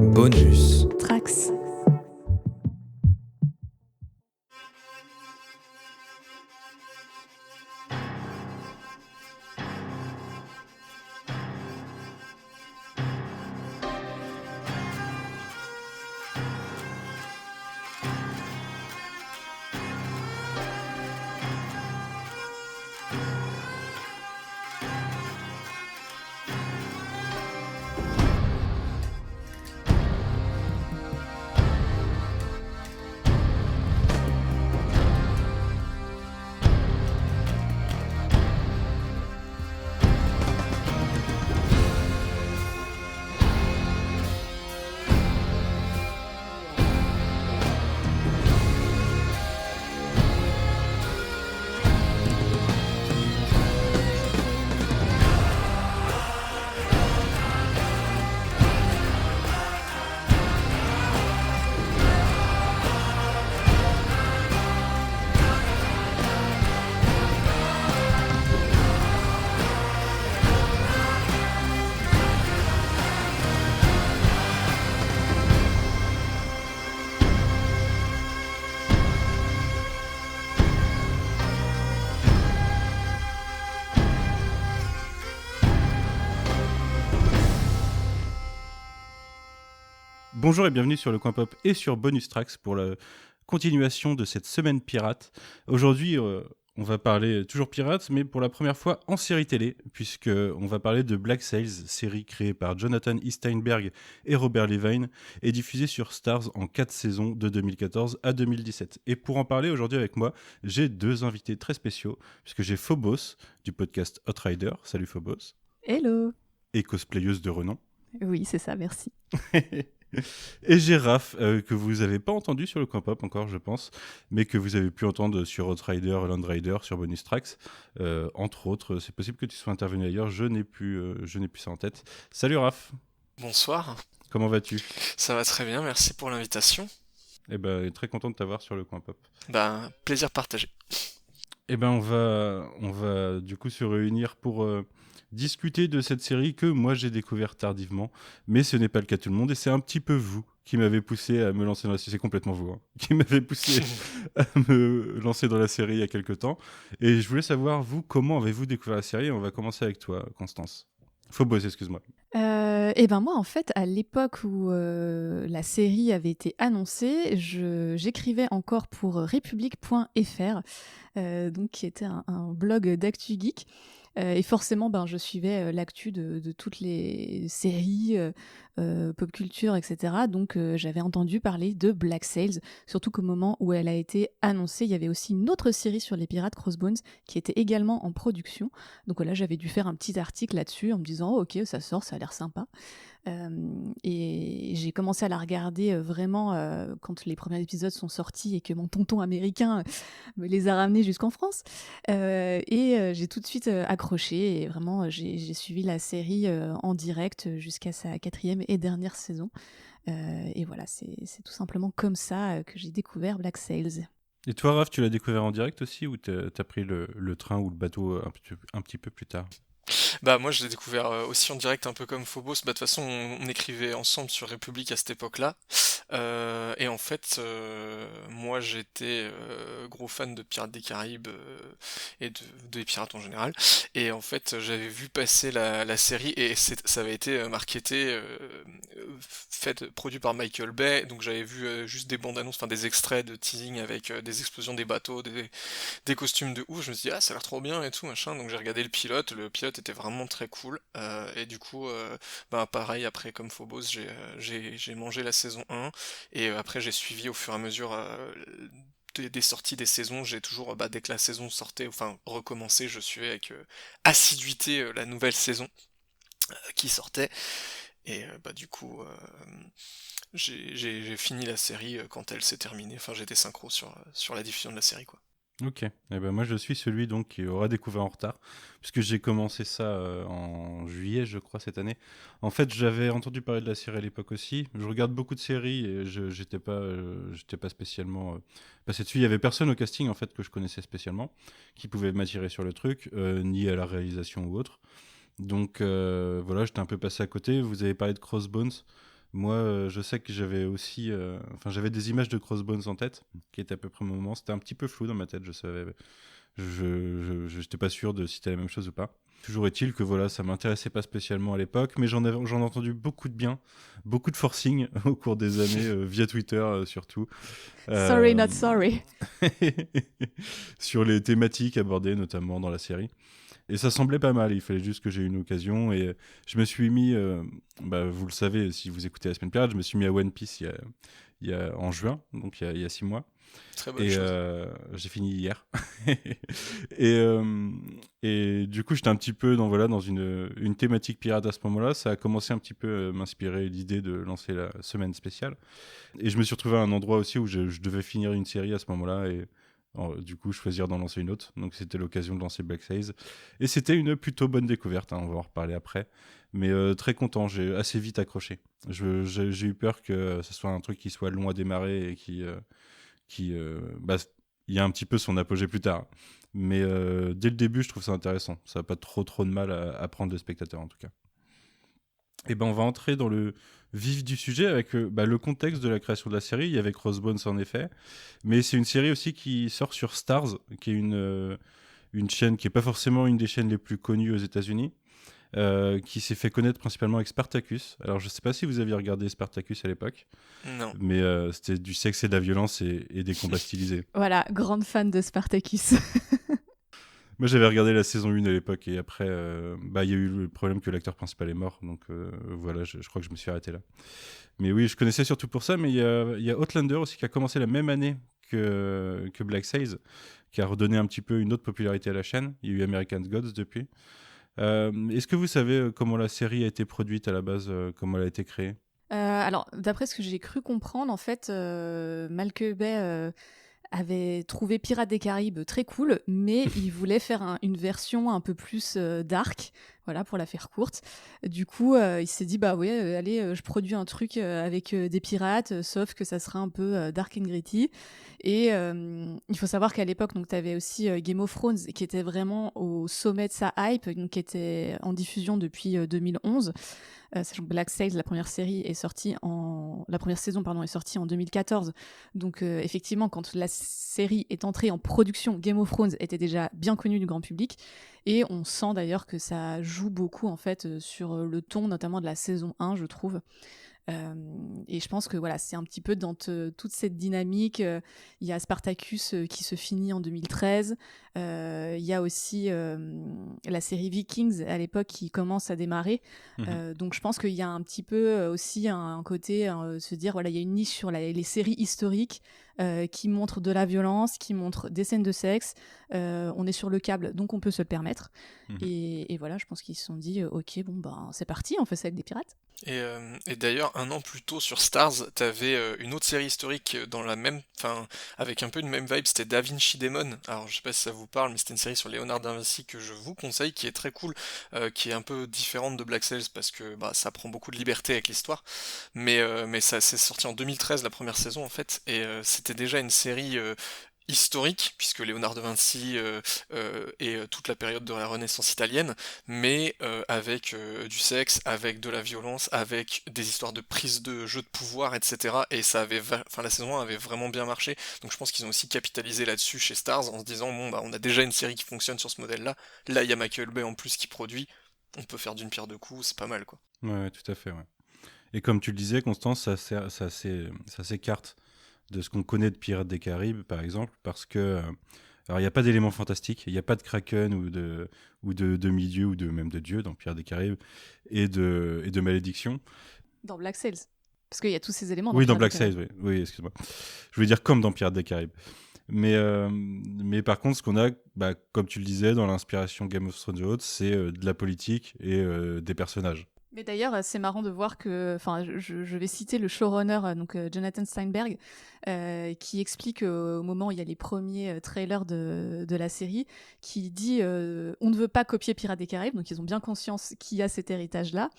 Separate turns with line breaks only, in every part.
Bonus.
Trax.
Bonjour et bienvenue sur le Coin Pop et sur Bonus Trax pour la continuation de cette semaine pirate. Aujourd'hui, on va parler toujours pirates, mais pour la première fois en série télé, puisqu'on va parler de Black Sails, série créée par Jonathan E. Steinberg et Robert Levine, et diffusée sur Starz en 4 saisons de 2014 à 2017. Et pour en parler aujourd'hui avec moi, j'ai deux invités très spéciaux, puisque j'ai Phobos du podcast Outrider. Salut Phobos.
Hello.
Et cosplayeuse de renom.
Oui, c'est ça, merci.
Et j'ai Raph, que vous n'avez pas entendu sur le Coin Pop encore, je pense, mais que vous avez pu entendre sur Outrider, Land Rider, sur Bonus Trax, entre autres. C'est possible que tu sois intervenu ailleurs, je n'ai plus ça en tête. Salut Raph.
Bonsoir.
Comment vas-tu ?
Ça va très bien, merci pour l'invitation.
Eh ben, très content de t'avoir sur le Coin Pop.
Plaisir partagé.
Eh ben, on va du coup se réunir pour discuter de cette série que moi j'ai découverte tardivement, mais ce n'est pas le cas de tout le monde, et c'est un petit peu vous qui m'avez poussé à me lancer dans la série, c'est complètement vous, qui m'avez poussé à me lancer dans la série il y a quelques temps, et je voulais savoir, vous, comment avez-vous découvert la série ? On va commencer avec toi, Constance. Phobos, excuse-moi.
Et ben moi, en fait, à l'époque où la série avait été annoncée, j'écrivais encore pour Republic.fr, donc qui était un blog d'actu geek. Et forcément, je suivais l'actu de toutes les séries, pop culture, etc. Donc, j'avais entendu parler de Black Sails, surtout qu'au moment où elle a été annoncée, il y avait aussi une autre série sur les pirates, Crossbones, qui était également en production. Donc voilà, j'avais dû faire un petit article là-dessus en me disant oh, « Ok, ça sort, ça a l'air sympa ». Et j'ai commencé à la regarder vraiment quand les premiers épisodes sont sortis et que mon tonton américain me les a ramenés jusqu'en France. J'ai tout de suite accroché et vraiment j'ai suivi la série en direct jusqu'à sa 4e et dernière saison. Et voilà, c'est tout simplement comme ça que j'ai découvert Black Sails.
Et toi, Raph, tu l'as découvert en direct aussi, ou t'as pris le train ou le bateau un petit peu plus tard ?
Moi je l'ai découvert aussi en direct, un peu comme Phobos. De toute façon on écrivait ensemble sur République à cette époque-là. Et en fait moi j'étais gros fan de Pirates des Caraïbes et des pirates en général. Et en fait j'avais vu passer la série et ça avait été marketé, produit par Michael Bay. Donc j'avais vu juste des bandes annonces, enfin des extraits de teasing avec des explosions des bateaux, des costumes de ouf. Je me suis dit ça a l'air trop bien et tout machin. Donc j'ai regardé le pilote était vraiment très cool, et du coup pareil, après comme Phobos j'ai mangé la saison 1 et après j'ai suivi au fur et à mesure des sorties des saisons. J'ai toujours dès que la saison sortait, enfin recommençait, je suivais avec assiduité la nouvelle saison qui sortait. Et du coup j'ai fini la série quand elle s'est terminée. Enfin j'étais synchro sur la diffusion de la série, quoi.
Ok, moi je suis celui donc qui aura découvert en retard, puisque j'ai commencé ça en juillet je crois cette année. En fait j'avais entendu parler de la série à l'époque aussi, je regarde beaucoup de séries et j'étais pas spécialement passé dessus, il y avait personne au casting en fait que je connaissais spécialement, qui pouvait m'attirer sur le truc, ni à la réalisation ou autre. Donc voilà, j'étais un peu passé à côté. Vous avez parlé de Crossbones. Moi, je sais que j'avais aussi, j'avais des images de Crossbones en tête, qui étaient à peu près au moment. C'était un petit peu flou dans ma tête, je savais, j'étais pas sûr de si c'était la même chose ou pas. Toujours est-il que voilà, ça m'intéressait pas spécialement à l'époque, mais j'en ai entendu beaucoup de bien, beaucoup de forcing au cours des années, via Twitter surtout.
Sorry,
Euh,
not sorry.
sur les thématiques abordées notamment dans la série. Et ça semblait pas mal, il fallait juste que j'ai une occasion. Et je me suis mis, vous le savez, si vous écoutez la semaine pirate, je me suis mis à One Piece en juin, donc il y a 6 mois.
Très bonne
Et
chose.
j'ai fini hier. et, et du coup, j'étais un petit peu dans une thématique pirate à ce moment-là. Ça a commencé un petit peu à m'inspirer l'idée de lancer la semaine spéciale. Et je me suis retrouvé à un endroit aussi où je devais finir une série à ce moment-là. Et du coup, choisir d'en lancer une autre. Donc, c'était l'occasion de lancer Black Sails. Et c'était une plutôt bonne découverte. On va en reparler après. Mais très content. J'ai assez vite accroché. J'ai eu peur que ce soit un truc qui soit long à démarrer et qui il y a un petit peu son apogée plus tard. Mais dès le début, je trouve ça intéressant. Ça n'a pas trop de mal à prendre le spectateur, en tout cas. Et ben, on va entrer dans le vif du sujet avec le contexte de la création de la série. Il y avait Crossbones, en effet. Mais c'est une série aussi qui sort sur Starz, qui est une chaîne qui n'est pas forcément une des chaînes les plus connues aux États-Unis. Qui s'est fait connaître principalement avec Spartacus. Alors, je ne sais pas si vous aviez regardé Spartacus à l'époque,
Non.
mais c'était du sexe et de la violence et des combats stylisés.
Voilà, grande fan de Spartacus.
Moi, j'avais regardé la saison 1 à l'époque, et après, il y a eu le problème que l'acteur principal est mort, donc voilà, je crois que je me suis arrêté là. Mais oui, je connaissais surtout pour ça, mais il y a Outlander aussi qui a commencé la même année que Black Sails, qui a redonné un petit peu une autre popularité à la chaîne. Il y a eu American Gods depuis. Est-ce que vous savez comment la série a été produite à la base, comment elle a été créée?
Alors, d'après ce que j'ai cru comprendre, en fait, Malcolm Bay avait trouvé Pirates des Caraïbes très cool, mais il voulait faire une version un peu plus dark, voilà, pour la faire courte. Du coup, il s'est dit, bah ouais, allez, je produis un truc avec des pirates, sauf que ça sera un peu dark and gritty. Et il faut savoir qu'à l'époque, donc, tu avais aussi Game of Thrones, qui était vraiment au sommet de sa hype, donc, qui était en diffusion depuis 2011. Sachant que Black Sails, la première saison, est sortie en 2014. Donc effectivement, quand la série est entrée en production, Game of Thrones était déjà bien connu du grand public. Et on sent d'ailleurs que ça joue beaucoup en fait sur le ton, notamment de la saison 1, je trouve. Et je pense que voilà, c'est un petit peu dans toute cette dynamique. Il y a Spartacus qui se finit en 2013. Il y a aussi la série Vikings à l'époque qui commence à démarrer. Donc je pense qu'il y a un petit peu aussi un côté se dire voilà, il y a une niche sur les séries historiques qui montrent de la violence, qui montrent des scènes de sexe. On est sur le câble, donc on peut se le permettre. Et voilà, je pense qu'ils se sont dit ok, bon ben c'est parti, on fait ça avec des pirates.
Et d'ailleurs, un an plus tôt sur Stars, t'avais une autre série historique dans la même, enfin, avec un peu une même vibe, c'était Da Vinci Demon. Alors, je sais pas si ça vous parle, mais c'était une série sur Léonard da Vinci que je vous conseille, qui est très cool, qui est un peu différente de Black Sails parce que bah, ça prend beaucoup de liberté avec l'histoire. Mais ça c'est sorti en 2013, la première saison en fait, et c'était déjà une série historique, puisque Léonard de Vinci et toute la période de la Renaissance italienne, mais avec du sexe, avec de la violence, avec des histoires de prise de jeu de pouvoir, etc. Et ça avait, la saison 1 avait vraiment bien marché. Donc je pense qu'ils ont aussi capitalisé là-dessus chez Stars en se disant bon bah on a déjà une série qui fonctionne sur ce modèle-là. Là il y a Michael Bay en plus qui produit. On peut faire d'une pierre deux coups, c'est pas mal quoi.
Ouais, tout à fait, ouais. Et comme tu le disais, Constance, ça s'écarte de ce qu'on connaît de Pirates des Caraïbes, par exemple, parce que alors il n'y a pas d'éléments fantastiques, il n'y a pas de kraken ou de demi-dieu ou même de dieu dans Pirates des Caraïbes et de malédiction.
Dans Black Sails. Parce qu'il y a tous ces éléments
Oui, dans
Pirates
Black
des
Sails,
Caraïbes.
oui, excuse-moi. Je voulais dire comme dans Pirates des Caraïbes. Mais par contre, ce qu'on a, comme tu le disais, dans l'inspiration Game of Thrones et autres, c'est de la politique et des personnages.
Mais d'ailleurs, c'est marrant de voir que, enfin, je vais citer le showrunner, donc Jonathan Steinberg, qui explique au moment où il y a les premiers trailers de la série, qui dit on ne veut pas copier Pirates des Caraïbes, donc ils ont bien conscience qu'il y a cet héritage-là.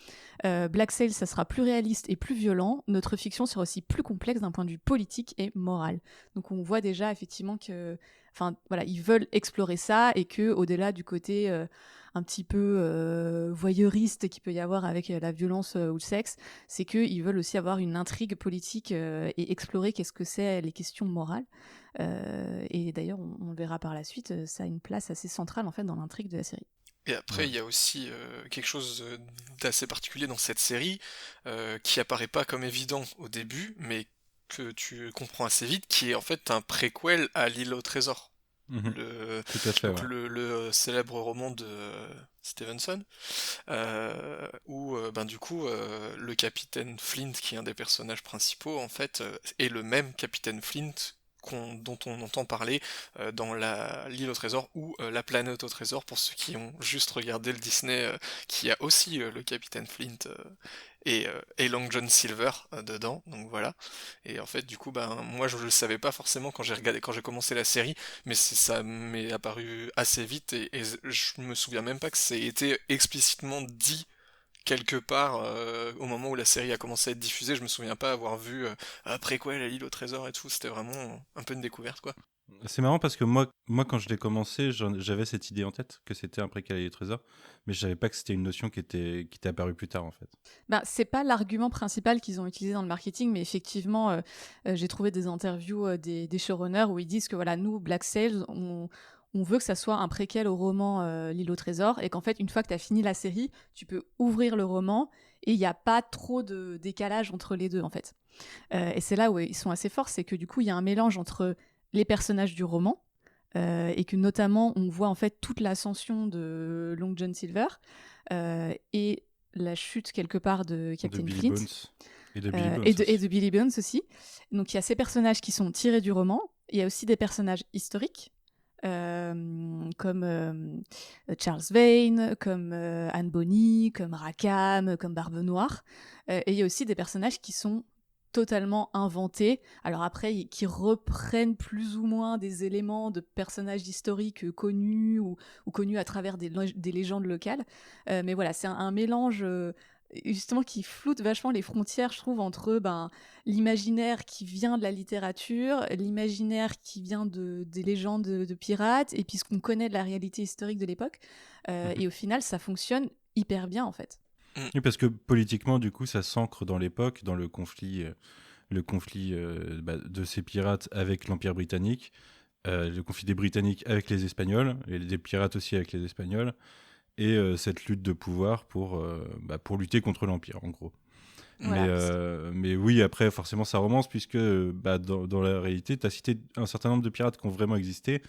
Black Sails, ça sera plus réaliste et plus violent. Notre fiction sera aussi plus complexe d'un point de vue politique et moral. Donc on voit déjà effectivement que, enfin voilà, ils veulent explorer ça et que au-delà du côté un petit peu voyeuriste qu'il peut y avoir avec la violence ou le sexe, c'est qu'ils veulent aussi avoir une intrigue politique et explorer qu'est-ce que c'est les questions morales. Et d'ailleurs, on le verra par la suite, ça a une place assez centrale en fait dans l'intrigue de la série.
Et après,
Ouais.
il y a aussi quelque chose d'assez particulier dans cette série, qui apparaît pas comme évident au début, mais que tu comprends assez vite, qui est en fait un préquel à l'île au trésor.
Mhm.
Le,
Tout à fait,
donc
ouais.
le célèbre roman de Stevenson, où ben du coup le capitaine Flint, qui est un des personnages principaux, en fait, est le même capitaine Flint dont on entend parler dans l'île au trésor ou la planète au trésor, pour ceux qui ont juste regardé le Disney, qui a aussi le capitaine Flint et Long John Silver dedans, donc voilà. Et en fait, du coup, ben moi je le savais pas forcément quand j'ai commencé la série, mais ça m'est apparu assez vite et je me souviens même pas que ça ait été explicitement dit quelque part au moment où la série a commencé à être diffusée. Je me souviens pas avoir vu après quoi la l'île au trésor et tout. C'était vraiment un peu une découverte, quoi.
C'est marrant parce que moi quand je l'ai commencé, j'avais cette idée en tête que c'était un préquel et trésor, mais je savais pas que c'était une notion qui était apparue plus tard en fait.
Ben, c'est pas l'argument principal qu'ils ont utilisé dans le marketing, mais effectivement, j'ai trouvé des interviews des showrunners où ils disent que voilà, nous, Black Sails, on veut que ça soit un préquel au roman L'île au trésor, et qu'en fait, une fois que tu as fini la série, tu peux ouvrir le roman, et il n'y a pas trop de décalage entre les deux, en fait. Et c'est là où ils sont assez forts, c'est que du coup, il y a un mélange entre les personnages du roman, et que notamment, on voit en fait toute l'ascension de Long John Silver, et la chute quelque part de
De
Captain
Billy
Flint,
Bones et de Billy Bones
et
aussi.
de Billy Bones aussi. Donc il y a ces personnages qui sont tirés du roman, il y a aussi des personnages historiques, comme Charles Vane, comme Anne Bonny, comme Rackham, comme Barbe Noire. Et il y a aussi des personnages qui sont totalement inventés. Alors après, qui reprennent plus ou moins des éléments de personnages historiques connus ou connus à travers des légendes locales. Mais voilà, c'est un mélange justement qui floute vachement les frontières, je trouve, entre l'imaginaire qui vient de la littérature, l'imaginaire qui vient des légendes de pirates, et puis ce qu'on connaît de la réalité historique de l'époque.
Mhm.
Et au final, ça fonctionne hyper bien, en fait.
Oui, parce que politiquement, du coup, ça s'ancre dans l'époque, dans le conflit de ces pirates avec l'Empire britannique, le conflit des Britanniques avec les Espagnols, et des pirates aussi avec les Espagnols, et cette lutte de pouvoir pour lutter contre l'Empire, en gros.
Voilà.
Mais oui, après, forcément, ça romance, puisque dans la réalité, tu as cité un certain nombre de pirates qui ont vraiment existé.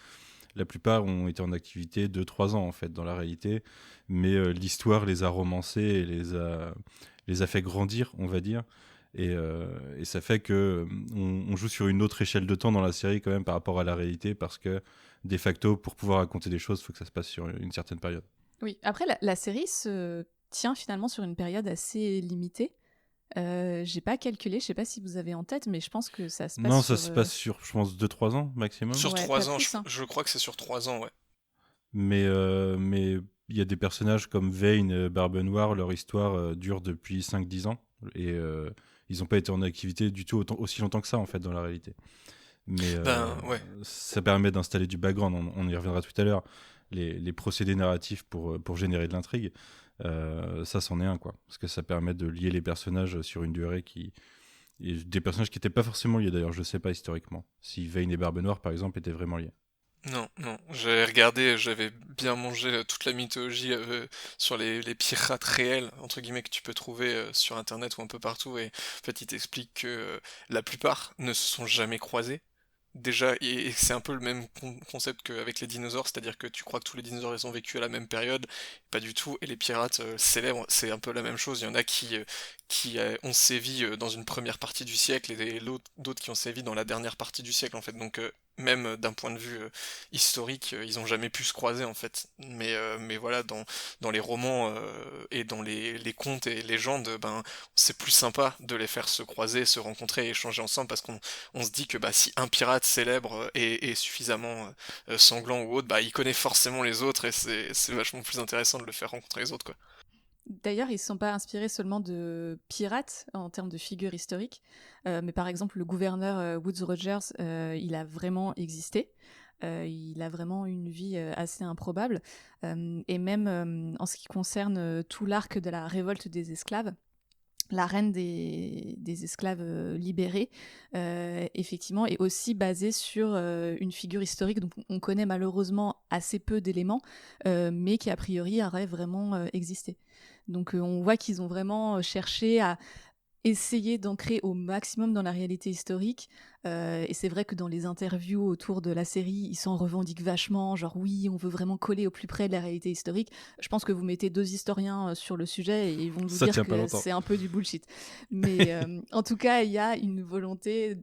La plupart ont été en activité 2-3 ans, en fait, dans la réalité. Mais l'histoire les a romancés et les a fait grandir, on va dire. Et ça fait que on joue sur une autre échelle de temps dans la série, quand même, par rapport à la réalité, parce que, de facto, pour pouvoir raconter des choses, il faut que ça se passe sur une certaine période.
Oui. Après, la série se tient finalement sur une période assez limitée. J'ai pas calculé, je sais pas si vous avez en tête, mais je pense que ça se passe
Non, ça
sur...
se passe sur, je pense, 2-3 ans maximum.
Sur
Ouais, pas
3 ans,
plus, hein.
je crois que c'est sur 3 ans, ouais.
Mais il y a des personnages comme Vane, Barbe Noire, leur histoire dure depuis 5-10 ans. Et ils n'ont pas été en activité du tout aussi longtemps que ça, en fait, dans la réalité. Mais
Ben ouais.
ça permet d'installer du background, on y reviendra tout à l'heure. Les procédés narratifs pour générer de l'intrigue, ça, c'en est un, quoi. Parce que ça permet de lier les personnages sur une durée et des personnages qui n'étaient pas forcément liés, d'ailleurs, je ne sais pas historiquement. Si Vane et Barbe Noire, par exemple, étaient vraiment liés.
Non, non, j'avais regardé, j'avais bien mangé toute la mythologie sur les pirates réels, entre guillemets, que tu peux trouver sur Internet ou un peu partout, et en fait, ils t'expliquent que la plupart ne se sont jamais croisés. Déjà, et c'est un peu le même concept qu'avec les dinosaures, c'est-à-dire que tu crois que tous les dinosaures ils ont vécu à la même période, pas du tout, et les pirates célèbres, c'est un peu la même chose. Il y en a qui ont sévi dans une première partie du siècle et d'autres qui ont sévi dans la dernière partie du siècle en fait. Donc même d'un point de vue historique, ils ont jamais pu se croiser en fait. Mais voilà, dans les romans et dans les contes et légendes, ben c'est plus sympa de les faire se croiser, se rencontrer et échanger ensemble parce qu'on se dit que bah, si un pirate célèbre est suffisamment sanglant ou autre, bah, il connaît forcément les autres et c'est vachement plus intéressant de le faire rencontrer les autres, quoi.
D'ailleurs, ils ne se sont pas inspirés seulement de pirates en termes de figures historiques, mais par exemple, le gouverneur Woodes Rogers, il a vraiment existé. il a vraiment une vie assez improbable. Et même en ce qui concerne tout l'arc de la révolte des esclaves, la reine des esclaves libérés, effectivement, est aussi basée sur une figure historique dont on connaît malheureusement assez peu d'éléments, mais qui a priori aurait vraiment existé. Donc on voit qu'ils ont vraiment cherché à essayer d'ancrer au maximum dans la réalité historique. Et c'est vrai que dans les interviews autour de la série, ils s'en revendiquent vachement, genre oui, on veut vraiment coller au plus près de la réalité historique. Je pense que vous mettez 2 historiens sur le sujet et ils vont vous
Ça
dire
tient pas
que
longtemps.
c'est un peu du bullshit. Mais en tout cas, il y a une volonté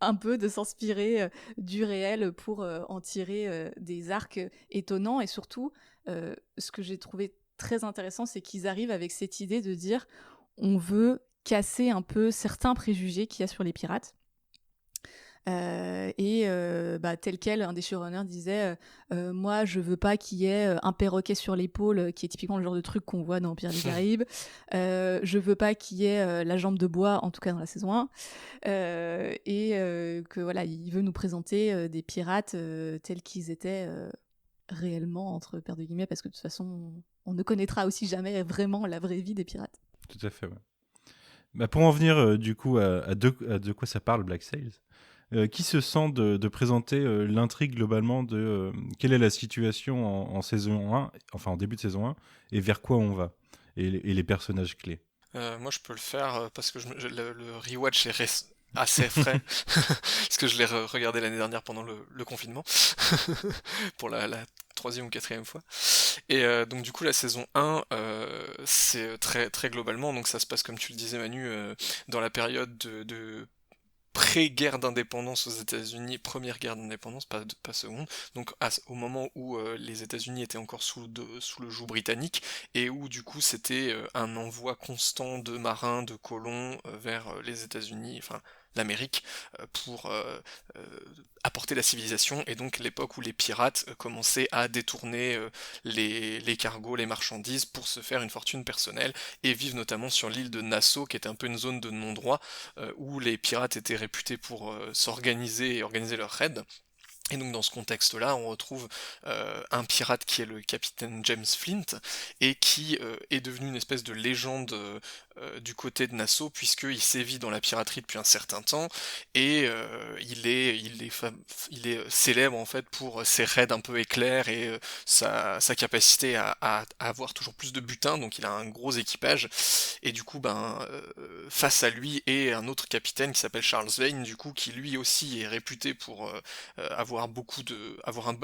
un peu de s'inspirer du réel pour en tirer des arcs étonnants. Et surtout, ce que j'ai trouvé très intéressant, c'est qu'ils arrivent avec cette idée de dire on veut casser un peu certains préjugés qu'il y a sur les pirates. Tel quel, un des showrunners disait moi, je veux pas qu'il y ait un perroquet sur l'épaule, qui est typiquement le genre de truc qu'on voit dans Pirates des Caraïbes. Je veux pas qu'il y ait la jambe de bois, en tout cas dans la saison 1. Que voilà, il veut nous présenter des pirates tels qu'ils étaient réellement, entre paires de guillemets, parce que de toute façon, on ne connaîtra aussi jamais vraiment la vraie vie des pirates.
Tout à fait, ouais. Bah, pour en venir du coup à de quoi ça parle Black Sails, qui se sent de présenter l'intrigue globalement de quelle est la situation en saison 1, enfin en début de saison 1, et vers quoi on va, et les personnages clés.
Moi, je peux le faire parce que le rewatch est assez frais, parce que je l'ai regardé l'année dernière pendant le confinement, pour la troisième ou quatrième fois. Et donc du coup, la saison 1, c'est très, très globalement, donc ça se passe comme tu le disais Manu, dans la période de pré-guerre d'indépendance aux États-Unis, première guerre d'indépendance, pas seconde, donc au moment où les États-Unis étaient encore sous le joug britannique, et où du coup c'était un envoi constant de marins, de colons vers les États-Unis, enfin l'Amérique, pour apporter la civilisation, et donc l'époque où les pirates commençaient à détourner les cargos, les marchandises, pour se faire une fortune personnelle, et vivent notamment sur l'île de Nassau, qui était un peu une zone de non-droit, où les pirates étaient réputés pour s'organiser et organiser leurs raids. Et donc dans ce contexte-là, on retrouve un pirate qui est le capitaine James Flint, et qui est devenu une espèce de légende du côté de Nassau, puisqu'il sévit dans la piraterie depuis un certain temps, et il est célèbre en fait pour ses raids un peu éclairs, et sa capacité à avoir toujours plus de butin, donc il a un gros équipage, et du coup face à lui est un autre capitaine qui s'appelle Charles Vane, du coup, qui lui aussi est réputé pour avoir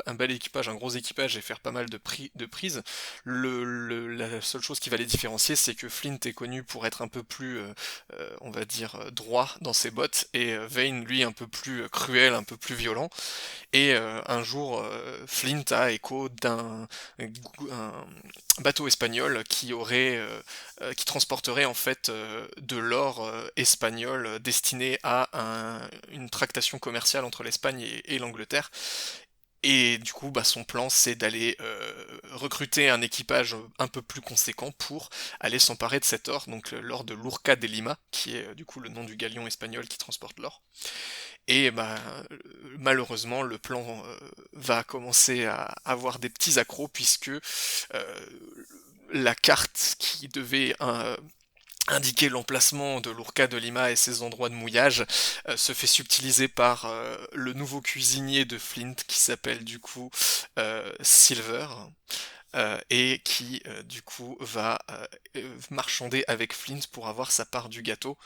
un bel équipage, un gros équipage, et faire pas mal de prises. La seule chose qui va les différencier, c'est que Flint est connu pour être un peu plus, on va dire, droit dans ses bottes, et Vane, lui, un peu plus cruel, un peu plus violent. Et un jour, Flint a écho d'un bateau espagnol qui transporterait en fait de l'or espagnol destiné à une tractation commerciale entre l'Espagne et l'Angleterre. Et du coup, son plan, c'est d'aller recruter un équipage un peu plus conséquent pour aller s'emparer de cet or, donc l'or de l'Urca de Lima, qui est du coup le nom du galion espagnol qui transporte l'or. Et malheureusement, le plan va commencer à avoir des petits accros, puisque la carte qui devait indiquer l'emplacement de l'Urca de Lima et ses endroits de mouillage se fait subtiliser par le nouveau cuisinier de Flint, qui s'appelle du coup Silver, et qui du coup va marchander avec Flint pour avoir sa part du gâteau,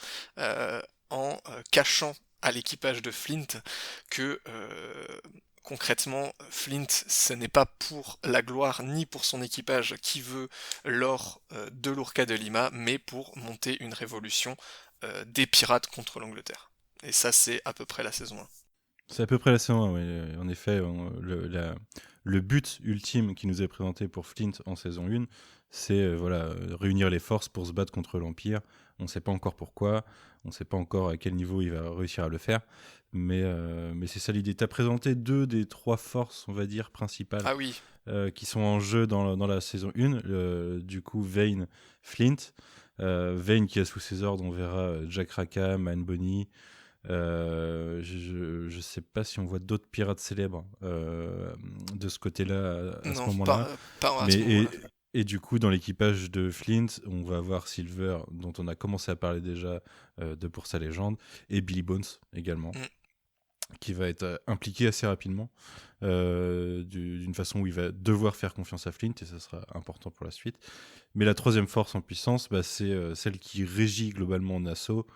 en cachant à l'équipage de Flint que concrètement, Flint, ce n'est pas pour la gloire ni pour son équipage qui veut l'or de l'Urca de Lima, mais pour monter une révolution des pirates contre l'Angleterre. Et ça, c'est à peu près la saison 1.
C'est à peu près la saison 1, oui. En effet, le but ultime qui nous est présenté pour Flint en saison 1, c'est réunir les forces pour se battre contre l'Empire. On ne sait pas encore pourquoi, on ne sait pas encore à quel niveau il va réussir à le faire, mais c'est ça l'idée. Tu as présenté 2 des 3 forces, on va dire, principales,
Ah oui.
qui sont en jeu dans la saison 1. Du coup, Vane, Flint. Vane qui a sous ses ordres, on verra Jack Rackham, Anne Bonny, Je sais pas si on voit d'autres pirates célèbres de ce côté-là à ce
Non,
moment-là.
pas à
Mais
ce moment-là.
et du coup, dans l'équipage de Flint, on va voir Silver, dont on a commencé à parler déjà de pour sa légende, et Billy Bones également, qui va être impliqué assez rapidement, d'une façon où il va devoir faire confiance à Flint, et ça sera important pour la suite. Mais la troisième force en puissance, c'est celle qui régit globalement Nassau,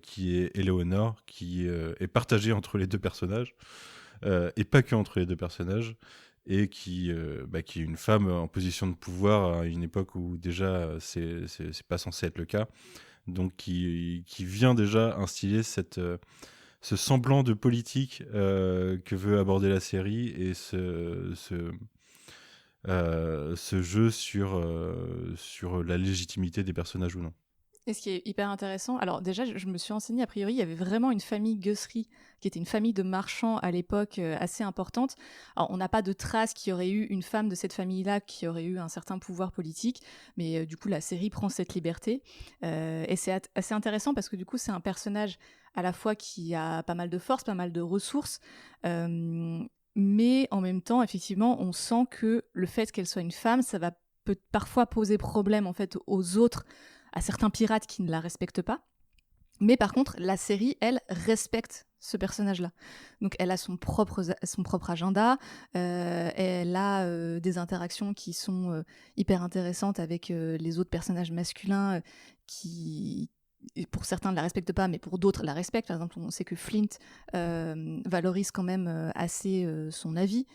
qui est Eleanor, qui est partagée entre les deux personnages, et pas que entre les deux personnages, et qui est une femme en position de pouvoir à une époque où déjà c'est pas censé être le cas, donc qui vient déjà instiller ce semblant de politique que veut aborder la série, et ce jeu sur la légitimité des personnages ou non.
Et ce qui est hyper intéressant, alors déjà, je me suis renseignée, a priori, il y avait vraiment une famille Guthrie, qui était une famille de marchands à l'époque assez importante. Alors, on n'a pas de traces qu'il y aurait eu une femme de cette famille-là qui aurait eu un certain pouvoir politique, mais du coup, la série prend cette liberté. Et c'est assez intéressant parce que du coup, c'est un personnage à la fois qui a pas mal de force, pas mal de ressources, mais en même temps, effectivement, on sent que le fait qu'elle soit une femme, ça va peut parfois poser problème en fait aux autres, à certains pirates qui ne la respectent pas. Mais par contre, la série, elle, respecte ce personnage-là. Donc elle a son propre agenda, elle a des interactions qui sont hyper intéressantes avec les autres personnages masculins qui, pour certains, ne la respectent pas, mais pour d'autres, la respectent. Par exemple, on sait que Flint valorise quand même assez son avis.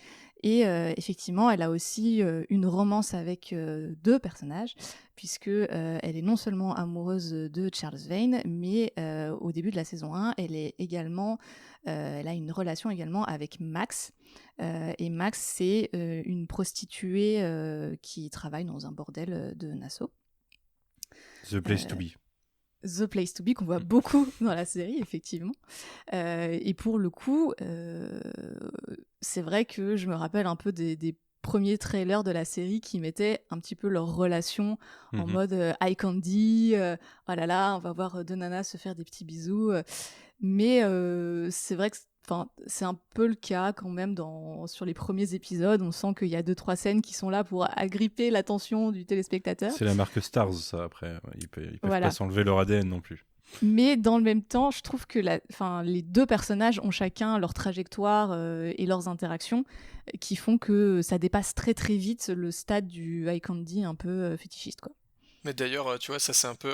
Et effectivement, elle a aussi une romance avec deux personnages, puisque elle est non seulement amoureuse de Charles Vane, mais au début de la saison 1, elle a une relation également avec Max. Et Max, c'est une prostituée qui travaille dans un bordel de Nassau.
The Place to Be.
The Place to Be, qu'on voit beaucoup dans la série, effectivement. Et pour le coup, c'est vrai que je me rappelle un peu des premiers trailers de la série qui mettaient un petit peu leur relation en mode eye candy, oh là là, on va voir deux nanas se faire des petits bisous. Mais c'est vrai que c'est un peu le cas quand même sur les premiers épisodes. On sent qu'il y a 2-3 scènes qui sont là pour agripper l'attention du téléspectateur.
C'est la marque Stars, ça, après. Ils peuvent
Voilà.
pas s'enlever leur ADN non plus.
Mais dans le même temps, je trouve que les deux personnages ont chacun leur trajectoire et leurs interactions qui font que ça dépasse très très vite le stade du eye candy un peu fétichiste, quoi.
Mais d'ailleurs, tu vois, ça c'est un peu,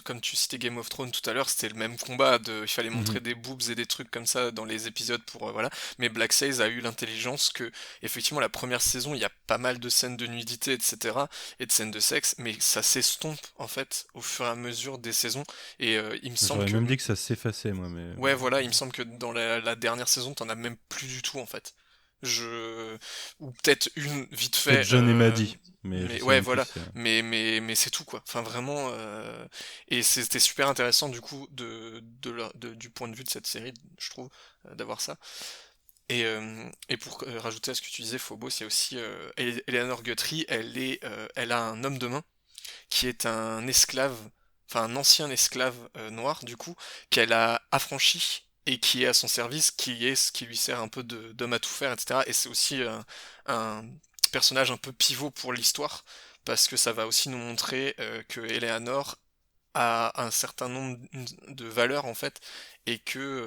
comme tu citais Game of Thrones tout à l'heure, c'était le même combat, il fallait montrer des boobs et des trucs comme ça dans les épisodes pour, voilà. Mais Black Sails a eu l'intelligence que, effectivement, la première saison, il y a pas mal de scènes de nudité, etc., et de scènes de sexe, mais ça s'estompe, en fait, au fur et à mesure des saisons, et il me semble
J'aurais
que...
même dit que ça s'effaçait, moi, mais...
Ouais, voilà, il me semble que dans la dernière saison, t'en as même plus du tout, en fait. Ou peut-être une vite
Peut-être
fait,
John et Maddie, mais je
mais
sais
ouais,
même plus
voilà,
si c'est...
mais c'est tout, quoi. Enfin, vraiment, et c'était super intéressant du coup du point de vue de cette série, je trouve, d'avoir ça. Et pour rajouter à ce que tu disais, Phobos, il y a aussi Eleanor Guthrie. Elle a un homme de main qui est un esclave, enfin un ancien esclave noir du coup, qu'elle a affranchi et qui est à son service, qui est ce qui lui sert un peu d'homme à tout faire, etc. Et c'est aussi un personnage un peu pivot pour l'histoire, parce que ça va aussi nous montrer que Eleanor a un certain nombre de valeurs en fait, et que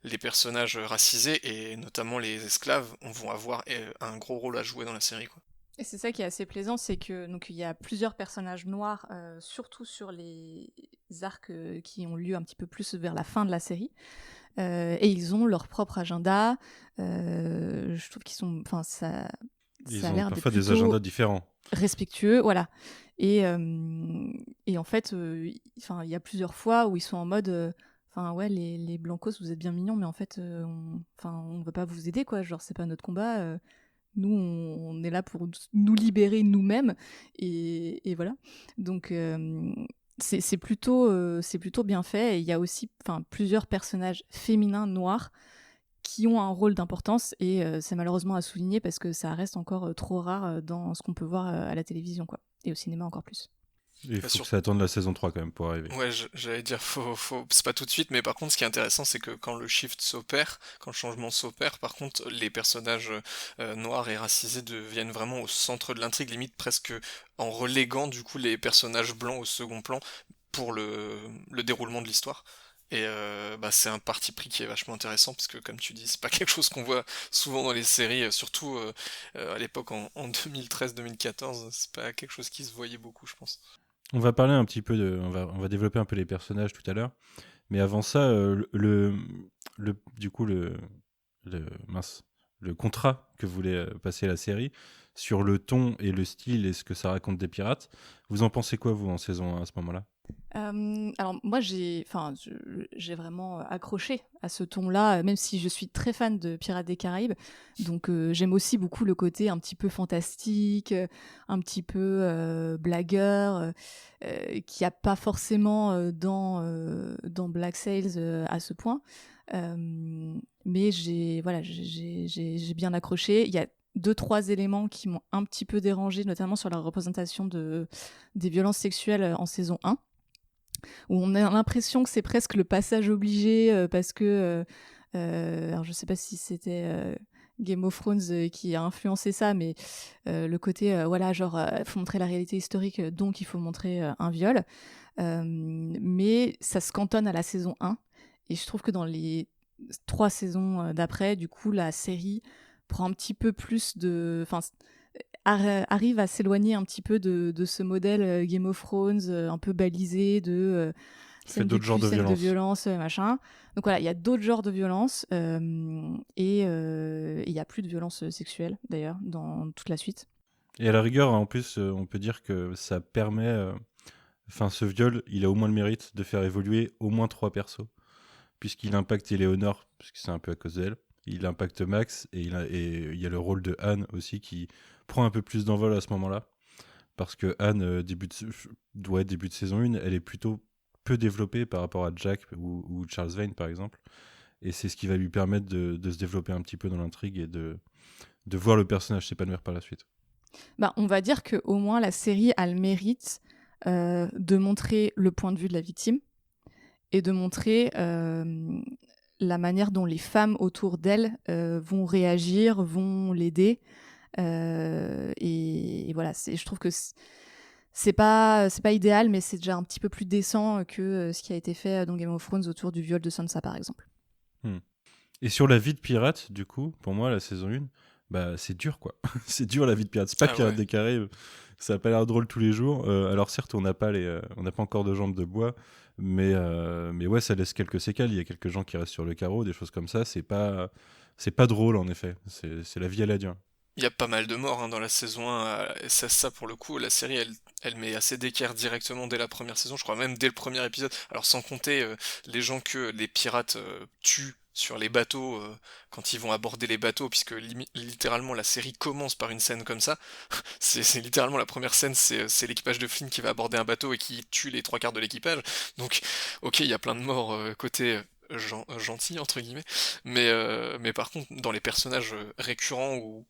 les personnages racisés, et notamment les esclaves, vont avoir un gros rôle à jouer dans la série, quoi.
Et c'est ça qui est assez plaisant, c'est que donc il y a plusieurs personnages noirs, surtout sur les arcs qui ont lieu un petit peu plus vers la fin de la série, et ils ont leur propre agenda. Je trouve qu'ils sont, enfin
Ils
ça a
ont
l'air d'être
parfois des
plutôt
agendas différents.
respectueux, voilà. Et en fait, il y a plusieurs fois où ils sont en mode, enfin ouais, les blancos, vous êtes bien mignons, mais en fait, on veut pas vous aider, quoi. Genre c'est pas notre combat. Nous, on est là pour nous libérer nous-mêmes, et voilà. Donc, c'est plutôt bien fait. Et il y a aussi, plusieurs personnages féminins noirs qui ont un rôle d'importance, et c'est malheureusement à souligner parce que ça reste encore trop rare dans ce qu'on peut voir à la télévision, quoi, et au cinéma encore plus.
Il
Pas
faut
sûr.
que ça attende la saison 3 quand même pour arriver.
Ouais, j'allais dire, c'est pas tout de suite, mais par contre, ce qui est intéressant, c'est que quand le shift s'opère, quand le changement s'opère, par contre, les personnages noirs et racisés deviennent vraiment au centre de l'intrigue, limite presque en reléguant du coup les personnages blancs au second plan pour le déroulement de l'histoire. Et bah, c'est un parti pris qui est vachement intéressant, parce que comme tu dis, c'est pas quelque chose qu'on voit souvent dans les séries, surtout à l'époque en 2013-2014, c'est pas quelque chose qui se voyait beaucoup, je pense.
On va parler un petit peu on va développer un peu les personnages tout à l'heure. Mais avant ça, du coup, mince, le contrat que voulait passer la série sur le ton et le style et ce que ça raconte des pirates, vous en pensez quoi, vous, en saison 1 à ce moment-là?
Alors moi j'ai vraiment accroché à ce ton-là, même si je suis très fan de Pirates des Caraïbes. Donc j'aime aussi beaucoup le côté un petit peu fantastique, un petit peu blagueur, qu'il n'y a pas forcément dans Black Sails à ce point. Mais j'ai bien accroché. Il y a deux, trois éléments qui m'ont un petit peu dérangé, notamment sur la représentation des violences sexuelles en saison 1, où on a l'impression que c'est presque le passage obligé parce que alors je sais pas si c'était Game of Thrones qui a influencé ça, mais le côté voilà, genre faut montrer la réalité historique, donc il faut montrer un viol. Mais ça se cantonne à la saison 1, et je trouve que dans les 3 saisons d'après, du coup la série prend un petit peu plus de, enfin, arrive à s'éloigner un petit peu de ce modèle Game of Thrones un peu balisé de
Fait
scène de
d'autres genres
cul,
de
scène de
violence.
violence, machin. Donc voilà, il y a d'autres genres de violence et il y a plus de violence sexuelle d'ailleurs dans toute la suite.
Et à la rigueur, en plus, on peut dire que ça permet. Enfin, ce viol, il a au moins le mérite de faire évoluer au moins 3 persos. Puisqu'il impacte Éléonore, puisque c'est un peu à cause d'elle. Il impacte Max, et il y a le rôle de Anne aussi qui prend un peu plus d'envol à ce moment-là. Parce que Anne, début de saison 1, elle est plutôt peu développée par rapport à Jack ou Charles Vane, par exemple. Et c'est ce qui va lui permettre de se développer un petit peu dans l'intrigue et de voir le personnage s'épanouir par la suite.
Bah, on va dire que au moins la série a le mérite de montrer le point de vue de la victime et de montrer la manière dont les femmes autour d'elle vont réagir, vont l'aider. Et voilà, je trouve que c'est pas idéal, mais c'est déjà un petit peu plus décent que ce qui a été fait dans Game of Thrones autour du viol de Sansa, par exemple.
Et sur la vie de pirate, du coup, pour moi, la saison 1, bah, c'est dur, quoi. C'est dur, la vie de pirate. C'est pas
Ah
Pirates
ouais.
des Caraïbes. Ça a pas l'air drôle tous les jours. Alors, certes, on n'a pas encore de jambes de bois, mais ouais, ça laisse quelques séquelles. Il y a quelques gens qui restent sur le carreau, des choses comme ça. C'est pas drôle, en effet. C'est la vie à la dure.
Il y a pas mal de morts hein, dans la saison 1. Et ça, pour le coup, la série, elle met assez d'équerre directement dès la première saison, je crois même dès le premier épisode. Alors sans compter les gens que les pirates tuent sur les bateaux quand ils vont aborder les bateaux, puisque littéralement la série commence par une scène comme ça. C'est littéralement la première scène, c'est l'équipage de Flynn qui va aborder un bateau et qui tue les trois quarts de l'équipage. Donc, ok, il y a plein de morts côté gentil entre guillemets, mais par contre dans les personnages récurrents ou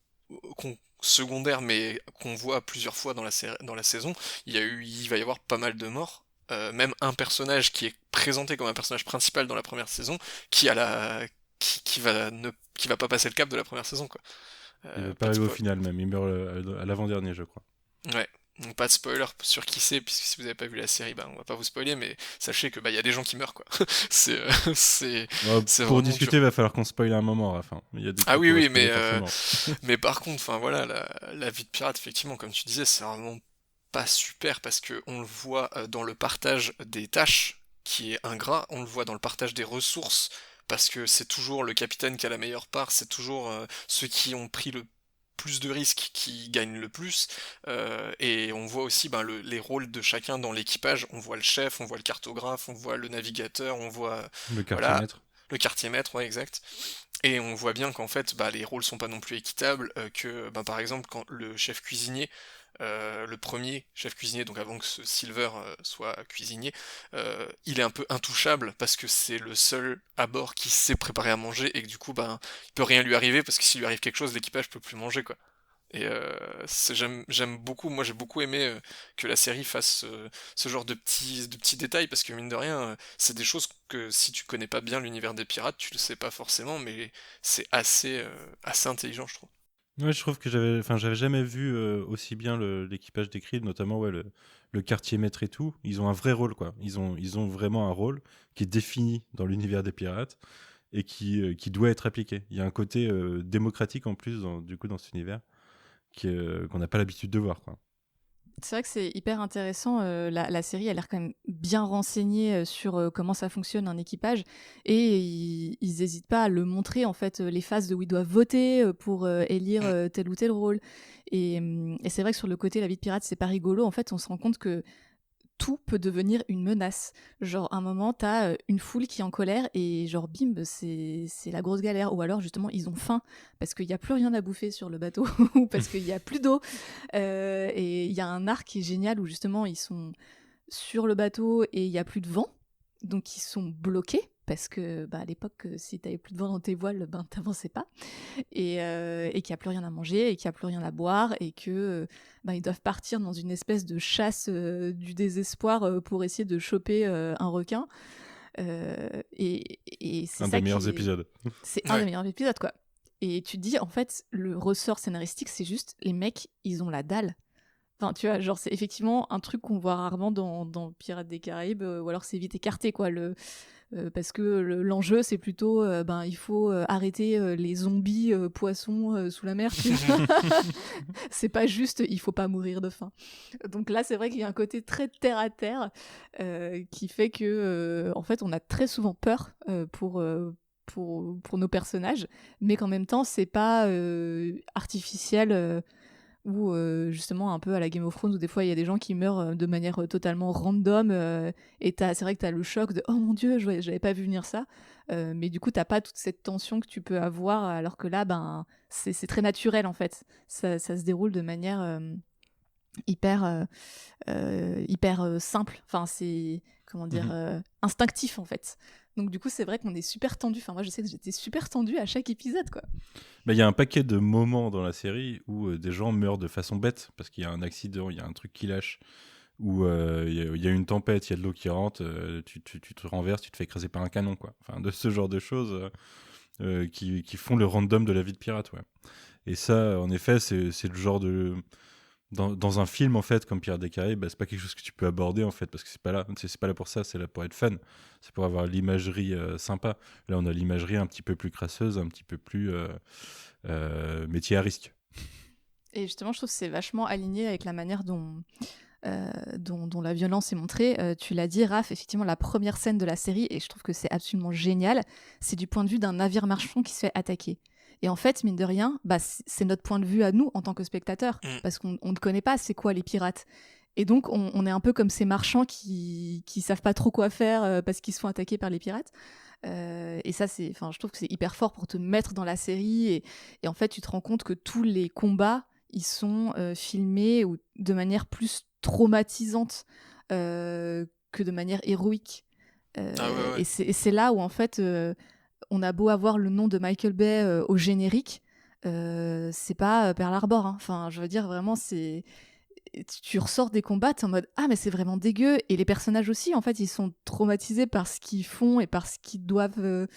secondaires mais qu'on voit plusieurs fois dans la saison, il va y avoir pas mal de morts. Même un personnage qui est présenté comme un personnage principal dans la première saison, qui a la qui va pas passer le cap de la première saison quoi.
Il va pas
Pas de
arriver au
spoil.
final, même. Il meurt à l'avant-dernier, je crois.
Ouais. Donc pas de spoiler sur qui c'est, puisque si vous avez pas vu la série, bah on va pas vous spoiler, mais sachez que bah il y a des gens qui meurent quoi. C'est c'est
Ouais,
c'est
pour
vraiment dur.
discuter, il va falloir qu'on spoile un moment, à la fin. Il y a des
Ah
trucs
oui
qu'on va
oui,
spoiler forcément.
mais par contre, enfin voilà, la vie de pirate, effectivement, comme tu disais, c'est vraiment pas super parce que on le voit dans le partage des tâches qui est ingrat, on le voit dans le partage des ressources parce que c'est toujours le capitaine qui a la meilleure part, c'est toujours ceux qui ont pris le plus de risques qui gagnent le plus, et on voit aussi ben, les rôles de chacun dans l'équipage, on voit le chef, on voit le cartographe, on voit le navigateur, on voit
Le quartier
voilà
maître.
le quartier maître, ouais exact. Et on voit bien qu'en fait, bah, les rôles sont pas non plus équitables, que bah, par exemple quand le chef cuisinier, le premier chef cuisinier, donc avant que ce Silver soit cuisinier, il est un peu intouchable parce que c'est le seul à bord qui sait préparer à manger et que du coup, bah, il peut rien lui arriver parce que s'il lui arrive quelque chose, l'équipage peut plus manger quoi. Et j'aime beaucoup, moi j'ai beaucoup aimé que la série fasse ce genre de petits détails, parce que mine de rien, c'est des choses que si tu connais pas bien l'univers des pirates, tu le sais pas forcément, mais c'est assez intelligent, je trouve.
Ouais, je trouve que j'avais jamais vu aussi bien l'équipage des Creed, notamment ouais, le quartier maître et tout. Ils ont un vrai rôle, quoi. Ils ont vraiment un rôle qui est défini dans l'univers des pirates et qui doit être appliqué. Il y a un côté démocratique en plus, du coup, dans cet univers qu'on n'a pas l'habitude de voir, quoi.
C'est vrai que c'est hyper intéressant. La série a l'air quand même bien renseignée sur comment ça fonctionne un équipage, et ils n'hésitent pas à le montrer, en fait, les phases où ils doivent voter pour élire
Mm.
tel ou tel rôle. Et c'est vrai que sur le côté la vie de pirate, c'est pas rigolo. En fait, on se rend compte que tout peut devenir une menace. Genre, à un moment, t'as une foule qui est en colère et genre, bim, c'est la grosse galère. Ou alors, justement, ils ont faim parce qu'il n'y a plus rien à bouffer sur le bateau ou parce qu'il n'y a plus d'eau. Et il y a un arc qui est génial où, justement, ils sont sur le bateau et il n'y a plus de vent. Donc, ils sont bloqués parce que, à l'époque, si t'avais plus de vent dans tes voiles, t'avançais pas. Et qu'il n'y a plus rien à manger et qu'il n'y a plus rien à boire et que ils doivent partir dans une espèce de chasse du désespoir pour essayer de choper un requin. Et c'est
Un
ça
des meilleurs
qui est...
épisodes.
C'est un
Ouais.
des meilleurs épisodes, quoi. Et tu te dis, en fait, le ressort scénaristique, c'est juste les mecs, ils ont la dalle. Enfin, tu vois, genre, c'est effectivement un truc qu'on voit rarement dans Pirates des Caraïbes, ou alors c'est vite écarté, quoi. Parce que l'enjeu, c'est plutôt, il faut arrêter les zombies poissons sous la mer, tu vois. C'est pas juste, il faut pas mourir de faim. Donc là, c'est vrai qu'il y a un côté très terre à terre qui fait que, en fait, on a très souvent peur pour nos personnages, mais qu'en même temps, c'est pas artificiel. Ou justement un peu à la Game of Thrones où des fois il y a des gens qui meurent de manière totalement random, et c'est vrai que t'as le choc de oh mon dieu, j'avais pas vu venir ça. Mais du coup t'as pas toute cette tension que tu peux avoir, alors que là c'est très naturel, en fait, ça se déroule de manière hyper hyper simple, enfin c'est comment dire,
Mhm.
instinctif, en fait. Donc du coup c'est vrai qu'on est super tendu, enfin moi je sais que j'étais super tendue à chaque épisode, quoi.
Bah, il y a un paquet de moments dans la série où des gens meurent de façon bête parce qu'il y a un accident, il y a un truc qui lâche, ou il y a une tempête, il y a de l'eau qui rentre, tu te renverses, tu te fais écraser par un canon, quoi. Enfin, de ce genre de choses qui font le random de la vie de pirate, ouais. Et ça, en effet, c'est le genre de... Dans un film, en fait, comme Pirates des Caraïbes, bah, c'est pas quelque chose que tu peux aborder, en fait, parce que c'est pas là pour ça, c'est là pour être fun. C'est pour avoir l'imagerie sympa. Là, on a l'imagerie un petit peu plus crasseuse, un petit peu plus métier à risque.
Et justement, je trouve que c'est vachement aligné avec la manière dont la violence est montrée. Tu l'as dit, Raph, effectivement, la première scène de la série, et je trouve que c'est absolument génial, c'est du point de vue d'un navire marchand qui se fait attaquer. Et en fait, mine de rien, c'est notre point de vue à nous en tant que spectateurs,
Mm.
parce qu'on ne connaît pas c'est quoi les pirates. Et donc, on est un peu comme ces marchands qui savent pas trop quoi faire parce qu'ils se font attaquer par les pirates. Et ça, je trouve que c'est hyper fort pour te mettre dans la série. Et en fait, tu te rends compte que tous les combats, ils sont filmés de manière plus traumatisante que de manière héroïque.
Ah ouais, ouais.
Et c'est là où, en fait, on a beau avoir le nom de Michael Bay au générique, c'est pas Pearl Harbor, hein. Enfin, je veux dire, vraiment, tu ressors des combats, t'es en mode ah mais c'est vraiment dégueu, et les personnages aussi, en fait, ils sont traumatisés par ce qu'ils font et par ce qu'ils doivent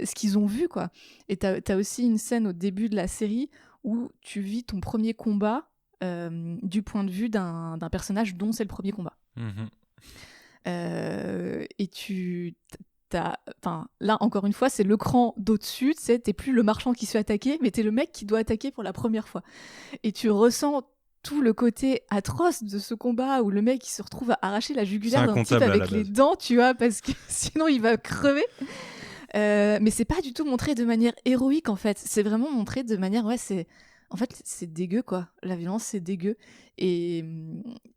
ce qu'ils ont vu, quoi. Et t'as aussi une scène au début de la série où tu vis ton premier combat du point de vue d'un personnage dont c'est le premier combat.
Mhm.
Et enfin, là, encore une fois, c'est le cran d'au-dessus, tu sais, t'es plus le marchand qui se fait attaquer, mais t'es le mec qui doit attaquer pour la première fois. Et tu ressens tout le côté atroce de ce combat où le mec il se retrouve à arracher la
C'est
jugulaire d'un type
incontable à la
avec les
base.
dents, tu vois, parce que sinon il va crever. Mais c'est pas du tout montré de manière héroïque, en fait. C'est vraiment montré de manière, ouais, en fait, c'est dégueu, quoi. La violence, c'est dégueu. Et,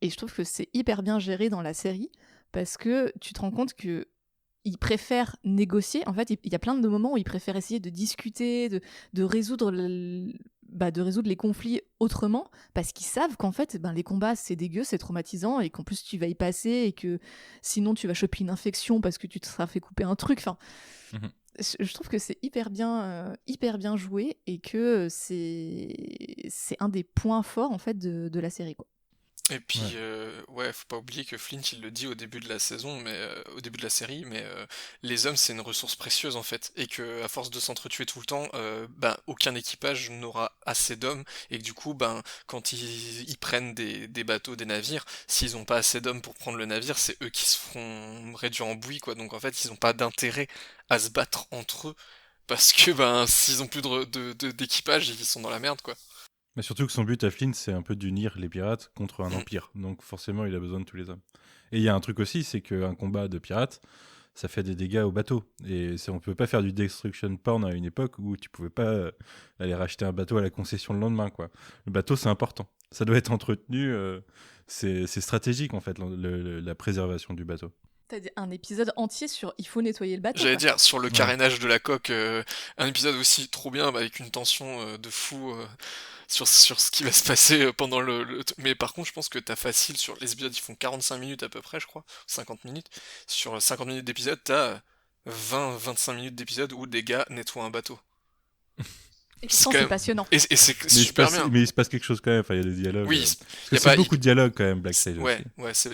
et je trouve que c'est hyper bien géré dans la série parce que tu te rends compte que ils préfèrent négocier. En fait, il y a plein de moments où ils préfèrent essayer de discuter, de résoudre de résoudre les conflits autrement, parce qu'ils savent qu'en fait, les combats, c'est dégueu, c'est traumatisant, et qu'en plus, tu vas y passer, et que sinon, tu vas choper une infection parce que tu te seras fait couper un truc. Enfin, je trouve que c'est hyper bien joué, et que c'est un des points forts, en fait, de la série, quoi.
Et puis, faut pas oublier que Flint, il le dit au début de la saison, au début de la série, mais les hommes, c'est une ressource précieuse en fait, et que à force de s'entretuer tout le temps, aucun équipage n'aura assez d'hommes, et que du coup, quand ils prennent des bateaux, des navires, s'ils ont pas assez d'hommes pour prendre le navire, c'est eux qui se feront réduire en bouillie, quoi. Donc en fait, ils ont pas d'intérêt à se battre entre eux, parce que s'ils ont plus d'équipage, ils sont dans la merde, quoi.
Mais surtout que son but à Flint, c'est un peu d'unir les pirates contre un empire. Donc forcément, il a besoin de tous les hommes. Et il y a un truc aussi, c'est qu'un combat de pirates, ça fait des dégâts au bateau. Et on ne peut pas faire du destruction porn à une époque où tu pouvais pas aller racheter un bateau à la concession le lendemain, quoi. Le bateau, c'est important. Ça doit être entretenu. C'est stratégique, en fait, la préservation du bateau.
T'as un épisode entier sur il faut nettoyer le bateau.
J'allais dire, sur le carénage de la coque, un épisode aussi trop bien, avec une tension de fou sur ce qui va se passer pendant Mais par contre, je pense que t'as facile sur les épisodes, ils font 45 minutes à peu près, je crois, 50 minutes. Sur 50 minutes d'épisode, t'as 20-25 minutes d'épisode où des gars nettoient un bateau.
Et c'est passionnant.
Et c'est super bien.
Mais il se passe quelque chose quand même, il y a des dialogues.
Oui,
c'est beaucoup de dialogues quand même, Black Sails aussi.
Ouais, c'est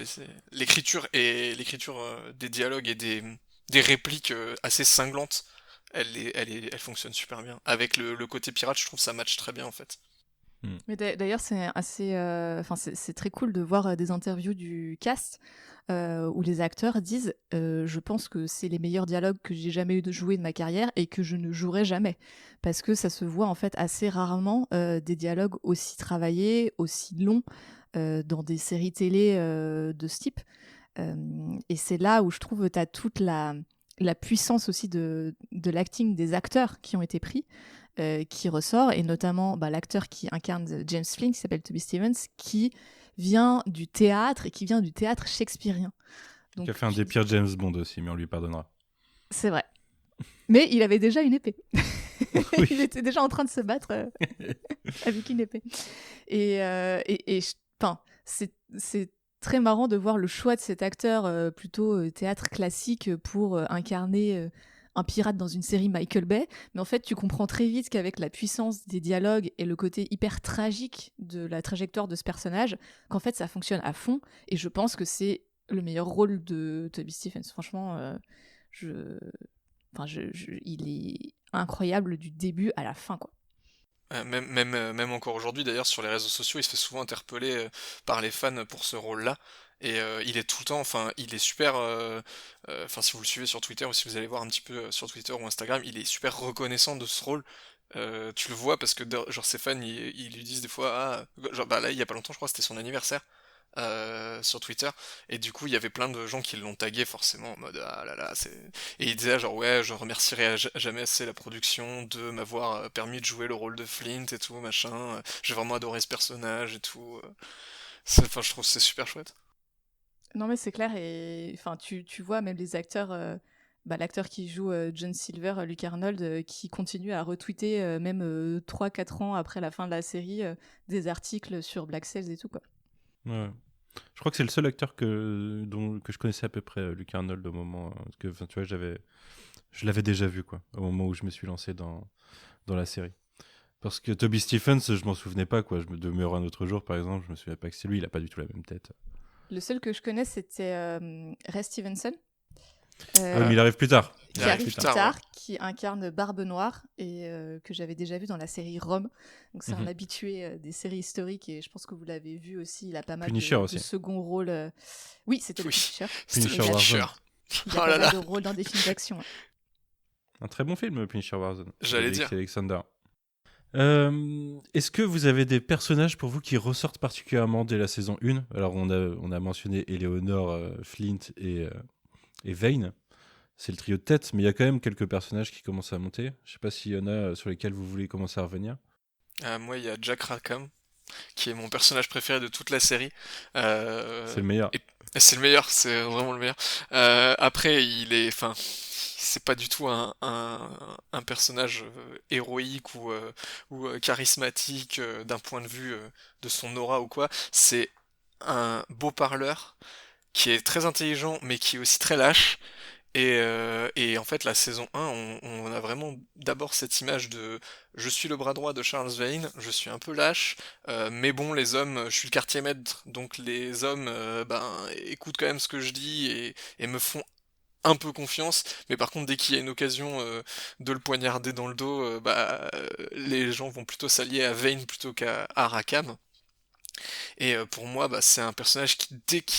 l'écriture des dialogues et des répliques assez cinglantes, elle fonctionne super bien. Avec le côté pirate, je trouve ça match très bien en fait.
Mais d'ailleurs, c'est assez, c'est très cool de voir des interviews du cast où les acteurs disent je pense que c'est les meilleurs dialogues que j'ai jamais eu de jouer de ma carrière et que je ne jouerai jamais, parce que ça se voit en fait assez rarement des dialogues aussi travaillés, aussi longs dans des séries télé de ce type, et c'est là où je trouve que tu as toute la puissance aussi de l'acting des acteurs qui ont été pris, qui ressort, et notamment l'acteur qui incarne James Flynn, qui s'appelle Toby Stevens, qui vient du théâtre, et qui vient du théâtre shakespearien. Donc,
qui a fait un des pires James Bond aussi, mais on lui pardonnera.
C'est vrai. Mais il avait déjà une épée. Oui. Il était déjà en train de se battre avec une épée. Et c'est très marrant de voir le choix de cet acteur plutôt théâtre classique pour incarner un pirate dans une série Michael Bay, mais en fait tu comprends très vite qu'avec la puissance des dialogues et le côté hyper tragique de la trajectoire de ce personnage, qu'en fait ça fonctionne à fond, et je pense que c'est le meilleur rôle de Toby Stephens. Franchement, il est incroyable du début à la fin, quoi.
Même encore aujourd'hui, d'ailleurs, sur les réseaux sociaux, il se fait souvent interpeller par les fans pour ce rôle-là. Et il est tout le temps, il est super. Si vous le suivez sur Twitter, ou si vous allez voir un petit peu sur Twitter ou Instagram, il est super reconnaissant de ce rôle. Tu le vois parce que genre ses fans, ils lui disent des fois, là il y a pas longtemps, je crois, c'était son anniversaire. Sur Twitter, et du coup il y avait plein de gens qui l'ont tagué forcément en mode ah là là, et il disait genre ouais, je remercierai jamais assez la production de m'avoir permis de jouer le rôle de Flint et tout machin, j'ai vraiment adoré ce personnage et tout. Je trouve que c'est super chouette.
Non mais c'est clair, et tu vois même les acteurs, l'acteur qui joue John Silver, Luke Arnold, qui continue à retweeter même 3-4 ans après la fin de la série des articles sur Black Sails et tout, quoi.
Ouais. Je crois que c'est le seul acteur que je connaissais à peu près, Luke Arnold, au moment. Parce que tu vois, je l'avais déjà vu, quoi, au moment où je me suis lancé dans la série. Parce que Toby Stephens, je m'en souvenais pas, quoi. Je me demeure un autre jour, par exemple, je me souviens pas que c'est lui, il a pas du tout la même tête.
Le seul que je connais, c'était Ray Stevenson.
Mais il arrive plus tard.
Qui arrive plus tard, ouais. Qui incarne Barbe Noire, et que j'avais déjà vu dans la série Rome. Donc c'est un habitué des séries historiques, et je pense que vous l'avez vu aussi. Il a pas mal de second rôle. Oui, c'était le Punisher.
Punisher Warzone.
Il a pas mal de rôles dans des films d'action. Ouais.
Un très bon film, Punisher Warzone.
J'allais dire.
Alexander. Est-ce que vous avez des personnages pour vous qui ressortent particulièrement dès la saison 1 ? Alors on a mentionné Eleanor, Flint et Vane. C'est le trio de tête, mais il y a quand même quelques personnages qui commencent à monter. Je sais pas s'il y en a sur lesquels vous voulez commencer à revenir.
Moi, il y a Jack Rackham, qui est mon personnage préféré de toute la série.
C'est le meilleur.
C'est le meilleur, c'est vraiment le meilleur. Après, c'est pas du tout un personnage héroïque ou charismatique d'un point de vue de son aura ou quoi. C'est un beau parleur qui est très intelligent mais qui est aussi très lâche. Et en fait, la saison 1, on a vraiment d'abord cette image de je suis le bras droit de Charles Vane, je suis un peu lâche, mais bon, les hommes, je suis le quartier maître, donc les hommes ben, écoutent quand même ce que je dis et me font un peu confiance, mais par contre, dès qu'il y a une occasion de le poignarder dans le dos, les gens vont plutôt s'allier à Vane plutôt qu'à Rackham. Et pour moi, bah, c'est un personnage qui,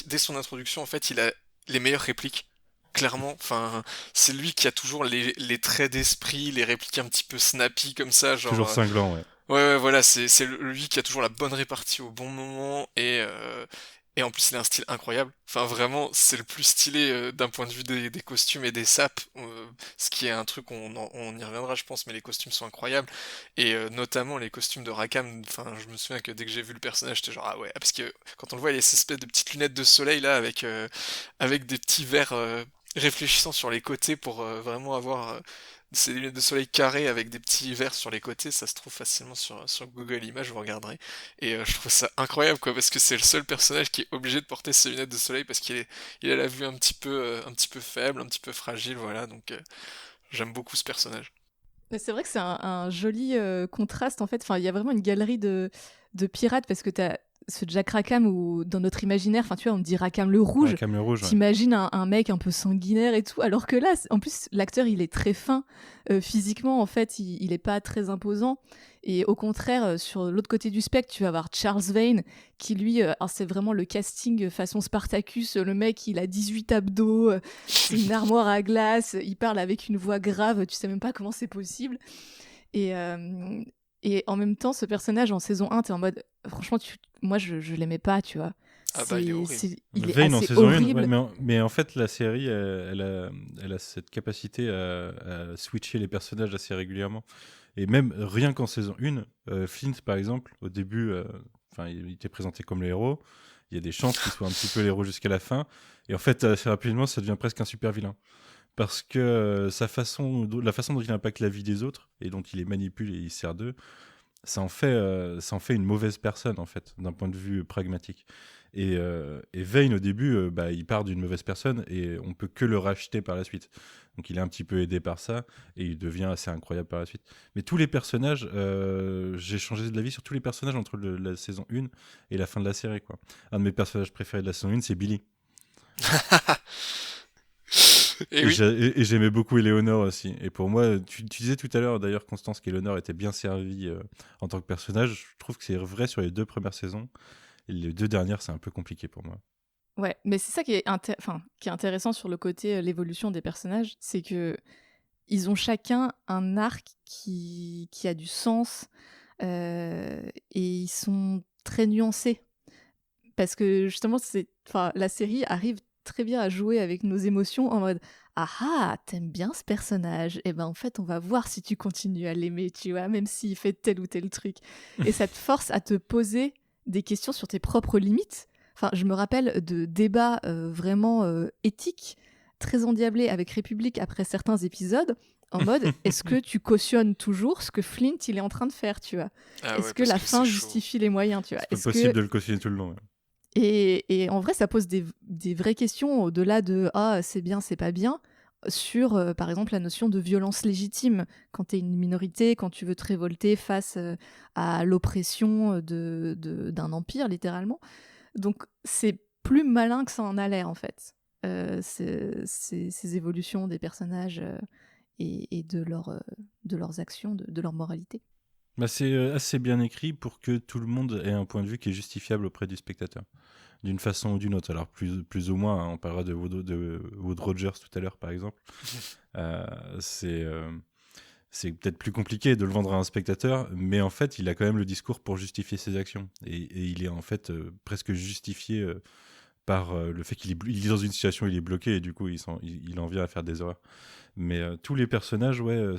dès son introduction, en fait, il a les meilleures répliques. Clairement, enfin, c'est lui qui a toujours les traits d'esprit, les répliques un petit peu snappy comme ça, genre.
Toujours cinglant, ouais.
Ouais, voilà, c'est lui qui a toujours la bonne répartie au bon moment et en plus il a un style incroyable. Enfin vraiment, c'est le plus stylé d'un point de vue des costumes et des sapes, ce qui est un truc on y reviendra je pense, mais les costumes sont incroyables et notamment les costumes de Rackham. Enfin, je me souviens que dès que j'ai vu le personnage, j'étais genre ah ouais, parce que quand on le voit, il a cette espèce de petites lunettes de soleil là avec des petits verres réfléchissants sur les côtés pour vraiment avoir c'est des lunettes de soleil carrées avec des petits verres sur les côtés, ça se trouve facilement sur Google Images, vous regarderez. Et je trouve ça incroyable quoi, parce que c'est le seul personnage qui est obligé de porter ses lunettes de soleil parce il a la vue un petit peu faible, un petit peu fragile, voilà. Donc j'aime beaucoup ce personnage.
Mais c'est vrai que c'est un joli contraste en fait. Enfin, il y a vraiment une galerie de pirates parce que tu as ce Jack Rackham où dans notre imaginaire, enfin tu vois, on dit Rackham le rouge.
Rackham le rouge, ouais.
T'imagines un mec un peu sanguinaire et tout, alors que là, en plus l'acteur il est très fin physiquement en fait, il est pas très imposant. Et au contraire, sur l'autre côté du spectre, tu vas avoir Charles Vane qui lui, alors c'est vraiment le casting façon Spartacus. Le mec il a 18 abdos, c'est une armoire à glace, il parle avec une voix grave, tu sais même pas comment c'est possible. Et, euh, et en même temps, ce personnage en saison 1, t'es en mode, franchement, moi je l'aimais pas, tu vois.
Ah bah il est horrible.
Il est
Vane en
assez
saison 1,
horrible.
ouais, mais en fait, la série, elle a cette capacité à switcher les personnages assez régulièrement. Et même rien qu'en saison 1, Flint, par exemple, au début, enfin, il était présenté comme le héros. Il y a des chances qu'il soit un petit peu l'héros jusqu'à la fin. Et en fait, assez rapidement, ça devient presque un super vilain. Parce que la façon dont il impacte la vie des autres et dont il les manipule et il sert d'eux, ça en fait une mauvaise personne, en fait, d'un point de vue pragmatique. Et Vane, au début, bah, il part d'une mauvaise personne et on peut que le racheter par la suite. Donc il est un petit peu aidé par ça et il devient assez incroyable par la suite. Mais tous les personnages, j'ai changé de l'avis sur tous les personnages entre la saison 1 et la fin de la série, quoi. Un de mes personnages préférés de la saison 1, c'est Billy.
Et oui.
Et j'aimais beaucoup Eleonore aussi. Et pour moi, tu disais tout à l'heure d'ailleurs, Constance, qu'Eleonore était bien servie en tant que personnage. Je trouve que c'est vrai sur les 2 premières saisons. Et les 2 dernières, c'est un peu compliqué pour moi.
Ouais, mais c'est ça qui est, qui est intéressant sur le côté l'évolution des personnages, c'est que ils ont chacun un arc qui a du sens et ils sont très nuancés. Parce que justement, la série arrive très bien à jouer avec nos émotions en mode ah ah, t'aimes bien ce personnage, et ben en fait on va voir si tu continues à l'aimer, tu vois, même s'il fait tel ou tel truc. Et ça te force à te poser des questions sur tes propres limites. Enfin, je me rappelle de débats vraiment éthiques, très endiablés avec République après certains épisodes, en mode est-ce que tu cautionnes toujours ce que Flint il est en train de faire, tu vois?
Ah
Est-ce
ouais,
que
parce
la
que
fin
c'est chaud.
justifie les moyens, tu vois?
C'est pas possible de le cautionner tout le long. Ouais.
Et en vrai, ça pose des vraies questions au-delà de ah, c'est bien, c'est pas bien, sur par exemple la notion de violence légitime. Quand tu es une minorité, quand tu veux te révolter face à l'oppression d'un empire, littéralement. Donc c'est plus malin que ça en a l'air, en fait. Ces évolutions des personnages et de leurs actions, de leur moralité.
Bah, c'est assez bien écrit pour que tout le monde ait un point de vue qui est justifiable auprès du spectateur, d'une façon ou d'une autre. Alors plus ou moins, hein, on parlera de Wood Rogers tout à l'heure, par exemple. Euh, c'est euh, c'est peut-être plus compliqué de le vendre à un spectateur, mais en fait, il a quand même le discours pour justifier ses actions. Et il est en fait presque justifié par le fait il est dans une situation où il est bloqué et du coup, il en vient à faire des erreurs. Mais tous les personnages, ouais,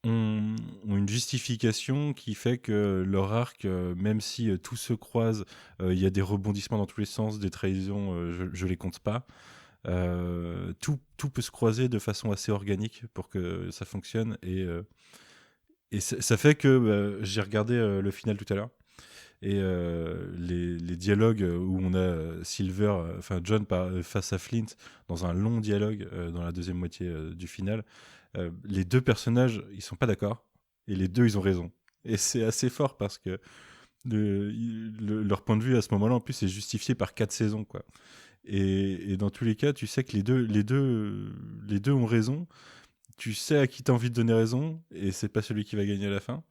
ont une justification qui fait que leur arc, même si tout se croise, il y a des rebondissements dans tous les sens, des trahisons, je les compte pas. Tout peut se croiser de façon assez organique pour que ça fonctionne. Et ça fait que j'ai regardé le final tout à l'heure. Et les dialogues où on a Silver, enfin John face à Flint dans un long dialogue dans la deuxième moitié du final, les deux personnages ils sont pas d'accord et les deux ils ont raison. Et c'est assez fort parce que leur point de vue à ce moment-là en plus est justifié par 4 saisons quoi. Et dans tous les cas, tu sais que les deux ont raison. Tu sais à qui t'as envie de donner raison et c'est pas celui qui va gagner à la fin.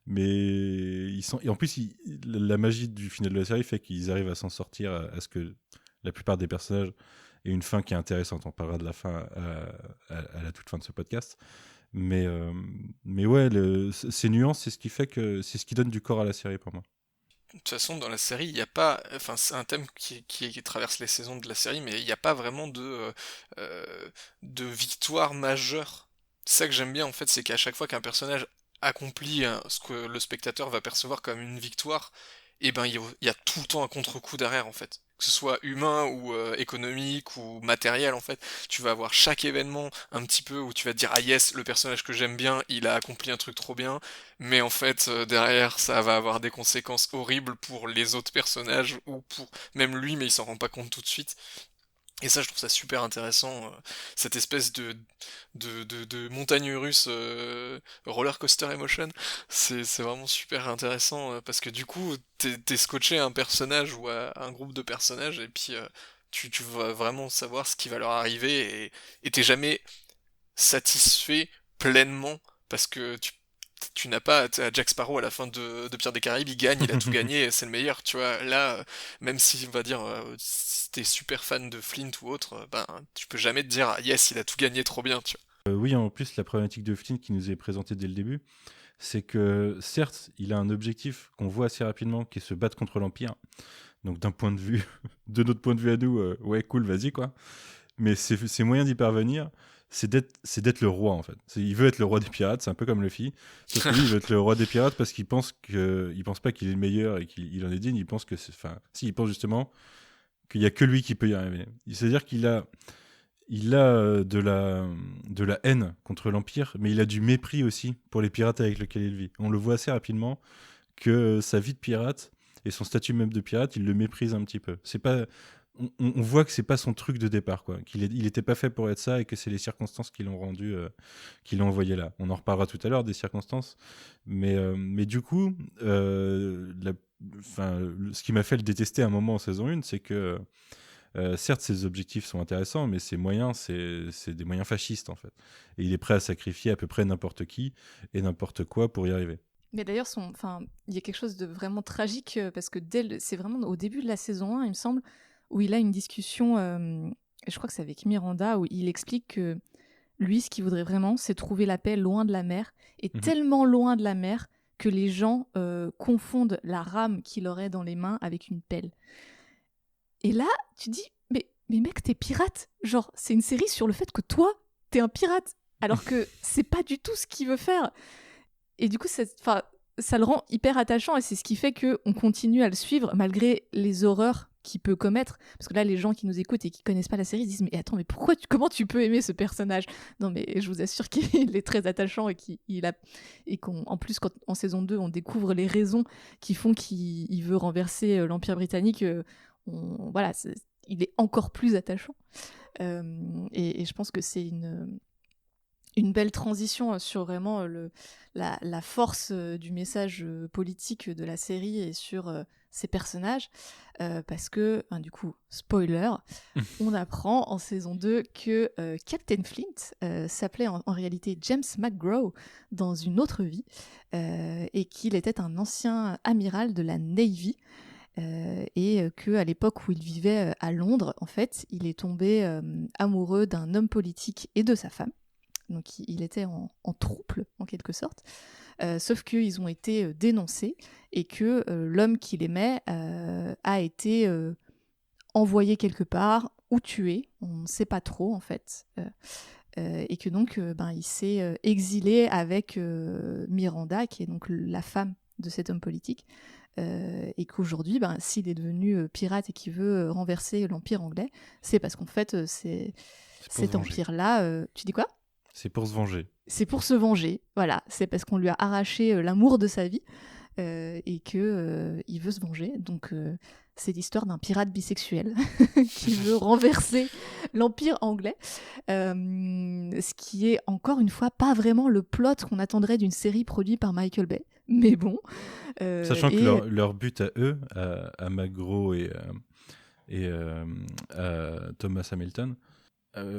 Mais et en plus, la magie du final de la série fait qu'ils arrivent à s'en sortir à ce que la plupart des personnages aient une fin qui est intéressante. On parlera de la fin à la toute fin de ce podcast. Mais ouais, ces nuances, c'est ce qui fait que c'est ce qui donne du corps à la série pour moi.
De toute façon, dans la série, il n'y a pas. Enfin, c'est un thème qui traverse les saisons de la série, mais il n'y a pas vraiment de victoire majeure. C'est ça que j'aime bien, en fait, c'est qu'à chaque fois qu'un personnage accomplit ce que le spectateur va percevoir comme une victoire, et ben, il y a tout le temps un contre-coup derrière, en fait. Que ce soit humain ou économique ou matériel, en fait. Tu vas avoir chaque événement un petit peu où tu vas te dire, ah yes, le personnage que j'aime bien, il a accompli un truc trop bien. Mais en fait, derrière, ça va avoir des conséquences horribles pour les autres personnages ou pour même lui, mais il s'en rend pas compte tout de suite. Et ça, je trouve ça super intéressant, cette espèce de montagne russe roller coaster emotion. C'est vraiment super intéressant parce que du coup, t'es scotché à un personnage ou à un groupe de personnages et puis tu vas vraiment savoir ce qui va leur arriver et t'es jamais satisfait pleinement parce que tu n'as pas Jack Sparrow à la fin de Pirates des Caraïbes, il gagne, il a tout gagné, c'est le meilleur, tu vois. Là, même si on va dire si t'es super fan de Flint ou autre, ben tu peux jamais te dire ah, yes, il a tout gagné trop bien, tu vois.
Oui, en plus, la problématique de Flint qui nous est présentée dès le début, c'est que certes, il a un objectif qu'on voit assez rapidement qui est se battre contre l'Empire. Donc d'un point de vue, de notre point de vue à nous, ouais, cool, vas-y quoi. Mais ses moyens d'y parvenir, c'est d'être le roi en fait. Il veut être le roi des pirates, c'est un peu comme Luffy. Sauf que lui, il veut être le roi des pirates parce qu'il pense pas qu'il est le meilleur et qu'il en est digne. Il pense que il pense justement qu'il y a que lui qui peut y arriver. C'est-à-dire qu'il a de la haine contre l'Empire, mais il a du mépris aussi pour les pirates avec lesquels il vit. On le voit assez rapidement que sa vie de pirate et son statut même de pirate, il le méprise un petit peu. C'est pas, on voit que c'est pas son truc de départ, quoi. Il était pas fait pour être ça et que c'est les circonstances qui l'ont rendu, qui l'ont envoyé là. On en reparlera tout à l'heure des circonstances, mais du coup, ce qui m'a fait le détester à un moment en saison 1, c'est que certes, ses objectifs sont intéressants, mais ses moyens, c'est des moyens fascistes, en fait. Et il est prêt à sacrifier à peu près n'importe qui et n'importe quoi pour y arriver.
Mais d'ailleurs, il y a quelque chose de vraiment tragique parce que c'est vraiment au début de la saison 1, il me semble, où il a une discussion, je crois que c'est avec Miranda, où il explique que lui, ce qu'il voudrait vraiment, c'est trouver la paix loin de la mer, et tellement loin de la mer que les gens confondent la rame qu'il aurait dans les mains avec une pelle. Et là, tu dis, mais mec, t'es pirate. Genre, c'est une série sur le fait que toi, t'es un pirate. Alors que c'est pas du tout ce qu'il veut faire. Et du coup, ça le rend hyper attachant et c'est ce qui fait qu'on continue à le suivre malgré les horreurs qu'il peut commettre. Parce que là, les gens qui nous écoutent et qui connaissent pas la série disent mais attends, mais comment tu peux aimer ce personnage? Non, mais je vous assure qu'il est très attachant et qu'en plus, quand en saison 2, on découvre les raisons qui font qu'il veut renverser l'Empire britannique, voilà, il est encore plus attachant. Et je pense que c'est une belle transition sur vraiment la force du message politique de la série et sur ses personnages, parce que, du coup, spoiler, on apprend en saison 2 que Captain Flint s'appelait en réalité James McGraw dans une autre vie, et qu'il était un ancien amiral de la Navy, et qu'à l'époque où il vivait à Londres, en fait, il est tombé amoureux d'un homme politique et de sa femme. Donc il était en trouble, en quelque sorte. Sauf qu'ils ont été dénoncés et que l'homme qu'il aimait a été envoyé quelque part ou tué. On ne sait pas trop, en fait. Et que donc, il s'est exilé avec Miranda, qui est donc la femme de cet homme politique, et qu'aujourd'hui, s'il est devenu pirate et qu'il veut renverser l'Empire anglais, c'est parce qu'en fait, cet empire-là... tu dis quoi ?
C'est pour se venger.
C'est pour se venger, voilà. C'est parce qu'on lui a arraché l'amour de sa vie et qu'il veut se venger. Donc, c'est l'histoire d'un pirate bisexuel qui veut renverser l'Empire anglais. Ce qui est, encore une fois, pas vraiment le plot qu'on attendrait d'une série produite par Michael Bay. Mais bon.
Sachant que leur but à eux, à Magro et à Thomas Hamilton,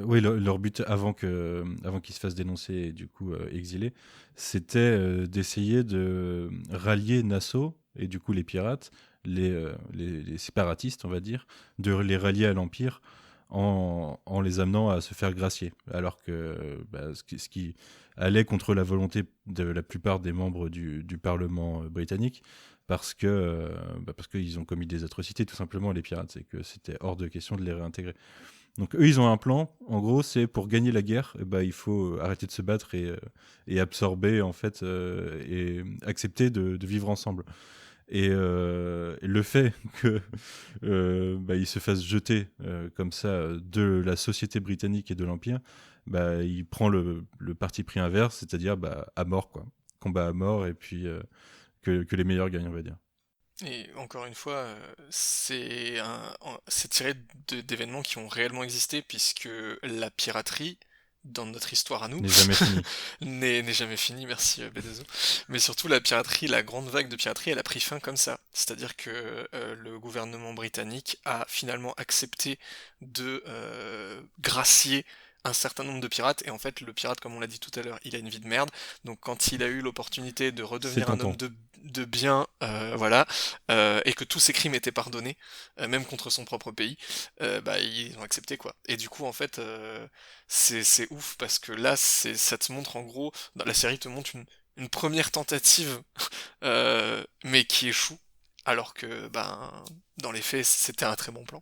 oui, leur but avant qu'ils se fassent dénoncer et du coup exilés, c'était d'essayer de rallier Nassau et du coup les pirates, les séparatistes, on va dire, de les rallier à l'Empire en les amenant à se faire gracier. Alors que ce qui allait contre la volonté de la plupart des membres du Parlement britannique, parce qu'ils ont commis des atrocités, tout simplement, les pirates, et que c'était hors de question de les réintégrer. Donc eux, ils ont un plan. En gros, c'est pour gagner la guerre, il faut arrêter de se battre et absorber, en fait, et accepter de vivre ensemble. Et le fait qu'ils se fassent jeter comme ça de la société britannique et de l'Empire, il prend le parti pris inverse, c'est-à-dire à mort, quoi. Combat à mort, et puis que les meilleurs gagnent, on va dire.
Et encore une fois, c'est tiré d'événements qui ont réellement existé, puisque la piraterie, dans notre histoire à nous,
n'est jamais fini.
n'est jamais fini, merci B2O. Mais surtout la piraterie, la grande vague de piraterie, elle a pris fin comme ça. C'est-à-dire que le gouvernement britannique a finalement accepté de gracier un certain nombre de pirates, et en fait le pirate, comme on l'a dit tout à l'heure, il a une vie de merde, donc quand il a eu l'opportunité de redevenir un homme de bien, voilà, et que tous ses crimes étaient pardonnés, même contre son propre pays, ils ont accepté, quoi. Et du coup, en fait, c'est ouf, parce que là, ça te montre, en gros, dans la série te montre une première tentative, mais qui échoue, alors que, dans les faits, c'était un très bon plan.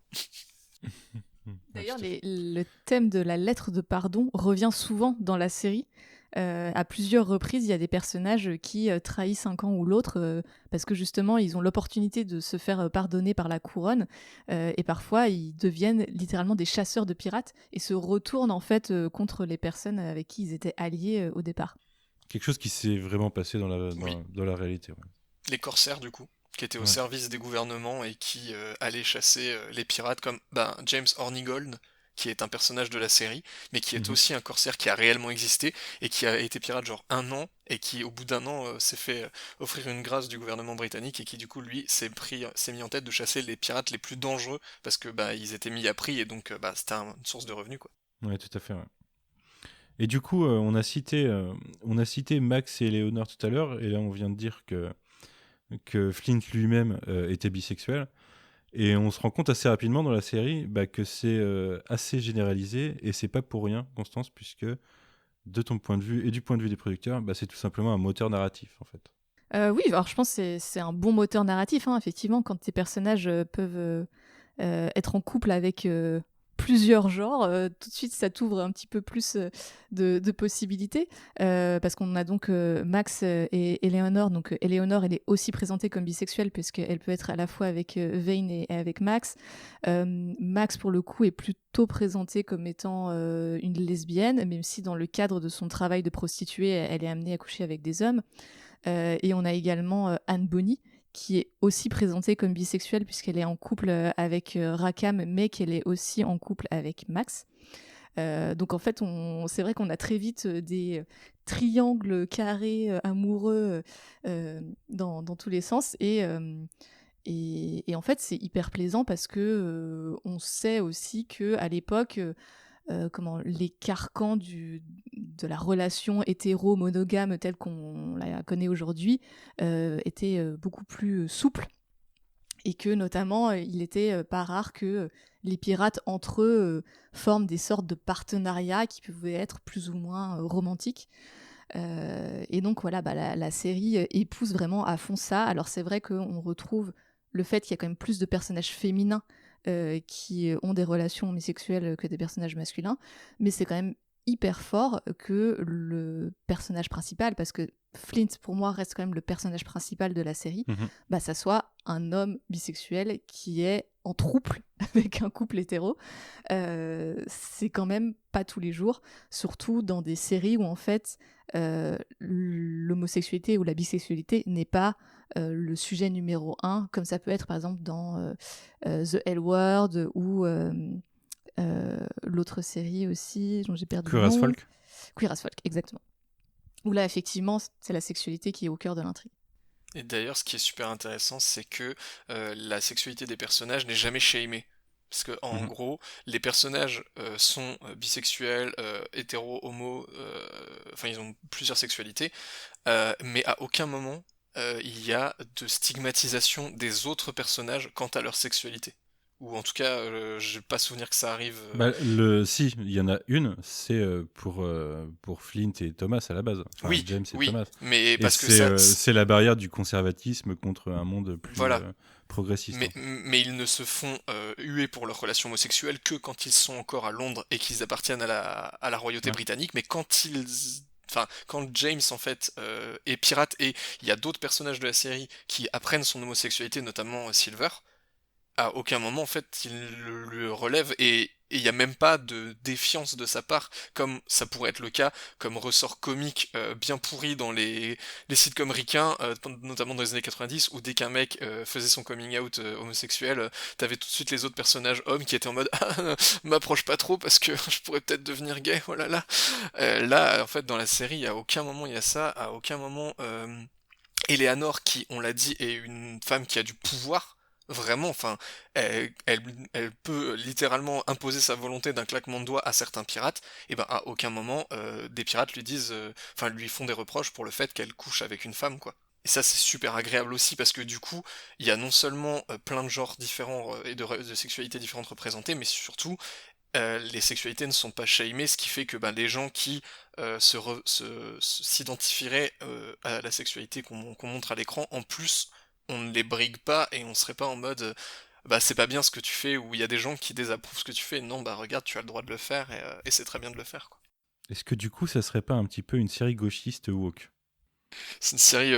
D'ailleurs, le thème de la lettre de pardon revient souvent dans la série. À plusieurs reprises, il y a des personnages qui trahissent un camp ou l'autre parce que justement, ils ont l'opportunité de se faire pardonner par la couronne et parfois, ils deviennent littéralement des chasseurs de pirates et se retournent en fait contre les personnes avec qui ils étaient alliés au départ.
Quelque chose qui s'est vraiment passé dans la réalité. Ouais.
Les corsaires, du coup, qui étaient au service des gouvernements et qui allaient chasser les pirates, comme James Hornigold, qui est un personnage de la série, mais qui est aussi un corsaire qui a réellement existé et qui a été pirate genre 1 an, et qui au bout d'1 an s'est fait offrir une grâce du gouvernement britannique, et qui du coup lui s'est mis en tête de chasser les pirates les plus dangereux parce que ils étaient mis à prix, et donc c'était une source de revenus, quoi.
Ouais, tout à fait. Ouais. Et du coup, on a cité Max et Eleanor tout à l'heure, et là on vient de dire que Flint lui-même était bisexuel. Et on se rend compte assez rapidement dans la série que c'est assez généralisé, et c'est pas pour rien, Constance, puisque de ton point de vue et du point de vue des producteurs, c'est tout simplement un moteur narratif, en fait.
Oui, alors je pense que c'est un bon moteur narratif, hein, effectivement, quand tes personnages peuvent être en couple avec plusieurs genres, tout de suite ça t'ouvre un petit peu plus de possibilités, parce qu'on a donc Max et Eleanor. Donc Eleanor, elle est aussi présentée comme bisexuelle puisqu'elle peut être à la fois avec Vane et avec Max. Max, pour le coup, est plutôt présenté comme étant une lesbienne, même si dans le cadre de son travail de prostituée, elle est amenée à coucher avec des hommes. Et on a également Anne Bonny, qui est aussi présentée comme bisexuelle puisqu'elle est en couple avec Rackham, mais qu'elle est aussi en couple avec Max. Donc en fait, c'est vrai qu'on a très vite des triangles carrés amoureux dans tous les sens, et en fait c'est hyper plaisant parce que on sait aussi que à l'époque les carcans de la relation hétéro-monogame telle qu'on la connaît aujourd'hui étaient beaucoup plus souples, et que notamment il était pas rare que les pirates entre eux forment des sortes de partenariats qui pouvaient être plus ou moins romantiques. Et donc voilà, la série épouse vraiment à fond ça. Alors c'est vrai qu'on retrouve le fait qu'il y a quand même plus de personnages féminins qui ont des relations homosexuelles que des personnages masculins, mais c'est quand même hyper fort que le personnage principal, parce que Flint, pour moi, reste quand même le personnage principal de la série, ça soit un homme bisexuel qui est en trouble avec un couple hétéro. C'est quand même pas tous les jours, surtout dans des séries où en fait l'homosexualité ou la bisexualité n'est pas le sujet numéro 1, comme ça peut être par exemple dans The L Word ou l'autre série aussi dont j'ai perdu
Queer
le
as
nom.
Folk.
Queer as Folk, exactement. Où là, effectivement, c'est la sexualité qui est au cœur de l'intrigue.
Et d'ailleurs, ce qui est super intéressant, c'est que la sexualité des personnages n'est jamais shamée. Parce que, en gros, les personnages sont bisexuels, hétéros, homo, enfin, ils ont plusieurs sexualités, mais à aucun moment il y a de stigmatisation des autres personnages quant à leur sexualité. Ou en tout cas, j'ai pas souvenir que ça arrive.
Si, il y en a une, c'est pour Flint et Thomas à la base. Enfin,
Oui,
James et
oui,
Thomas.
mais
Et
parce que ça,
c'est la barrière du conservatisme contre un monde plus
voilà.
progressiste.
Mais ils ne se font huer pour leur relation homosexuelle que quand ils sont encore à Londres et qu'ils appartiennent à la royauté britannique, mais quand James en fait est pirate et il y a d'autres personnages de la série qui apprennent son homosexualité, notamment Silver, à aucun moment en fait il le relève et il n'y a même pas de défiance de sa part comme ça pourrait être le cas comme ressort comique bien pourri dans les sitcoms ricains notamment dans les années 90 où dès qu'un mec faisait son coming out homosexuel t'avais tout de suite les autres personnages hommes qui étaient en mode ah, m'approche pas trop parce que je pourrais peut-être devenir gay, oh là là. Là en fait dans la série à aucun moment il y a ça, à aucun moment Eleanor qui on l'a dit est une femme qui a du pouvoir. Vraiment, enfin, elle peut littéralement imposer sa volonté d'un claquement de doigts à certains pirates, et ben à aucun moment des pirates lui disent, enfin lui font des reproches pour le fait qu'elle couche avec une femme, quoi. Et ça c'est super agréable aussi parce que du coup, il y a non seulement plein de genres différents et de sexualités différentes représentées, mais surtout les sexualités ne sont pas shamées, ce qui fait que ben, les gens qui s'identifieraient à la sexualité qu'on montre à l'écran, en plus on ne les brigue pas et on serait pas en mode bah c'est pas bien ce que tu fais, ou il y a des gens qui désapprouvent ce que tu fais, non bah regarde tu as le droit de le faire et c'est très bien de le faire, quoi.
Est-ce que du coup ça serait pas un petit peu une série gauchiste woke?
C'est une série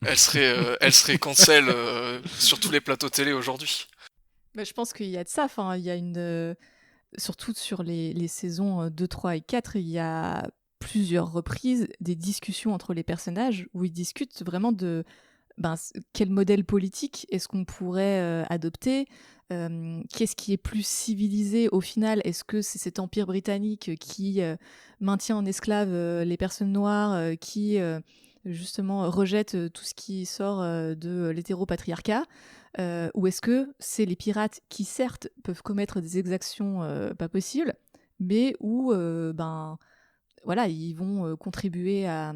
elle serait cancel sur tous les plateaux télé aujourd'hui.
Je pense qu'il y a de ça, enfin, il y a surtout sur les saisons 2, 3 et 4, il y a plusieurs reprises des discussions entre les personnages où ils discutent vraiment de quel modèle politique est-ce qu'on pourrait adopter, qu'est-ce qui est plus civilisé au final, est-ce que c'est cet empire britannique qui maintient en esclave les personnes noires, qui justement rejette tout ce qui sort de l'hétéropatriarcat, ou est-ce que c'est les pirates qui certes peuvent commettre des exactions pas possibles, mais où voilà, ils vont contribuer à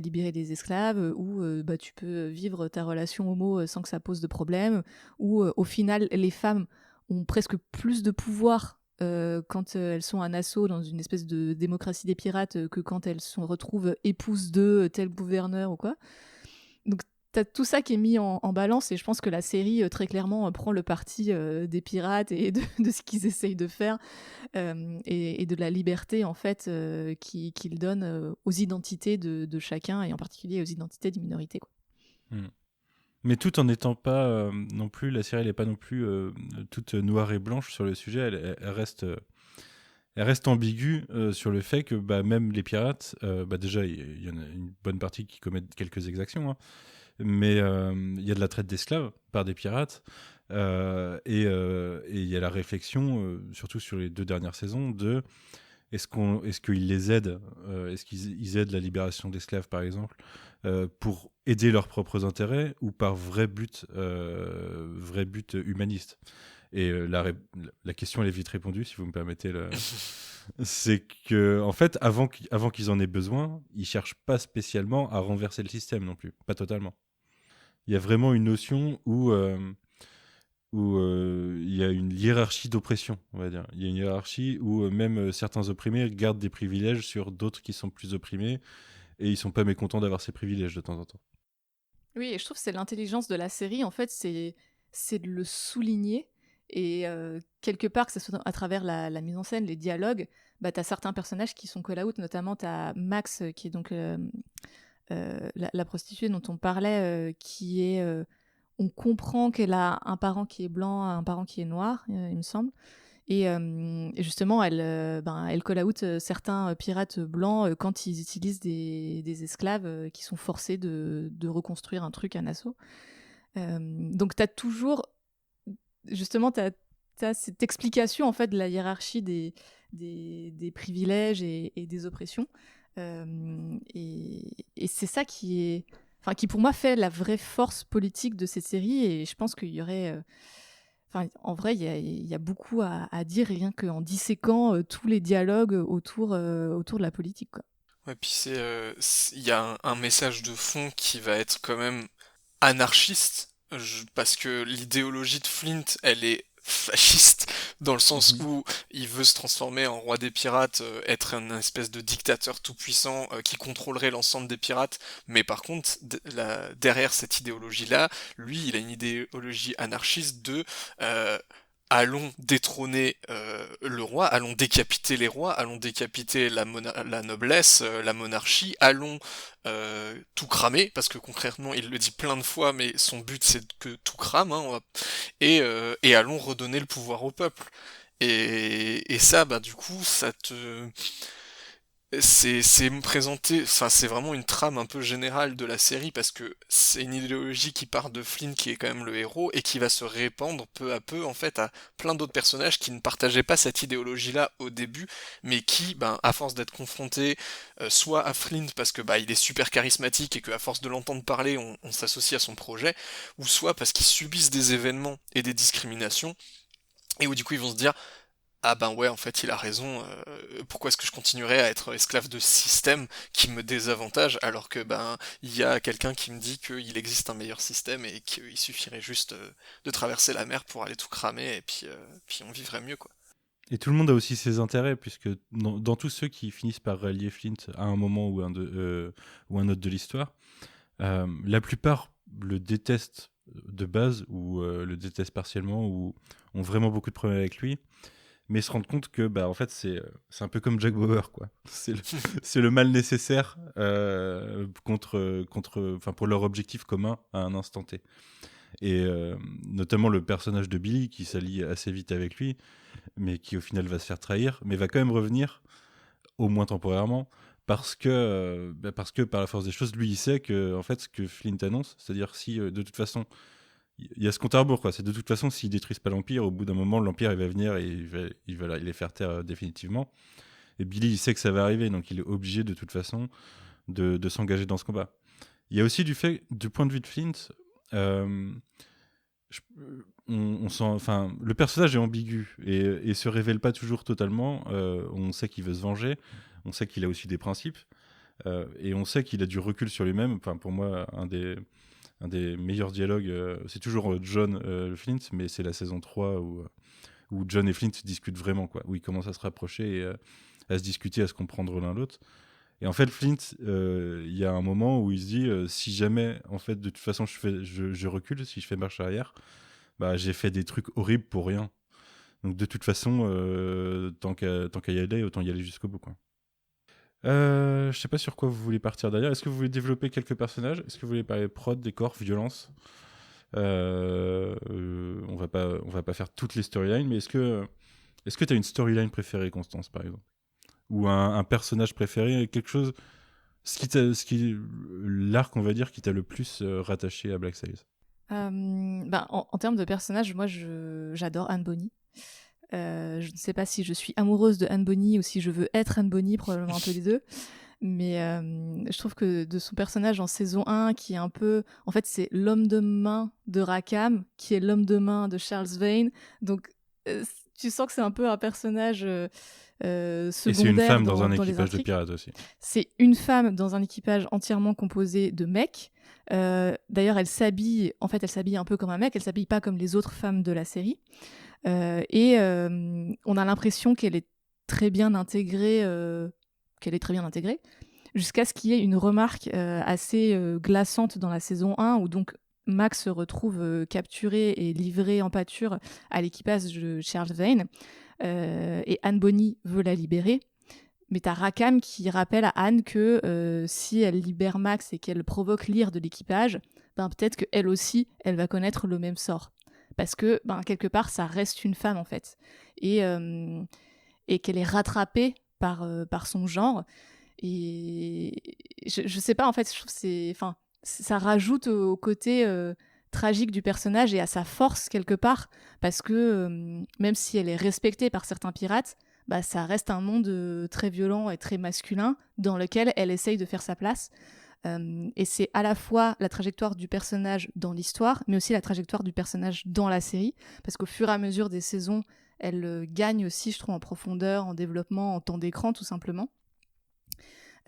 libérer des esclaves, ou tu peux vivre ta relation homo sans que ça pose de problème, ou au final, les femmes ont presque plus de pouvoir quand elles sont un assaut dans une espèce de démocratie des pirates que quand elles se retrouvent épouses de tel gouverneur ou quoi. Donc t'as tout ça qui est mis en balance, et je pense que la série très clairement prend le parti des pirates et de ce qu'ils essayent de faire, et de la liberté en fait qu'ils donnent aux identités de chacun, et en particulier aux identités des minorités, quoi.
Mais tout en n'étant pas non plus, la série elle n'est pas non plus toute noire et blanche sur le sujet, elle reste ambiguë sur le fait que même les pirates, déjà il y en a une bonne partie qui commettent quelques exactions, hein, mais il y a de la traite d'esclaves par des pirates, et il y a la réflexion, surtout sur les 2 dernières saisons, de est-ce qu'ils les aident, est-ce qu'ils aident la libération d'esclaves par exemple, pour aider leurs propres intérêts, ou par vrai but humaniste. Et la question elle est vite répondue, si vous me permettez. C'est que en fait, avant qu'ils en aient besoin, ils cherchent pas spécialement à renverser le système non plus, pas totalement. Il y a vraiment une notion où il y a une hiérarchie d'oppression, on va dire. Il y a une hiérarchie où même certains opprimés gardent des privilèges sur d'autres qui sont plus opprimés, et ils sont pas mécontents d'avoir ces privilèges de temps en temps.
Oui, et je trouve que c'est l'intelligence de la série, en fait, c'est de le souligner, et quelque part, que ce soit à travers la mise en scène, les dialogues, t'as certains personnages qui sont call out, notamment t'as Max, qui est donc la prostituée dont on parlait, qui est... on comprend qu'elle a un parent qui est blanc, un parent qui est noir, il me semble. Et justement, elle call out certains pirates blancs quand ils utilisent des esclaves qui sont forcés de reconstruire un truc, un assaut. Donc, tu as toujours... Justement, tu as cette explication en fait, de la hiérarchie des privilèges et des oppressions. Et c'est ça qui pour moi fait la vraie force politique de cette série. Et je pense qu'il y aurait... en vrai, il y a beaucoup à dire rien qu'en disséquant tous les dialogues autour de la politique, quoi.
Ouais, puis il y a un message de fond qui va être quand même anarchiste, parce que l'idéologie de Flint, elle est fasciste, dans le sens où il veut se transformer en roi des pirates, être un espèce de dictateur tout-puissant qui contrôlerait l'ensemble des pirates, mais par contre, derrière cette idéologie-là, lui, il a une idéologie anarchiste de... allons détrôner le roi, allons décapiter les rois, allons décapiter la noblesse, la monarchie, allons tout cramer, parce que concrètement il le dit plein de fois, mais son but c'est que tout crame, hein, et allons redonner le pouvoir au peuple. Et ça, bah du coup, c'est me présenter, enfin c'est vraiment une trame un peu générale de la série, parce que c'est une idéologie qui part de Flynn, qui est quand même le héros, et qui va se répandre peu à peu en fait à plein d'autres personnages qui ne partageaient pas cette idéologie-là au début, mais qui, ben, à force d'être confrontés soit à Flynn parce que bah il est super charismatique et qu'à force de l'entendre parler on s'associe à son projet, ou soit parce qu'ils subissent des événements et des discriminations, et où du coup ils vont se dire ah ben ouais, en fait, il a raison. Pourquoi est-ce que je continuerais à être esclave de ce système qui me désavantage alors que ben il y a quelqu'un qui me dit qu'il existe un meilleur système et qu'il suffirait juste de traverser la mer pour aller tout cramer et puis on vivrait mieux, quoi.
Et tout le monde a aussi ses intérêts, puisque dans tous ceux qui finissent par rallier Flint à un moment ou un autre de l'histoire, la plupart le détestent de base ou le détestent partiellement ou ont vraiment beaucoup de problèmes avec lui, mais se rendent compte que bah en fait c'est un peu comme Jack Bauer, quoi. C'est le mal nécessaire pour leur objectif commun à un instant T. Et notamment le personnage de Billy qui s'allie assez vite avec lui, mais qui au final va se faire trahir, mais va quand même revenir, au moins temporairement, parce que par la force des choses, lui il sait que en fait ce que Flint annonce, c'est-à-dire si de toute façon il y a ce compte à rebours, quoi. C'est de toute façon, s'ils détruisent pas l'Empire, au bout d'un moment, l'Empire il va venir et il va les faire taire définitivement. Et Billy, il sait que ça va arriver, donc il est obligé de toute façon de s'engager dans ce combat. Il y a aussi du point de vue de Flint, le personnage est ambigu et se révèle pas toujours totalement. On sait qu'il veut se venger, on sait qu'il a aussi des principes, et on sait qu'il a du recul sur lui-même. Enfin, pour moi, un des meilleurs dialogues, c'est toujours John Flint, mais c'est la saison 3 où John et Flint discutent vraiment, quoi, où ils commencent à se rapprocher et à se discuter, à se comprendre l'un l'autre. Et en fait, Flint, il y a un moment où il se dit si jamais, en fait, de toute façon, je recule, si je fais marche arrière, bah, j'ai fait des trucs horribles pour rien. Donc, de toute façon, tant qu'à y aller, autant y aller jusqu'au bout, quoi. Je sais pas sur quoi vous voulez partir d'ailleurs. Est-ce que vous voulez développer quelques personnages ? Est-ce que vous voulez parler prod, décor, violence ? On va pas faire toutes les storylines, mais est-ce que tu as une storyline préférée, Constance, par exemple ? Ou un personnage préféré, quelque chose, l'arc, on va dire, qui t'a le plus rattaché à Black Sails ?
En termes de personnages, moi j'adore Anne Bonny. Je ne sais pas si je suis amoureuse de Anne Bonny ou si je veux être Anne Bonny, probablement un peu les deux. Mais je trouve que de son personnage en saison 1, qui est un peu... En fait, c'est l'homme de main de Rackham, qui est l'homme de main de Charles Vane. Donc, tu sens que c'est un peu un personnage secondaire.
Et c'est une femme dans un
les
équipage de
intrigues.
pirates aussi.
C'est une femme dans un équipage entièrement composé de mecs. D'ailleurs, elle s'habille un peu comme un mec. Elle s'habille pas comme les autres femmes de la série. On a l'impression qu'elle est très bien intégrée, jusqu'à ce qu'il y ait une remarque assez glaçante dans la saison 1, où donc Max se retrouve capturé et livré en pâture à l'équipage de Charles Vane, et Anne Bonny veut la libérer. mais t'as Rackham qui rappelle à Anne que si elle libère Max et qu'elle provoque l'ire de l'équipage, ben peut-être qu'elle aussi, elle va connaître le même sort. Parce que, ben, quelque part, ça reste une femme, en fait. Et qu'elle est rattrapée par son genre. Et je sais pas, en fait, je trouve que ça rajoute au côté tragique du personnage et à sa force, quelque part. Parce que même si elle est respectée par certains pirates, bah, ça reste un monde très violent et très masculin dans lequel elle essaye de faire sa place. Et c'est à la fois la trajectoire du personnage dans l'histoire, mais aussi la trajectoire du personnage dans la série, parce qu'au fur et à mesure des saisons, elle gagne aussi, je trouve, en profondeur, en développement, en temps d'écran, tout simplement.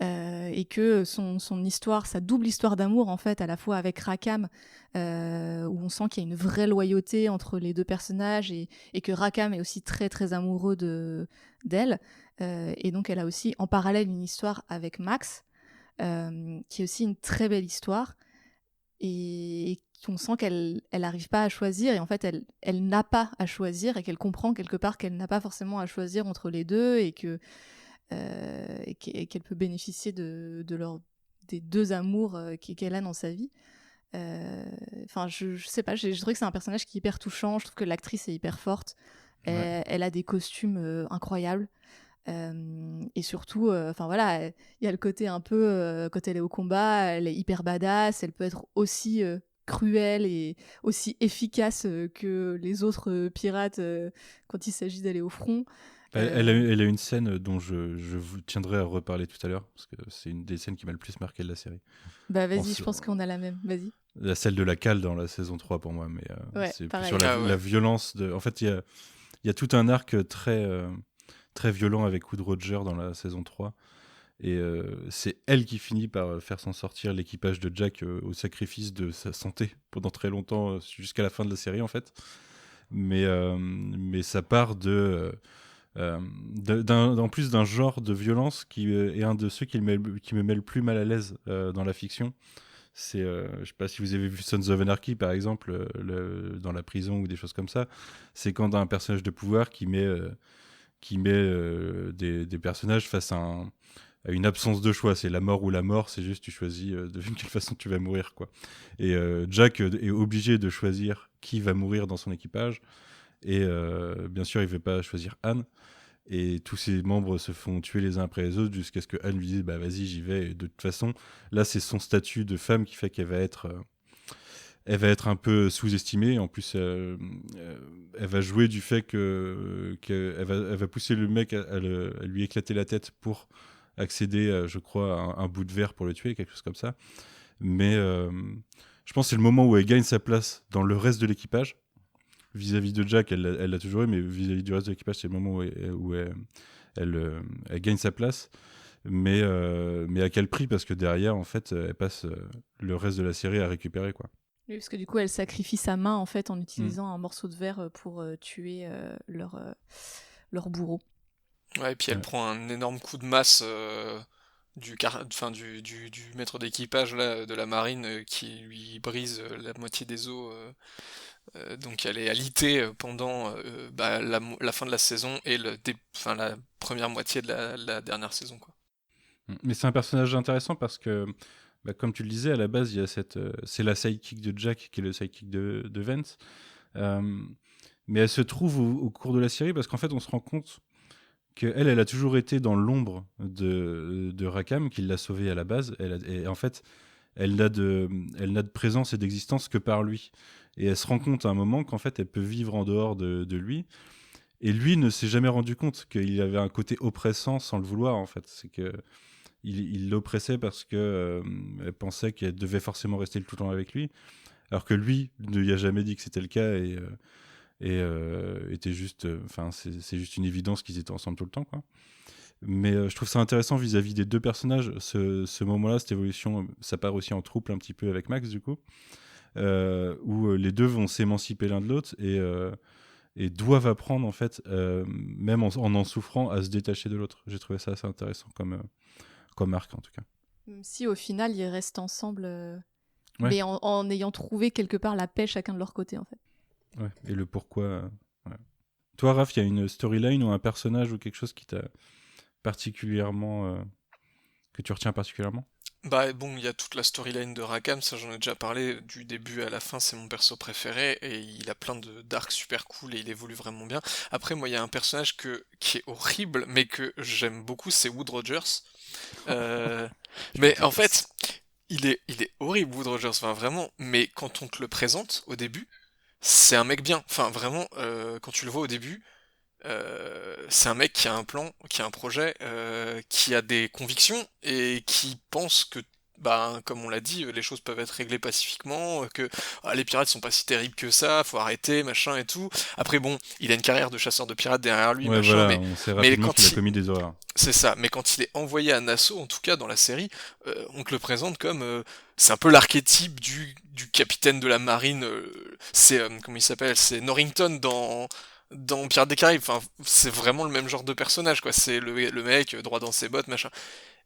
Et que son histoire, sa double histoire d'amour, en fait, à la fois avec Rackham, où on sent qu'il y a une vraie loyauté entre les deux personnages, et que Rackham est aussi très, très amoureux d'elle. Et donc, elle a aussi, en parallèle, une histoire avec Max, qui est aussi une très belle histoire, et qu'on sent qu'elle n'arrive pas à choisir, et en fait elle n'a pas à choisir, et qu'elle comprend quelque part qu'elle n'a pas forcément à choisir entre les deux, et qu'elle peut bénéficier des deux amours qu'elle a dans sa vie. Enfin, je sais pas, je trouve que c'est un personnage qui est hyper touchant, je trouve que l'actrice est hyper forte, elle a des costumes incroyables. Et surtout, enfin voilà, il y a le côté un peu, quand elle est au combat, elle est hyper badass, elle peut être aussi cruelle et aussi efficace que les autres pirates quand il s'agit d'aller au front.
Elle a une scène dont je vous tiendrai à reparler tout à l'heure, parce que c'est une des scènes qui m'a le plus marqué de la série.
Bah vas-y, je pense qu'on a la même, vas-y.
Celle de la cale dans la saison 3 pour moi, mais c'est plus sur la violence. En fait, il y a tout un arc très violent avec Wood Roger dans la saison 3. Et c'est elle qui finit par faire s'en sortir l'équipage de Jack au sacrifice de sa santé pendant très longtemps, jusqu'à la fin de la série en fait. Mais ça part en plus d'un genre de violence qui est un de ceux qui me met le plus mal à l'aise dans la fiction. C'est, je sais pas si vous avez vu Sons of Anarchy par exemple, dans la prison ou des choses comme ça. C'est quand un personnage de pouvoir qui met des personnages face à une absence de choix. C'est la mort ou la mort, c'est juste tu choisis de quelle façon tu vas mourir, quoi. Et Jack est obligé de choisir qui va mourir dans son équipage. Et bien sûr, il ne veut pas choisir Anne. Et tous ses membres se font tuer les uns après les autres jusqu'à ce que Anne lui dise bah vas-y, j'y vais. Et de toute façon, là, c'est son statut de femme qui fait qu'elle va être un peu sous-estimée. En plus, elle va jouer du fait qu'elle va pousser le mec à lui éclater la tête pour accéder, je crois, à un bout de verre pour le tuer, quelque chose comme ça. Mais je pense que c'est le moment où elle gagne sa place dans le reste de l'équipage. Vis-à-vis de Jack, elle l'a toujours eu, mais vis-à-vis du reste de l'équipage, c'est le moment où elle gagne sa place. Mais à quel prix? Parce que derrière, en fait, elle passe le reste de la série à récupérer, quoi.
Oui, parce que du coup, elle sacrifie sa main en fait en utilisant un morceau de verre pour tuer leur bourreau.
Ouais, et puis elle prend un énorme coup de masse du maître d'équipage là, de la marine qui lui brise la moitié des os. Donc elle est alitée pendant la fin de la saison et la première moitié de la dernière saison, quoi.
Mais c'est un personnage intéressant parce que, comme tu le disais, à la base, il y a c'est la sidekick de Jack qui est le sidekick de Vance. Mais elle se trouve au cours de la série parce qu'en fait, on se rend compte qu'elle a toujours été dans l'ombre de Rackham, qui l'a sauvée à la base. Et en fait, elle n'a de présence et d'existence que par lui. Et elle se rend compte à un moment qu'en fait, elle peut vivre en dehors de lui. Et lui ne s'est jamais rendu compte qu'il avait un côté oppressant sans le vouloir, en fait. C'est que il l'oppressait parce que elle pensait qu'elle devait forcément rester tout le temps avec lui, alors que lui ne lui a jamais dit que c'était le cas et était juste, c'est juste une évidence qu'ils étaient ensemble tout le temps, quoi. Mais je trouve ça intéressant vis-à-vis des deux personnages, ce moment-là, cette évolution, ça part aussi en trouble un petit peu avec Max, du coup, où les deux vont s'émanciper l'un de l'autre et doivent apprendre, en fait, même en souffrant, à se détacher de l'autre. J'ai trouvé ça assez intéressant comme arc, en tout cas.
Même si au final, ils restent ensemble,
Ouais.
mais en ayant trouvé quelque part la paix chacun de leur côté, en fait.
Ouais, et le pourquoi. Ouais. Toi, Raph, il y a une storyline ou un personnage ou quelque chose qui t'a particulièrement que tu retiens particulièrement?
Bah bon, il y a toute la storyline de Rackham, ça j'en ai déjà parlé, du début à la fin, c'est mon perso préféré, et il a plein d'arcs super cool, et il évolue vraiment bien. Après, moi, il y a un personnage qui est horrible, mais que j'aime beaucoup, c'est Wood Rogers. Euh,
Je
mais en
déteste.
fait, il est horrible, Wood Rogers, enfin vraiment, mais quand on te le présente au début, c'est un mec bien. Enfin, vraiment, quand tu le vois au début, c'est un mec qui a un plan, qui a un projet, qui a des convictions et qui pense que, bah, comme on l'a dit, les choses peuvent être réglées pacifiquement, que les pirates sont pas si terribles que ça, faut arrêter, machin et tout. Après, bon, il a une carrière de chasseur de pirates derrière lui,
Ouais,
machin,
voilà,
mais,
on sait
mais
rapidement qu'il a
quand
commis des horreurs.
c'est ça, mais quand il est envoyé à Nassau, en tout cas dans la série, on te le présente comme c'est un peu l'archétype du capitaine de la marine. C'est comment il s'appelle? C'est Norrington dans Pirates des Caraïbes. Enfin, c'est vraiment le même genre de personnage, quoi. C'est le mec droit dans ses bottes, machin.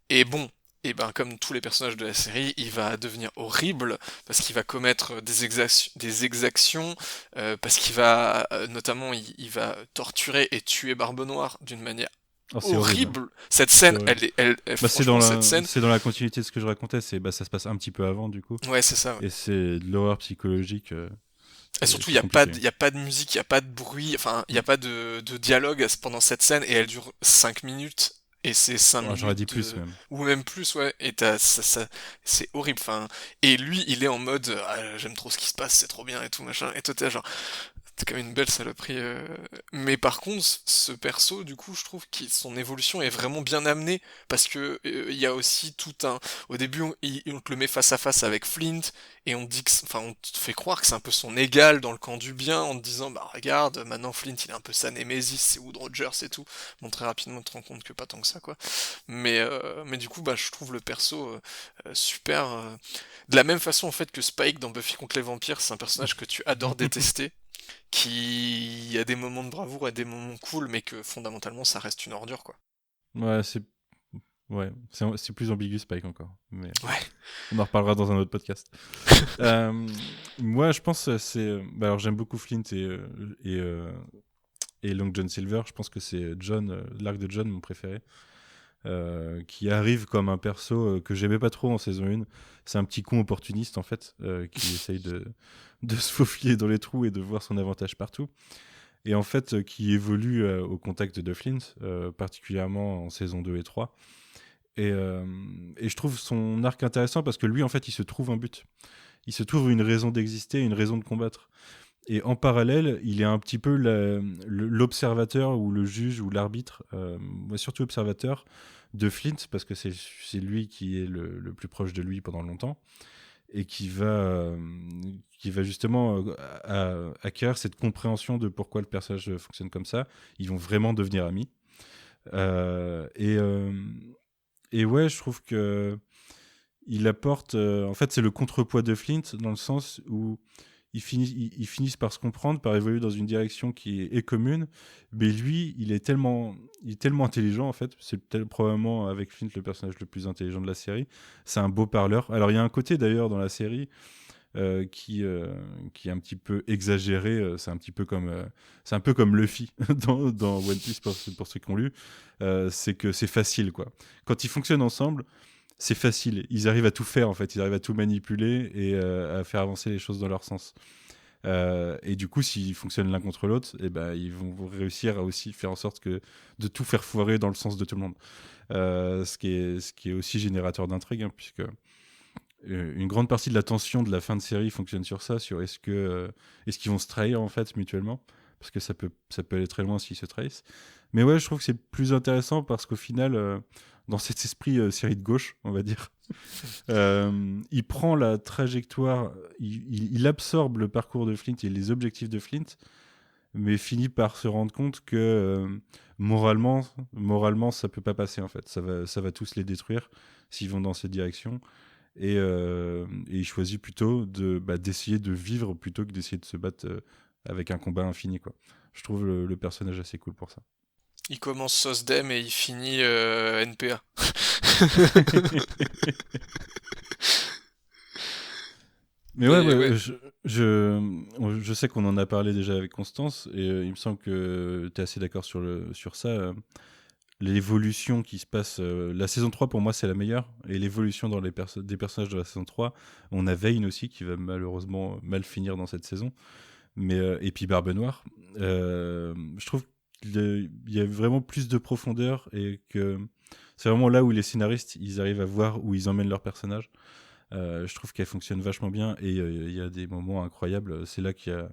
Et bon, et ben comme tous les personnages de la série, il va devenir horrible parce qu'il va commettre des exactions, parce qu'il va notamment il va torturer et tuer Barbe Noire d'une manière
Oh, c'est horrible.
horrible. Cette
C'est
scène,
horrible. Bah,
franchement, cette scène,
c'est dans la continuité de ce que je racontais. Bah, ça se passe un petit peu avant, du coup.
ouais, c'est ça. Ouais.
Et c'est de l'horreur psychologique.
Et surtout, il
C'est
n'y a pas,
compliqué.
il y a pas de musique, il n'y a pas de bruit, enfin, il n'y a pas de dialogue pendant cette scène et elle dure 5 minutes. Et c'est 5
Ouais, j'aurais dit
minutes
plus, même.
ou même plus, ouais. Et c'est horrible. Enfin, et lui, il est en mode, j'aime trop ce qui se passe, c'est trop bien et tout machin. Et toi, t'es là, genre, c'est quand même une belle saloperie. Mais par contre, ce perso, du coup, je trouve que son évolution est vraiment bien amenée parce que il y a aussi tout un. Au début, on te le met face à face avec Flint et on te dit enfin, on te fait croire que c'est un peu son égal dans le camp du bien en te disant, bah regarde, maintenant Flint, il est un peu sa némésis, c'est Wood Rogers et tout. Bon, très rapidement, tu te rends compte que pas tant que ça, quoi. Mais du coup, bah, je trouve le perso super. De la même façon, en fait, que Spike dans Buffy contre les vampires, c'est un personnage que tu adores détester qui a des moments de bravoure et des moments cool, mais que fondamentalement ça reste une ordure, quoi.
Ouais, c'est plus ambigu Spike encore. Mais
Ouais.
on en reparlera dans un autre podcast. Moi, je pense bah, alors j'aime beaucoup Flint et, euh, et Long John Silver. Je pense que c'est John, l'arc de John, mon préféré. Qui arrive comme un perso que j'aimais pas trop en saison 1. C'est un petit con opportuniste en fait, qui essaye de se faufiler dans les trous et de voir son avantage partout. Et en fait, qui évolue au contact de Flint, particulièrement en saison 2 et 3. Et je trouve son arc intéressant parce que lui, en fait, il se trouve un but. Il se trouve une raison d'exister, une raison de combattre. Et en parallèle, il est un petit peu l'observateur ou le juge ou l'arbitre, surtout observateur de Flint, parce que c'est lui qui est le plus proche de lui pendant longtemps, et qui va justement acquérir cette compréhension de pourquoi le personnage fonctionne comme ça. Ils vont vraiment devenir amis. Euh, et, euh, et ouais, je trouve que il apporte... en fait, c'est le contrepoids de Flint, dans le sens où ils finissent par se comprendre, par évoluer dans une direction qui est commune. Mais lui, il est tellement intelligent, en fait. C'est peut-être probablement, avec Flint, le personnage le plus intelligent de la série. C'est un beau parleur. Alors, il y a un côté, d'ailleurs, dans la série qui est un petit peu exagéré. C'est un peu comme Luffy dans One Piece, pour ceux qui ont lu. C'est que c'est facile, quoi. Quand ils fonctionnent ensemble, c'est facile. Ils arrivent à tout faire, en fait. Ils arrivent à tout manipuler et à faire avancer les choses dans leur sens. Et du coup, s'ils fonctionnent l'un contre l'autre, ils vont réussir à aussi faire en sorte de tout faire foirer dans le sens de tout le monde. Ce qui est aussi générateur d'intrigue, hein, puisque une grande partie de la tension de la fin de série fonctionne sur ça, sur est-ce qu'ils vont se trahir, en fait, mutuellement, parce que ça peut aller très loin s'ils se trahissent. Mais ouais, je trouve que c'est plus intéressant parce qu'au final, dans cet esprit série de gauche, on va dire, il prend la trajectoire, il absorbe le parcours de Flint et les objectifs de Flint, mais finit par se rendre compte que moralement, ça peut pas passer, en fait. Ça va tous les détruire s'ils vont dans cette direction. Et il choisit plutôt d'essayer de vivre plutôt que d'essayer de se battre avec un combat infini, quoi. Je trouve le personnage assez cool pour ça.
Il commence SOSDEM et il finit NPA.
Mais
Mais ouais,
ouais, je sais qu'on en a parlé déjà avec Constance, et il me semble que tu es assez d'accord sur ça. l'évolution qui se passe. La saison 3, pour moi, c'est la meilleure. Et l'évolution dans des personnages de la saison 3. On a Vayne aussi, qui va malheureusement mal finir dans cette saison. Et puis Barbe Noire. Je trouve qu'il y a vraiment plus de profondeur et que c'est vraiment là où les scénaristes ils arrivent à voir où ils emmènent leurs personnages. Je trouve qu'elle fonctionne vachement bien et il y a des moments incroyables. C'est là qu'il y a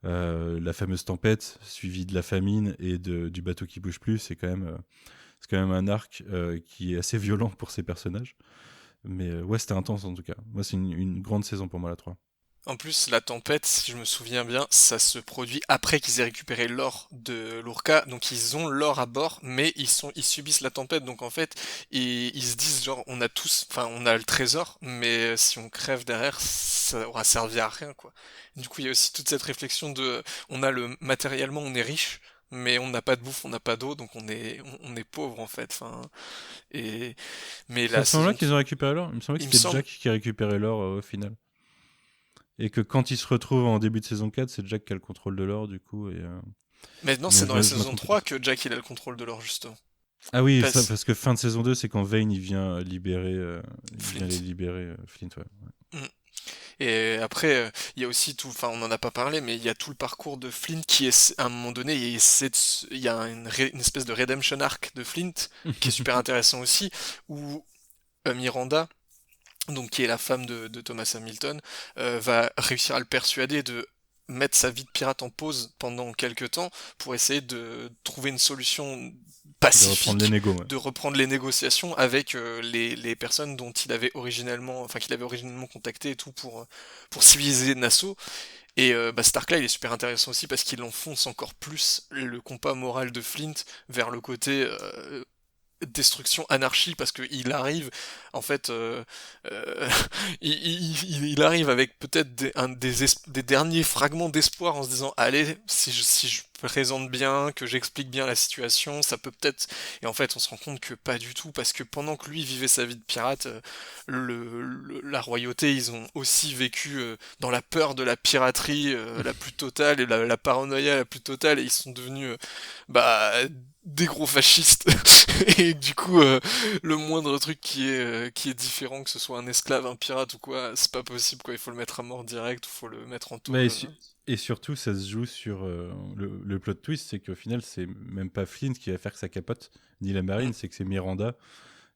la fameuse tempête suivie de la famine et du bateau qui bouge plus. C'est quand même un arc qui est assez violent pour ces personnages. Mais ouais, c'était intense en tout cas. Moi, c'est une grande saison pour moi, la 3.
En plus, la tempête, si je me souviens bien, ça se produit après qu'ils aient récupéré l'or de l'Urca. Donc ils ont l'or à bord, mais ils subissent la tempête. Donc en fait, ils se disent genre, on a le trésor, mais si on crève derrière, ça aura servi à rien, quoi. Du coup, il y a aussi toute cette réflexion matériellement, on est riche, mais on n'a pas de bouffe, on n'a pas d'eau, donc on est pauvre en fait. Enfin, mais
C'est à
la
ce moment-là
saison,
qu'ils ont récupéré l'or. Il me semblait que
il me
c'était
semble,
Jack qui a récupéré l'or au final. Et que quand ils se retrouvent en début de saison 4, c'est Jack qui a le contrôle de l'or, du coup.
mais non,
Mais
c'est
je
dans la
me
saison
trompe
3
peut-être.
que Jack il a le contrôle de l'or justement.
Ah oui, ça,
Parce
parce que fin de saison 2, c'est quand Vayne il vient libérer, il vient les
Flint.
libérer, Flint, ouais.
Mm. Et après, il y a aussi enfin on en a pas parlé, mais il y a tout le parcours de Flint qui est, à un moment donné, il y a une espèce de redemption arc de Flint qui est super intéressant aussi, où Miranda, donc qui est la femme de Thomas Hamilton, va réussir à le persuader de mettre sa vie de pirate en pause pendant quelques temps pour essayer de trouver une solution
De reprendre les
pacifique,
négos, ouais.
de reprendre les négociations avec les personnes dont qu'il avait originellement contacté et tout pour civiliser Nassau. Et cet arc-là, il est super intéressant aussi parce qu'il enfonce encore plus le compas moral de Flint vers le côté destruction, anarchie, parce qu'il arrive, en fait, euh, il arrive avec peut-être des derniers fragments d'espoir en se disant, allez, si je présente bien, que j'explique bien la situation, ça peut peut-être... Et en fait, on se rend compte que pas du tout, parce que pendant que lui vivait sa vie de pirate, la royauté, ils ont aussi vécu dans la peur de la piraterie la plus totale, et la paranoïa la plus totale, et ils sont devenus... bah des gros fascistes et du coup le moindre truc qui est différent, que ce soit un esclave, un pirate ou quoi, c'est pas possible quoi, il faut le mettre à mort direct, il faut le mettre en
Ouais,
tôle.
et surtout, ça se joue sur le plot twist, c'est qu'au final, c'est même pas Flint qui va faire que ça capote, ni la
Mm.
marine, c'est que c'est Miranda,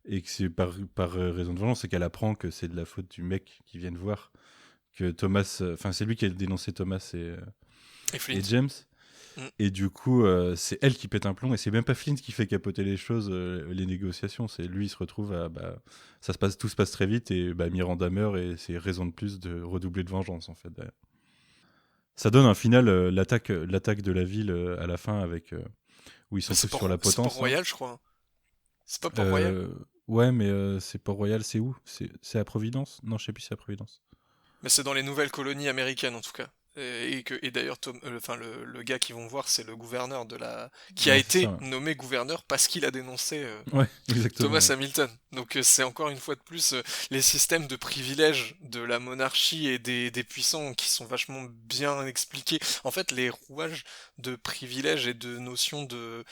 et que c'est par raison de vengeance, c'est qu'elle apprend que c'est de la faute du mec qui vient de voir, que Thomas, enfin c'est lui qui a dénoncé Thomas
Et
et
Flint.
James.
Mm.
Et du coup, c'est elle qui pète un plomb, et c'est même pas Flint qui fait capoter les choses, les négociations. C'est lui, il se retrouve à, tout se passe très vite, et Miranda meurt, et c'est raison de plus de redoubler de vengeance en fait. Derrière. Ça donne un final, l'attaque de la ville à la fin avec où ils sont
Mais
tous sur la
c'est
potence. Là.
Port-Royal, je crois, hein. C'est pas Port-Royal?
Ouais, mais c'est Port-Royal, c'est où? C'est à Providence? Non, je sais plus si c'est à Providence.
Mais c'est dans les nouvelles colonies américaines en tout cas. Et d'ailleurs, enfin, le gars qu'ils vont voir, c'est le gouverneur qui a
Ouais, c'est
été
ça.
nommé gouverneur parce qu'il a dénoncé
Ouais, exactement.
Thomas
Ouais.
Hamilton. Donc c'est encore une fois de plus les systèmes de privilèges de la monarchie et des puissants qui sont vachement bien expliqués. En fait, les rouages de privilèges et de notions de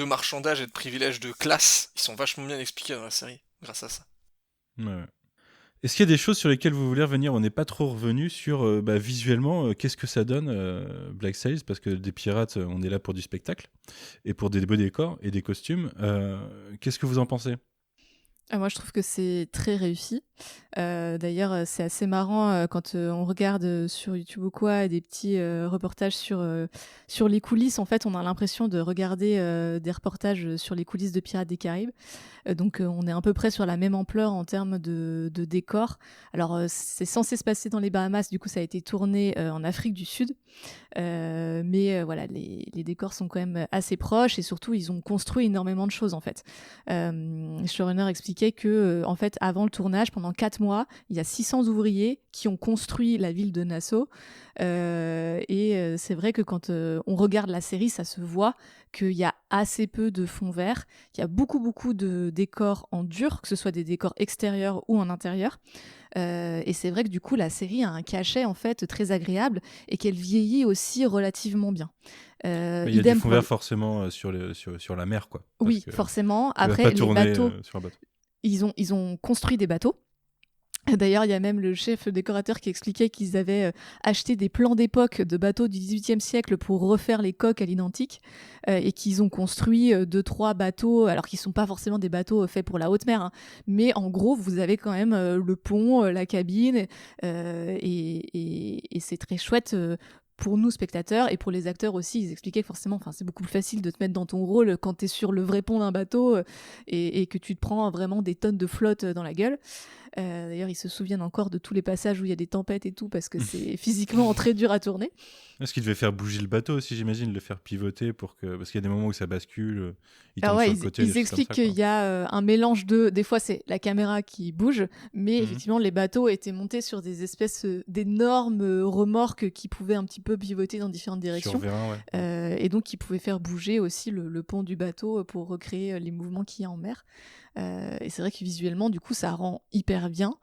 marchandage et de privilèges de classe, ils sont vachement bien expliqués dans la série, grâce à ça.
Ouais. Est-ce qu'il y a des choses sur lesquelles vous voulez revenir? On n'est pas trop revenu sur visuellement, qu'est-ce que ça donne Black Sails, parce que des pirates, on est là pour du spectacle et pour des beaux décors et des costumes. Qu'est-ce que vous en pensez?
Moi, je trouve que c'est très réussi. D'ailleurs, c'est assez marrant quand on regarde sur YouTube ou quoi des petits reportages sur les coulisses. En fait, on a l'impression de regarder des reportages sur les coulisses de Pirates des Caraïbes. Donc, on est à peu près sur la même ampleur en termes de décors. Alors, c'est censé se passer dans les Bahamas. Du coup, ça a été tourné en Afrique du Sud. Mais voilà, les décors sont quand même assez proches et surtout, ils ont construit énormément de choses en fait. Le showrunner expliquait que, en fait, avant le tournage, pendant 4 mois, il y a 600 ouvriers qui ont construit la ville de Nassau. C'est vrai que quand on regarde la série, ça se voit qu'il y a assez peu de fond vert, qu'il y a beaucoup de décors en dur, que ce soit des décors extérieurs ou en intérieur. Et c'est vrai que du coup, la série a un cachet en fait très agréable et qu'elle vieillit aussi relativement bien.
Mais il y a du
Idem
fond
pour
vert forcément sur la mer, quoi. Parce
Oui,
que
forcément.
tu vas
Après,
pas
les
tourner
bateaux,
sur un bateau.
ils ont construit des bateaux. D'ailleurs, il y a même le chef décorateur qui expliquait qu'ils avaient acheté des plans d'époque de bateaux du XVIIIe siècle pour refaire les coques à l'identique et qu'ils ont construit 2-3 bateaux, alors qu'ils ne sont pas forcément des bateaux faits pour la haute mer, hein, mais en gros, vous avez quand même le pont, la cabine et c'est très chouette. Pour nous spectateurs et pour les acteurs aussi, ils expliquaient que forcément, c'est beaucoup plus facile de te mettre dans ton rôle quand tu es sur le vrai pont d'un bateau et que tu te prends vraiment des tonnes de flotte dans la gueule. D'ailleurs, ils se souviennent encore de tous les passages où il y a des tempêtes et tout, parce que c'est physiquement très dur à tourner.
Est-ce qu'il devait faire bouger le bateau aussi, j'imagine, le faire pivoter parce qu'il y a des moments où ça bascule, il tombe sur le côté, des
ils
choses comme
expliquent
ça,
qu'il
quoi.
y a un mélange de... Des fois, c'est la caméra qui bouge, mais
Mhm.
effectivement, les bateaux étaient montés sur des espèces d'énormes remorques qui pouvaient un petit peu pivoter dans différentes
Sur
directions.
vérin, ouais.
Et donc, qui pouvaient faire bouger aussi le pont du bateau pour recréer les mouvements qu'il y a en mer. Et c'est vrai que visuellement, du coup, ça rend hyper bien.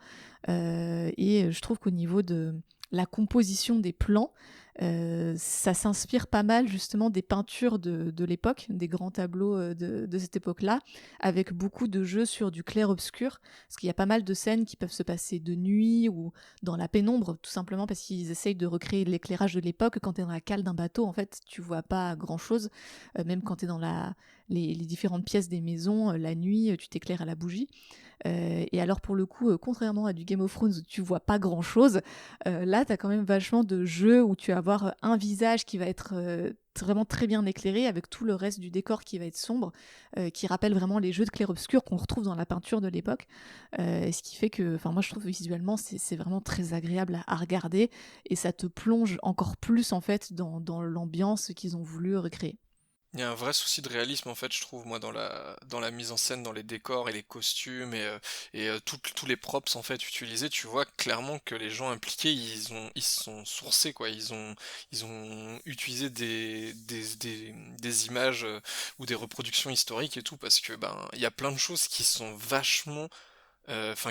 Et je trouve qu'au niveau de la composition des plans, ça s'inspire pas mal justement des peintures de l'époque, des grands tableaux de cette époque-là, avec beaucoup de jeux sur du clair-obscur, parce qu'il y a pas mal de scènes qui peuvent se passer de nuit ou dans la pénombre, tout simplement parce qu'ils essayent de recréer l'éclairage de l'époque. Quand tu es dans la cale d'un bateau, en fait, tu vois pas grand-chose, même quand tu es dans les différentes pièces des maisons, la nuit, tu t'éclaires à la bougie. Et alors pour le coup, contrairement à du Game of Thrones où tu vois pas grand chose, là tu as quand même vachement de jeux où tu vas avoir un visage qui va être vraiment très bien éclairé avec tout le reste du décor qui va être sombre, qui rappelle vraiment les jeux de clair-obscur qu'on retrouve dans la peinture de l'époque. Ce qui fait que, moi je trouve visuellement c'est vraiment très agréable à regarder et ça te plonge encore plus en fait dans l'ambiance qu'ils ont voulu recréer.
Il y a un vrai souci de réalisme en fait, je trouve, moi, dans la mise en scène, dans les décors et les costumes et tous les props en fait utilisés. Tu vois clairement que les gens impliqués, ils se sont sourcés quoi. Ils ont utilisé des images ou des reproductions historiques et tout parce que ben il y a plein de choses qui sont vachement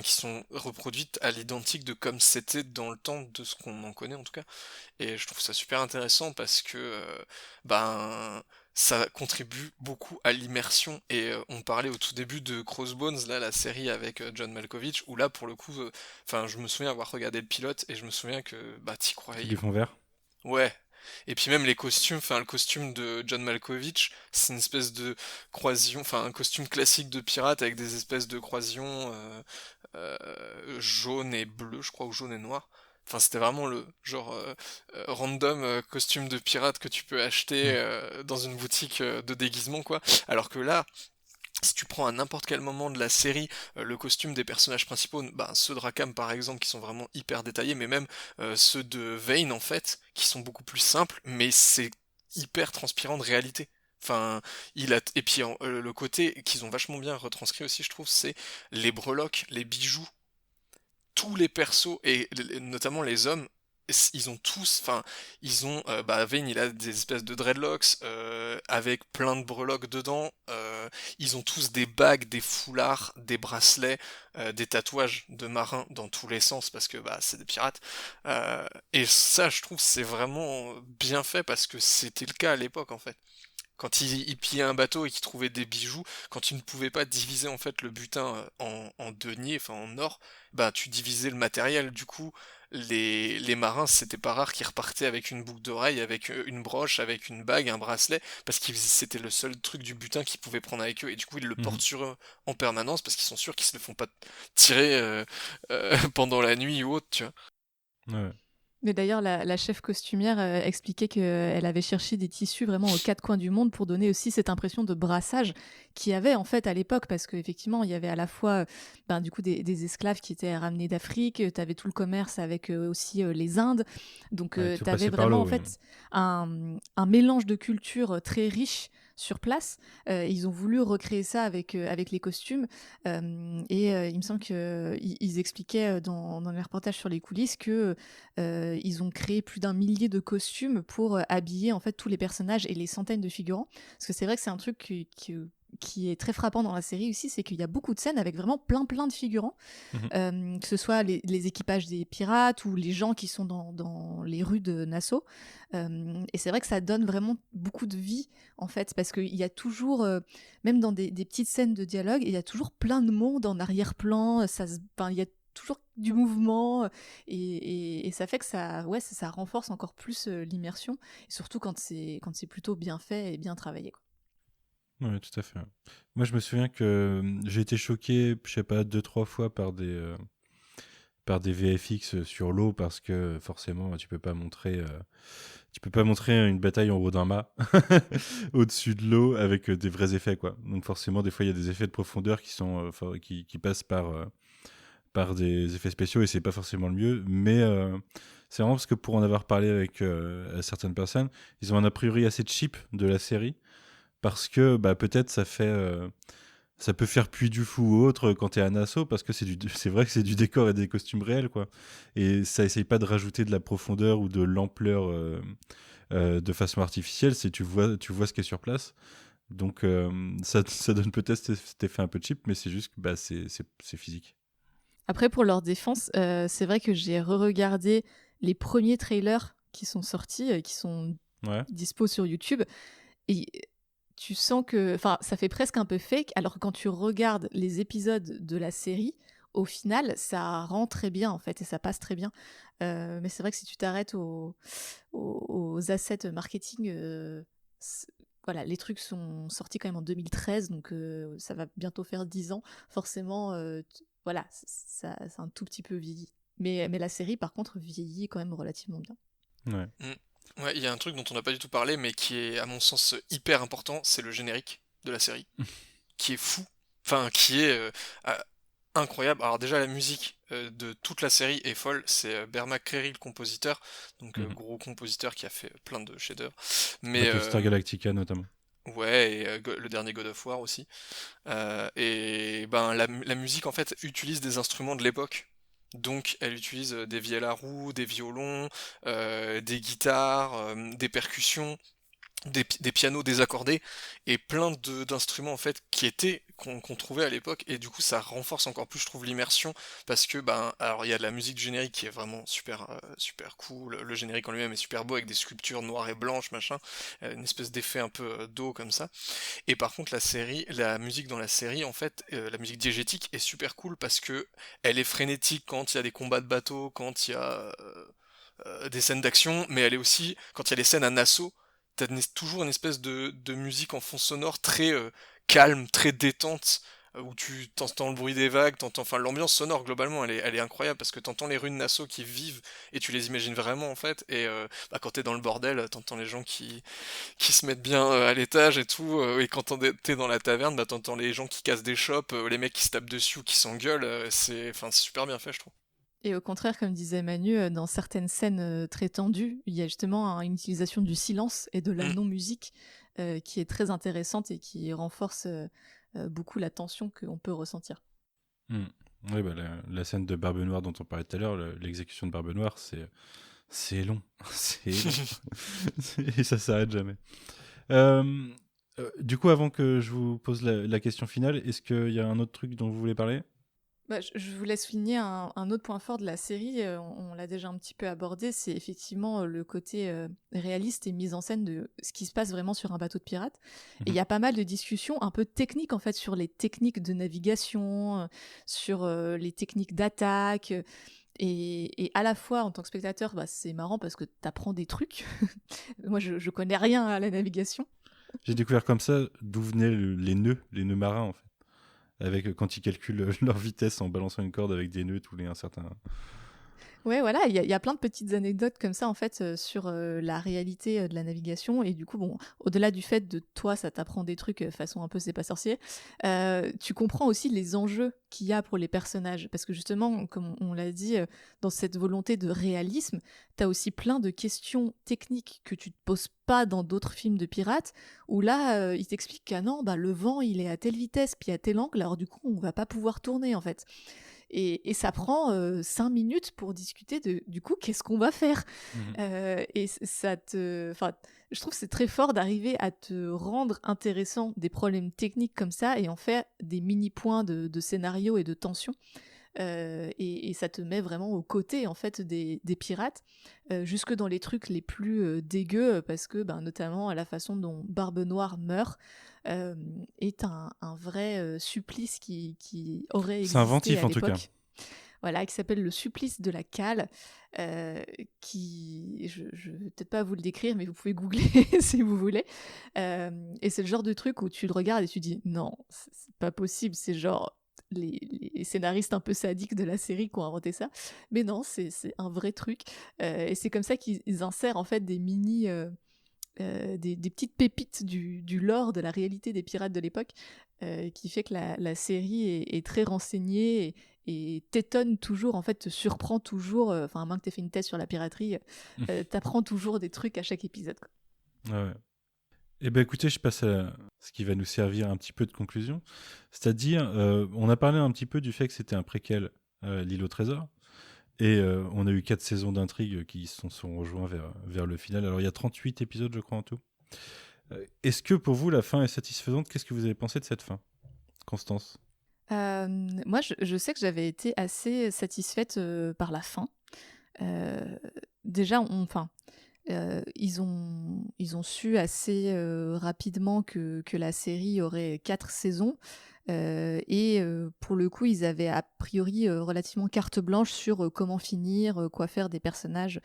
qui sont reproduites à l'identique de comme c'était dans le temps de ce qu'on en connaît en tout cas. Et je trouve ça super intéressant parce que ben ça contribue beaucoup à l'immersion. Et on parlait au tout début de Crossbones, là, la série avec John Malkovich, où là pour le coup, je me souviens avoir regardé le pilote et je me souviens que bah t'y
C'est
croyais.
du fond vert.
Ouais. Et puis même les costumes, le costume de John Malkovich, c'est une espèce de croisillon, un costume classique de pirate avec des espèces de croisillons jaune et bleu, je crois, ou jaune et noir. C'était vraiment le genre random costume de pirate que tu peux acheter
Mm.
dans une boutique de déguisement, quoi. Alors que là, si tu prends à n'importe quel moment de la série le costume des personnages principaux, bah, ceux de Rackham par exemple, qui sont vraiment hyper détaillés, mais même ceux de Vane en fait, qui sont beaucoup plus simples, mais c'est hyper transpirant de réalité. Et puis le côté qu'ils ont vachement bien retranscrit aussi, je trouve, c'est les breloques, les bijoux, tous les persos et notamment les hommes, ils ont tous, Vayne il a des espèces de dreadlocks avec plein de breloques dedans. Ils ont tous des bagues, des foulards, des bracelets, des tatouages de marins dans tous les sens parce que bah c'est des pirates. Et ça, je trouve, c'est vraiment bien fait parce que c'était le cas à l'époque en fait. Quand ils pillaient un bateau et qu'ils trouvaient des bijoux, quand tu ne pouvais pas diviser en fait le butin en deniers, en or, bah tu divisais le matériel. Du coup, les marins, c'était pas rare qu'ils repartaient avec une boucle d'oreille, avec une broche, avec une bague, un bracelet, parce que c'était le seul truc du butin qu'ils pouvaient prendre avec eux. Et du coup, ils le portent
Mhm.
sur eux en permanence parce qu'ils sont sûrs qu'ils se le font pas tirer pendant la nuit ou autre, tu vois.
Ouais.
Mais d'ailleurs, la chef costumière expliquait qu'elle avait cherché des tissus vraiment aux quatre coins du monde pour donner aussi cette impression de brassage qu'il y avait en fait à l'époque, parce qu'effectivement, il y avait à la fois du coup des esclaves qui étaient ramenés d'Afrique, tu avais tout le commerce avec aussi les Indes, donc
Ouais,
tu
tout
avais
passait par
vraiment
l'eau,
en
oui.
fait un mélange de cultures très riche sur place. Ils ont voulu recréer ça avec les costumes. Il me semble qu'ils expliquaient dans les reportages sur les coulisses que ils ont créé plus d'1 millier de costumes pour habiller en fait tous les personnages et les centaines de figurants. Parce que c'est vrai que c'est un truc qui est très frappant dans la série aussi, c'est qu'il y a beaucoup de scènes avec vraiment plein de figurants, que ce soit les équipages des pirates ou les gens qui sont dans les rues de Nassau. Et c'est vrai que ça donne vraiment beaucoup de vie, en fait, parce qu'il y a toujours, même dans des petites scènes de dialogue, il y a toujours plein de monde en arrière-plan, il y a toujours du mouvement, et ça fait que ça renforce encore plus l'immersion, et surtout quand c'est plutôt bien fait et bien travaillé, quoi.
Ouais, tout à fait. Moi, je me souviens que j'ai été choqué, je sais pas, 2-3 fois par des VFX sur l'eau parce que forcément, tu peux pas montrer une bataille en haut d'un mât au-dessus de l'eau avec des vrais effets, quoi. Donc forcément, des fois, il y a des effets de profondeur qui passent par des effets spéciaux et c'est pas forcément le mieux. Mais c'est vraiment parce que pour en avoir parlé avec certaines personnes, ils ont un a priori assez cheap de la série. Parce que peut-être ça peut faire puits du fou ou autre quand t'es à Nassau, parce que c'est vrai que c'est du décor et des costumes réels, quoi. Et ça essaye pas de rajouter de la profondeur ou de l'ampleur de façon artificielle, tu vois ce qui est sur place. Donc ça donne peut-être cet effet un peu cheap, mais c'est juste que c'est physique.
Après, pour leur défense, c'est vrai que j'ai re-regardé les premiers trailers qui sont sortis, qui sont
Ouais.
dispo sur YouTube, et tu sens que, enfin, ça fait presque un peu fake, alors que quand tu regardes les épisodes de la série, au final, ça rend très bien, en fait, et ça passe très bien. Mais c'est vrai que si tu t'arrêtes aux assets marketing, voilà, les trucs sont sortis quand même en 2013, donc ça va bientôt faire 10 ans. Forcément, voilà, ça, c'est un tout petit peu vieilli. Mais la série, par contre, vieillit quand même relativement bien.
Ouais.
Ouais, il y a un truc dont on n'a pas du tout parlé, mais qui est à mon sens hyper important, c'est le générique de la série, qui est fou, enfin qui est incroyable. Alors déjà la musique de toute la série est folle, c'est Bear McCreary le compositeur, donc gros compositeur qui a fait plein de chefs-d'œuvre. Mais
Battlestar Galactica notamment.
ouais, et le dernier God of War aussi. Et ben la musique en fait utilise des instruments de l'époque. Donc elle utilise des vielles à roue, des violons, des guitares, des percussions, des pianos désaccordés et plein d'instruments en fait qu'on trouvait à l'époque, et du coup ça renforce encore plus je trouve l'immersion, parce que ben alors il y a de la musique du générique qui est vraiment super cool, le générique en lui-même est super beau avec des sculptures noires et blanches machin, une espèce d'effet un peu d'eau comme ça. Et par contre la musique dans la série en fait, la musique diégétique est super cool parce que elle est frénétique quand il y a des combats de bateaux, quand il y a des scènes d'action, mais elle est aussi, quand il y a les scènes à Nassau, t'as toujours une espèce de musique en fond sonore très calme, très détente, où tu t'entends le bruit des vagues, enfin l'ambiance sonore globalement elle est incroyable, parce que t'entends les rues de Nassau qui vivent, et tu les imagines vraiment en fait, et quand t'es dans le bordel, t'entends les gens qui se mettent bien à l'étage et tout, et quand t'es dans la taverne, bah t'entends les gens qui cassent des chopes, les mecs qui se tapent dessus ou qui s'engueulent, c'est super bien fait je trouve.
Et au contraire, comme disait Manu, dans certaines scènes très tendues, il y a justement une utilisation du silence et de la
Mm.
non-musique qui est très intéressante et qui renforce beaucoup la tension qu'on peut ressentir.
Oui, la scène de Barbe Noire dont on parlait tout à l'heure, l'exécution de Barbe Noire, c'est long. C'est long. Et ça s'arrête jamais. Du coup, avant que je vous pose la question finale, est-ce qu'il y a un autre truc dont vous voulez parler ?
Je voulais souligner un autre point fort de la série, on l'a déjà un petit peu abordé, c'est effectivement le côté réaliste et mise en scène de ce qui se passe vraiment sur un bateau de pirates. Et il y a pas mal de discussions un peu techniques en fait sur les techniques de navigation, sur les techniques d'attaque. Et à la fois, en tant que spectateur, c'est marrant parce que t'apprends des trucs. Moi, je connais rien à la navigation.
J'ai découvert comme ça d'où venaient les nœuds marins en fait. Avec quand ils calculent leur vitesse en balançant une corde avec des nœuds tous les un certain.
Ouais, voilà, il y a plein de petites anecdotes comme ça, en fait, sur la réalité de la navigation. Et du coup, bon, au-delà du fait de toi, ça t'apprend des trucs façon un peu C'est pas sorcier, tu comprends aussi les enjeux qu'il y a pour les personnages. Parce que justement, comme on l'a dit, dans cette volonté de réalisme, t'as aussi plein de questions techniques que tu te poses pas dans d'autres films de pirates, où là, ils t'expliquent qu'ah non, bah, le vent, il est à telle vitesse, puis à tel angle, alors du coup, on va pas pouvoir tourner, en fait. Et ça prend 5 minutes pour discuter de, du coup, qu'est-ce qu'on va faire. Et ça te... Enfin, je trouve que c'est très fort d'arriver à te rendre intéressant des problèmes techniques comme ça et en faire des mini-points de scénario et de tension. Et ça te met vraiment aux côtés en fait des pirates, jusque dans les trucs les plus dégueux, parce que ben, notamment la façon dont Barbe Noire meurt est un vrai supplice qui aurait
C'est
existé
inventif
à
en tout cas.
l'époque. Voilà, qui s'appelle le supplice de la cale, qui, je vais peut-être pas vous le décrire, mais vous pouvez googler si vous voulez. Et c'est le genre de truc où tu le regardes et tu dis non, c'est pas possible, c'est genre les scénaristes un peu sadiques de la série qui ont inventé ça. Mais non, c'est un vrai truc. Et c'est comme ça qu'ils insèrent en fait des mini... des petites pépites du lore, de la réalité des pirates de l'époque, qui fait que la série est très renseignée et t'étonne toujours, en fait, te surprend toujours, enfin, à moins que t'aies fait une thèse sur la piraterie, t'apprends toujours des trucs à chaque épisode, quoi.
Ouais. Eh ben écoutez, je passe à ce qui va nous servir un petit peu de conclusion. C'est-à-dire, on a parlé un petit peu du fait que c'était un préquel, L'île au trésor. Et on a eu 4 saisons d'intrigue qui sont rejoints vers le final. Alors il y a 38 épisodes, je crois, en tout. Est-ce que pour vous, la fin est satisfaisante? Qu'est-ce que vous avez pensé de cette fin, Constance?
Moi, je sais que j'avais été assez satisfaite par la fin. Déjà, ils ont su assez rapidement que la série aurait 4 saisons. Et pour le coup, ils avaient a priori relativement carte blanche sur comment finir, quoi faire des personnages.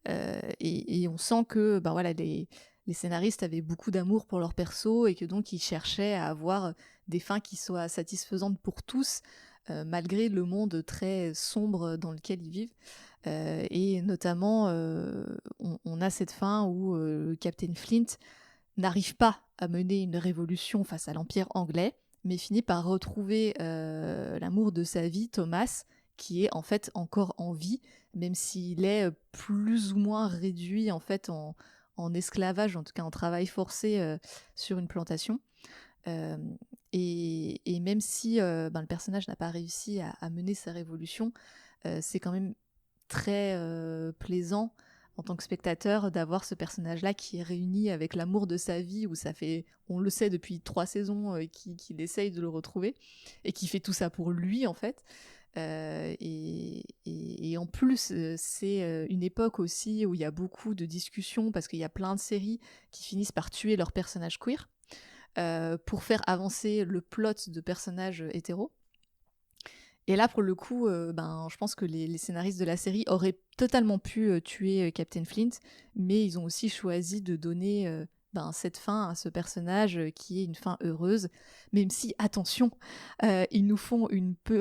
Et on sent que ben voilà, les scénaristes avaient beaucoup d'amour pour leurs persos et que donc ils cherchaient à avoir des fins qui soient satisfaisantes pour tous, malgré le monde très sombre dans lequel ils vivent. Et notamment, on a cette fin où Captain Flint n'arrive pas à mener une révolution face à l'Empire anglais, mais finit par retrouver l'amour de sa vie, Thomas, qui est en fait encore en vie, même s'il est plus ou moins réduit en fait en esclavage, en tout cas en travail forcé sur une plantation. Euh, et même si ben, le personnage n'a pas réussi à mener sa révolution, c'est quand même très plaisant en tant que spectateur d'avoir ce personnage-là qui est réuni avec l'amour de sa vie, où ça fait, on le sait depuis 3 saisons, qu'il essaye de le retrouver, et qui fait tout ça pour lui en fait. Et en plus, c'est une époque aussi où il y a beaucoup de discussions, parce qu'il y a plein de séries qui finissent par tuer leurs personnages queer, pour faire avancer le plot de personnages hétéros. Et là, pour le coup, ben, je pense que les scénaristes de la série auraient totalement pu tuer Captain Flint, mais ils ont aussi choisi de donner ben, cette fin à ce personnage qui est une fin heureuse, même si, attention, ils nous font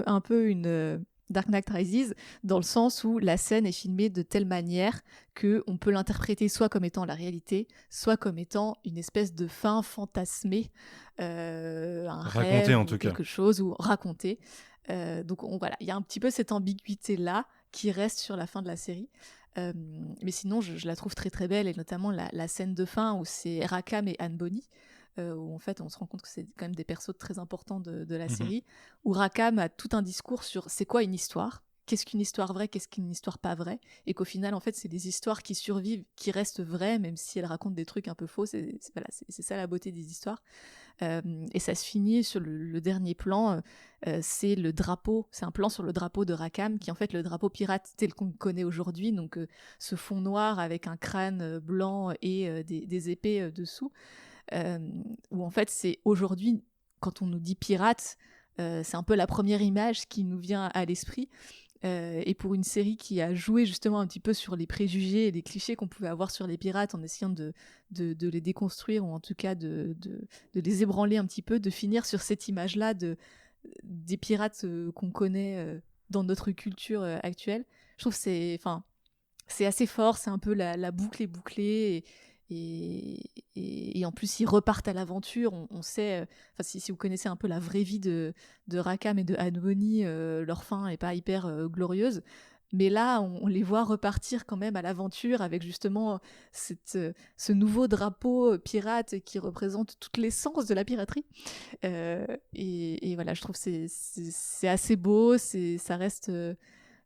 un peu une Dark Knight Rises, dans le sens où la scène est filmée de telle manière qu'on peut l'interpréter soit comme étant la réalité, soit comme étant une espèce de fin fantasmée, un
Racontez
rêve
en
ou
tout cas.
quelque chose, ou raconté. Donc voilà, il y a un petit peu cette ambiguïté-là qui reste sur la fin de la série. Mais sinon, je la trouve très très belle, et notamment la scène de fin où c'est Rackham et Anne Bonny, où en fait on se rend compte que c'est quand même des persos très importants de la série, où Rackham a tout un discours sur c'est quoi une histoire, qu'est-ce qu'une histoire vraie, qu'est-ce qu'une histoire pas vraie, et qu'au final en fait c'est des histoires qui survivent, qui restent vraies, même si elles racontent des trucs un peu faux. Voilà, c'est ça la beauté des histoires. Et ça se finit sur le dernier plan, c'est le drapeau, c'est un plan sur le drapeau de Rackham, qui est en fait le drapeau pirate tel qu'on le connaît aujourd'hui, donc ce fond noir avec un crâne blanc et des épées dessous, où en fait c'est aujourd'hui, quand on nous dit pirate, c'est un peu la première image qui nous vient à l'esprit. Et pour une série qui a joué justement un petit peu sur les préjugés et les clichés qu'on pouvait avoir sur les pirates, en essayant de les déconstruire, ou en tout cas de les ébranler un petit peu, de finir sur cette image-là des pirates qu'on connaît dans notre culture actuelle, je trouve que c'est assez fort, c'est un peu la boucle est bouclée et en plus ils repartent à l'aventure. On sait, si vous connaissez un peu la vraie vie de Rackham et de Anne-Bonny, leur fin est pas hyper glorieuse. Mais là, on les voit repartir quand même à l'aventure avec justement ce nouveau drapeau pirate qui représente toute l'essence de la piraterie. Et voilà, je trouve que c'est assez beau, ça reste.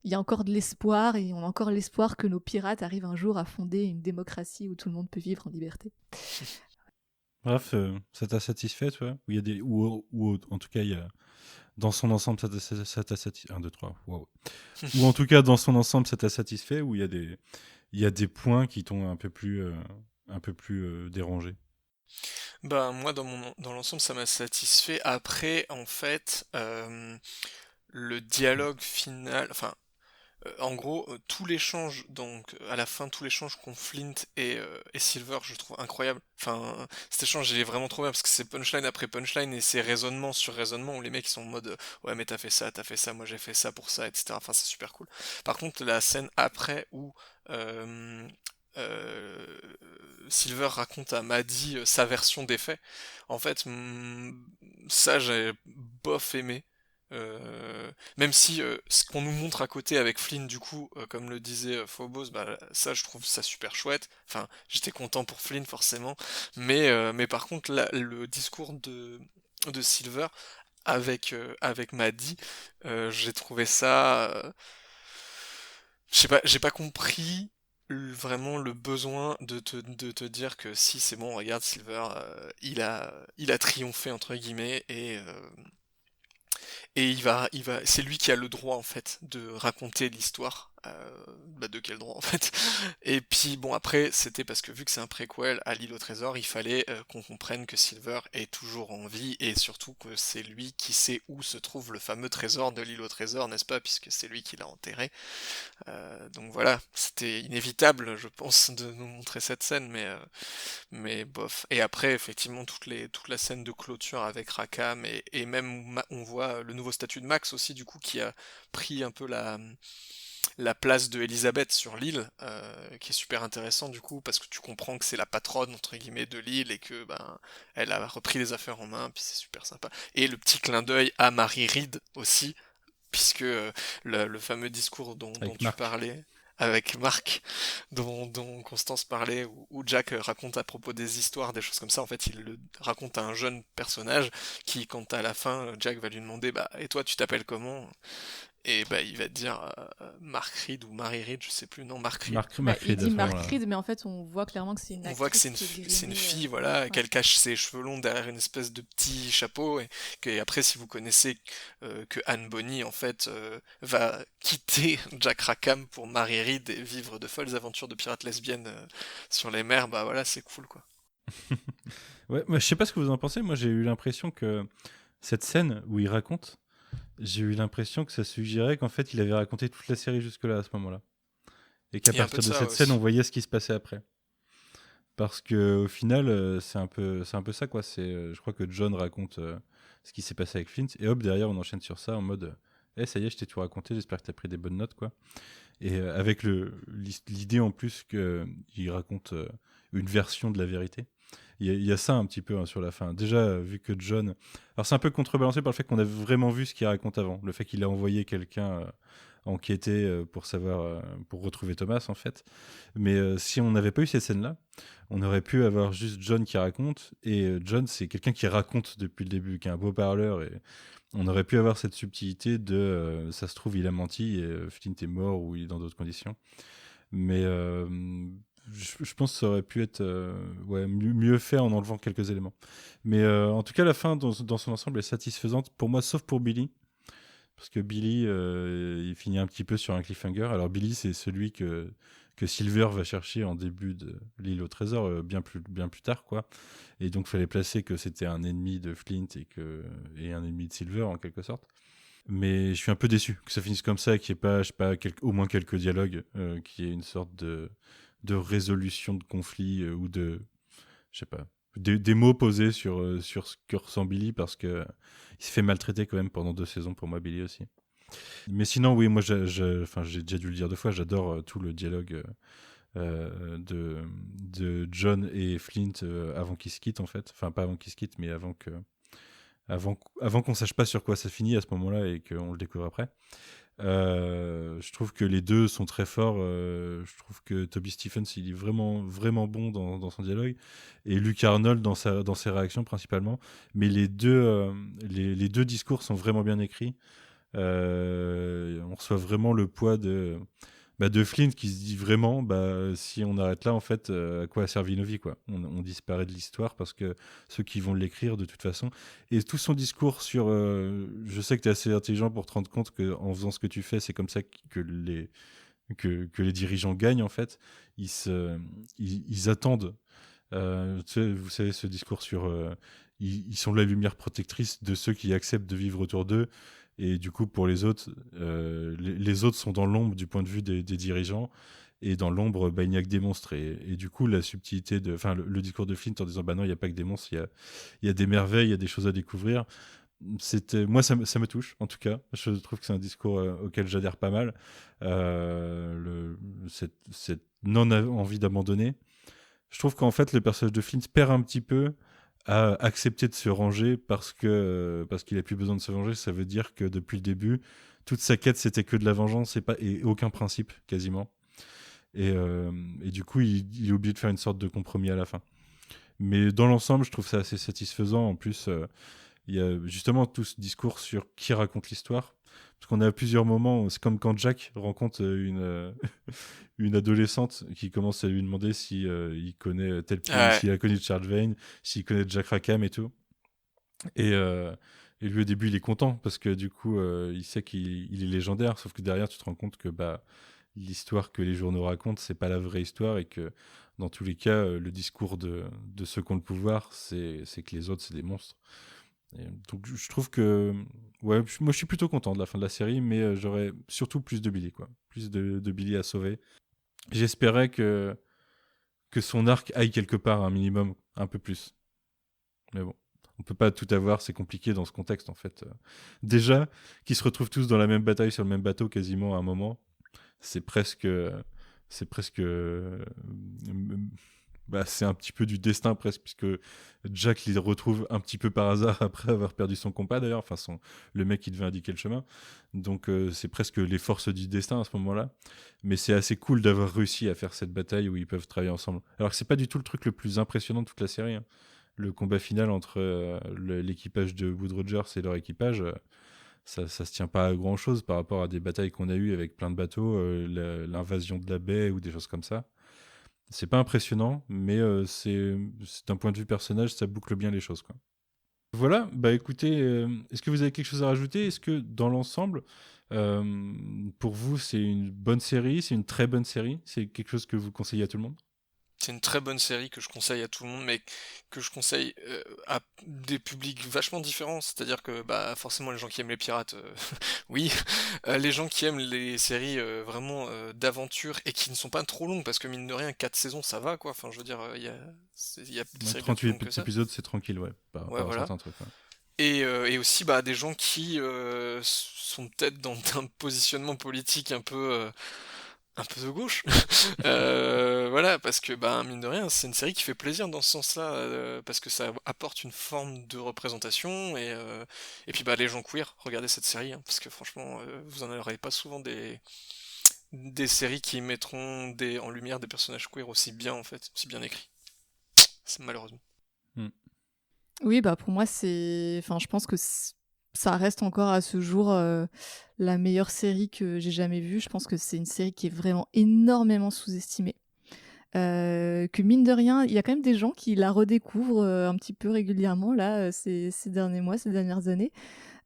Il y a encore de l'espoir et on a encore l'espoir que nos pirates arrivent un jour à fonder une démocratie où tout le monde peut vivre en liberté.
Bref, ça t'a satisfait, toi? Ou il y a des ou en tout cas, il y a dans son ensemble, ça t'a satisfait. 1, 2, 3. Wow. Ou en tout cas, dans son ensemble, ça t'a satisfait, ou il y a des points qui t'ont un peu plus dérangé.
Bah moi dans l'ensemble ça m'a satisfait. Après en fait le dialogue final, enfin en gros tout l'échange donc à la fin tout l'échange qu'ont Flint et Silver je trouve incroyable. Enfin cet échange il est vraiment trop bien parce que c'est punchline après punchline et c'est raisonnement sur raisonnement où les mecs ils sont en mode ouais mais t'as fait ça, moi j'ai fait ça pour ça, etc. Enfin c'est super cool. Par contre la scène après où euh, euh, Silver raconte à Maddie sa version des faits. En fait, ça j'ai bof aimé. Même si ce qu'on nous montre à côté avec Flynn, du coup, comme le disait Phobos, bah, ça je trouve ça super chouette. Enfin, j'étais content pour Flynn forcément, mais par contre le discours de Silver avec Maddie, j'ai trouvé ça. Je sais pas, j'ai pas compris vraiment le besoin de te dire que si c'est bon, regarde Silver, il a triomphé entre guillemets et c'est lui qui a le droit en fait de raconter l'histoire. Bah, de quel droit en fait? Et puis bon après c'était parce que vu que c'est un préquel à l'île au trésor, il fallait qu'on comprenne que Silver est toujours en vie et surtout que c'est lui qui sait où se trouve le fameux trésor de l'île au trésor, n'est-ce pas? Puisque c'est lui qui l'a enterré. Donc voilà, c'était inévitable, je pense, de nous montrer cette scène, mais bof. Et après, effectivement, toute la scène de clôture avec Rackham et même où on voit le nouveau statut de Max aussi, du coup, qui a pris un peu la place de Elisabeth sur l'île, qui est super intéressant du coup, parce que tu comprends que c'est la patronne, entre guillemets, de l'île et que ben elle a repris les affaires en main, puis c'est super sympa. Et le petit clin d'œil à Mary Read aussi, puisque le fameux discours dont
Avec
tu
Marc.
parlais avec Marc, dont Constance parlait, où Jack raconte à propos des histoires, des choses comme ça, en fait, il le raconte à un jeune personnage qui, quand à la fin, Jack va lui demander, bah, et toi, tu t'appelles comment? Et bah, il va te dire Mark Reed ou Mary Reed, je sais plus, non, Mark Reed.
Bah,
Marc
il
Reed à
dit
ce
Mark
moment-là.
Reed, mais en fait, on voit clairement que c'est une
On voit que
actrice qui est
c'est une
grimée.
fille, voilà,
Ouais.
qu'elle cache ses cheveux longs derrière une espèce de petit chapeau, et que après, si vous connaissez que Anne Bonny, en fait, va quitter Jack Rackham pour Mary Reed et vivre de folles aventures de pirates lesbiennes sur les mers, bah voilà, c'est cool, quoi.
Ouais, moi, je sais pas ce que vous en pensez. Moi, j'ai eu l'impression que cette scène où il raconte, j'ai eu l'impression que ça suggérait qu'en fait, il avait raconté toute la série jusque-là à ce moment-là. Et qu'à
Il y a un peu
partir
de
de
ça
cette scène, on
aussi.
voyait ce qui se passait après. Parce que au final, c'est un peu ça, quoi. Je crois que John raconte ce qui s'est passé avec Flint. Et hop, derrière, on enchaîne sur ça en mode Eh, ça y est, je t'ai tout raconté, j'espère que t'as pris des bonnes notes, quoi. Et avec l'idée en plus qu'il raconte une version de la vérité. Il y a ça un petit peu hein, sur la fin. Déjà, vu que John. Alors, c'est un peu contrebalancé par le fait qu'on a vraiment vu ce qu'il raconte avant. Le fait qu'il a envoyé quelqu'un enquêter pour savoir, pour retrouver Thomas, en fait. Mais si on n'avait pas eu cette scène-là, on aurait pu avoir juste John qui raconte. Et John, c'est quelqu'un qui raconte depuis le début, qui est un beau parleur. Et on aurait pu avoir cette subtilité de ça se trouve, il a menti et Flint est mort ou il est dans d'autres conditions. Mais je pense que ça aurait pu être ouais, mieux fait en enlevant quelques éléments. Mais en tout cas, la fin, dans son ensemble, est satisfaisante pour moi, sauf pour Billy. Parce que Billy, il finit un petit peu sur un cliffhanger. Alors, Billy, c'est celui que Silver va chercher en début de l'île au trésor, bien plus tard, quoi. Et donc, il fallait placer que c'était un ennemi de Flint et un ennemi de Silver, en quelque sorte. Mais je suis un peu déçu que ça finisse comme ça, qu'il n'y ait pas, je sais pas, au moins quelques dialogues, qu'il y ait une sorte de résolution de conflit ou je sais pas, des mots posés sur ce que ressent Billy parce que il se fait maltraiter quand même pendant 2 saisons pour moi, Billy aussi. Mais sinon, oui, moi, enfin, j'ai déjà dû le dire 2 fois, j'adore tout le dialogue de John et Flint avant qu'ils se quittent, en fait. Enfin, pas avant qu'ils se quittent, mais avant qu'on sache pas sur quoi ça finit à ce moment-là et qu'on le découvre après. Je trouve que les deux sont très forts. Je trouve que Toby Stephens, il est vraiment, vraiment bon dans son dialogue. Et Luke Arnold dans ses réactions principalement. Mais les deux discours sont vraiment bien écrits. On reçoit vraiment le poids de Flint qui se dit vraiment, si on arrête là, en fait, à quoi a servi nos vies, quoi. On disparaît de l'histoire parce que ceux qui vont l'écrire, de toute façon. Et tout son discours sur, je sais que tu es assez intelligent pour te rendre compte qu'en faisant ce que tu fais, c'est comme ça que les dirigeants gagnent, en fait. Ils attendent. Tu sais, vous savez, ce discours sur, ils sont la lumière protectrice de ceux qui acceptent de vivre autour d'eux. Et du coup, pour les autres, les autres sont dans l'ombre du point de vue des dirigeants. Et dans l'ombre, il n'y a que des monstres. Et du coup, la subtilité enfin, le discours de Flint en disant, non, il n'y a pas que des monstres, il y a des merveilles, il y a des choses à découvrir. Moi, ça me touche, en tout cas. Je trouve que c'est un discours auquel j'adhère pas mal. Cette non-envie d'abandonner. Je trouve qu'en fait, le personnage de Flint perd un petit peu à accepter de se ranger parce qu'il a plus besoin de se venger. Ça veut dire que depuis le début, toute sa quête, c'était que de la vengeance et aucun principe, quasiment. Et du coup, il est obligé de faire une sorte de compromis à la fin. Mais dans l'ensemble, je trouve ça assez satisfaisant. En plus, il y a justement tout ce discours sur qui raconte l'histoire. Parce qu'on a plusieurs moments, c'est comme quand Jack rencontre une adolescente qui commence à lui demander si il connaît s'il a connu Charles Vane, s'il connaît Jack Rackham et tout. Et lui, au début, il est content parce que du coup, il sait qu'il est légendaire. Sauf que derrière, tu te rends compte que l'histoire que les journaux racontent, c'est pas la vraie histoire et que dans tous les cas, le discours de ceux qui ont le pouvoir, c'est que les autres, c'est des monstres. Et donc, je trouve que moi, je suis plutôt content de la fin de la série, mais j'aurais surtout plus de Billy, quoi. Plus de Billy à sauver. J'espérais que son arc aille quelque part, un minimum, un peu plus. Mais bon, on peut pas tout avoir, c'est compliqué dans ce contexte, en fait. Déjà, qu'ils se retrouvent tous dans la même bataille sur le même bateau quasiment à un moment, c'est presque... c'est un petit peu du destin presque, puisque Jack les retrouve un petit peu par hasard après avoir perdu son compas d'ailleurs, enfin le mec qui devait indiquer le chemin. Donc c'est presque les forces du destin à ce moment-là. Mais c'est assez cool d'avoir réussi à faire cette bataille où ils peuvent travailler ensemble. Alors que c'est pas du tout le truc le plus impressionnant de toute la série, hein. Le combat final entre l'équipage de Wood Rogers et leur équipage, ça se tient pas à grand chose par rapport à des batailles qu'on a eues avec plein de bateaux, l'invasion de la baie ou des choses comme ça. C'est pas impressionnant, mais c'est d'un point de vue personnage, ça boucle bien les choses, quoi. Voilà, écoutez, est-ce que vous avez quelque chose à rajouter? Est-ce que dans l'ensemble, pour vous, c'est une bonne série, c'est une très bonne série, c'est quelque chose que vous conseillez à tout le monde?
C'est une très bonne série que je conseille à tout le monde, mais que je conseille à des publics vachement différents. C'est-à-dire que forcément les gens qui aiment les pirates, oui. Les gens qui aiment les séries vraiment d'aventure et qui ne sont pas trop longues, parce que mine de rien, 4 saisons ça va quoi. Enfin je veux dire, il y a des séries bien plus
38
longues que ça.
épisodes, c'est tranquille, ouais, par
Ouais
rapport à
voilà.
certains trucs. Ouais.
Et aussi des gens qui sont peut-être dans un positionnement politique un peu de gauche. Voilà, parce que mine de rien, c'est une série qui fait plaisir dans ce sens-là, parce que ça apporte une forme de représentation, et puis les gens queer, regardez cette série, hein, parce que franchement, vous en aurez pas souvent des séries qui mettront en lumière des personnages queer aussi bien en fait, aussi bien écrits. C'est malheureusement.
Oui, pour moi, je pense que ça reste encore à ce jour la meilleure série que j'ai jamais vue. Je pense que c'est une série qui est vraiment énormément sous-estimée. Que mine de rien, il y a quand même des gens qui la redécouvrent un petit peu régulièrement là, ces derniers mois, ces dernières années.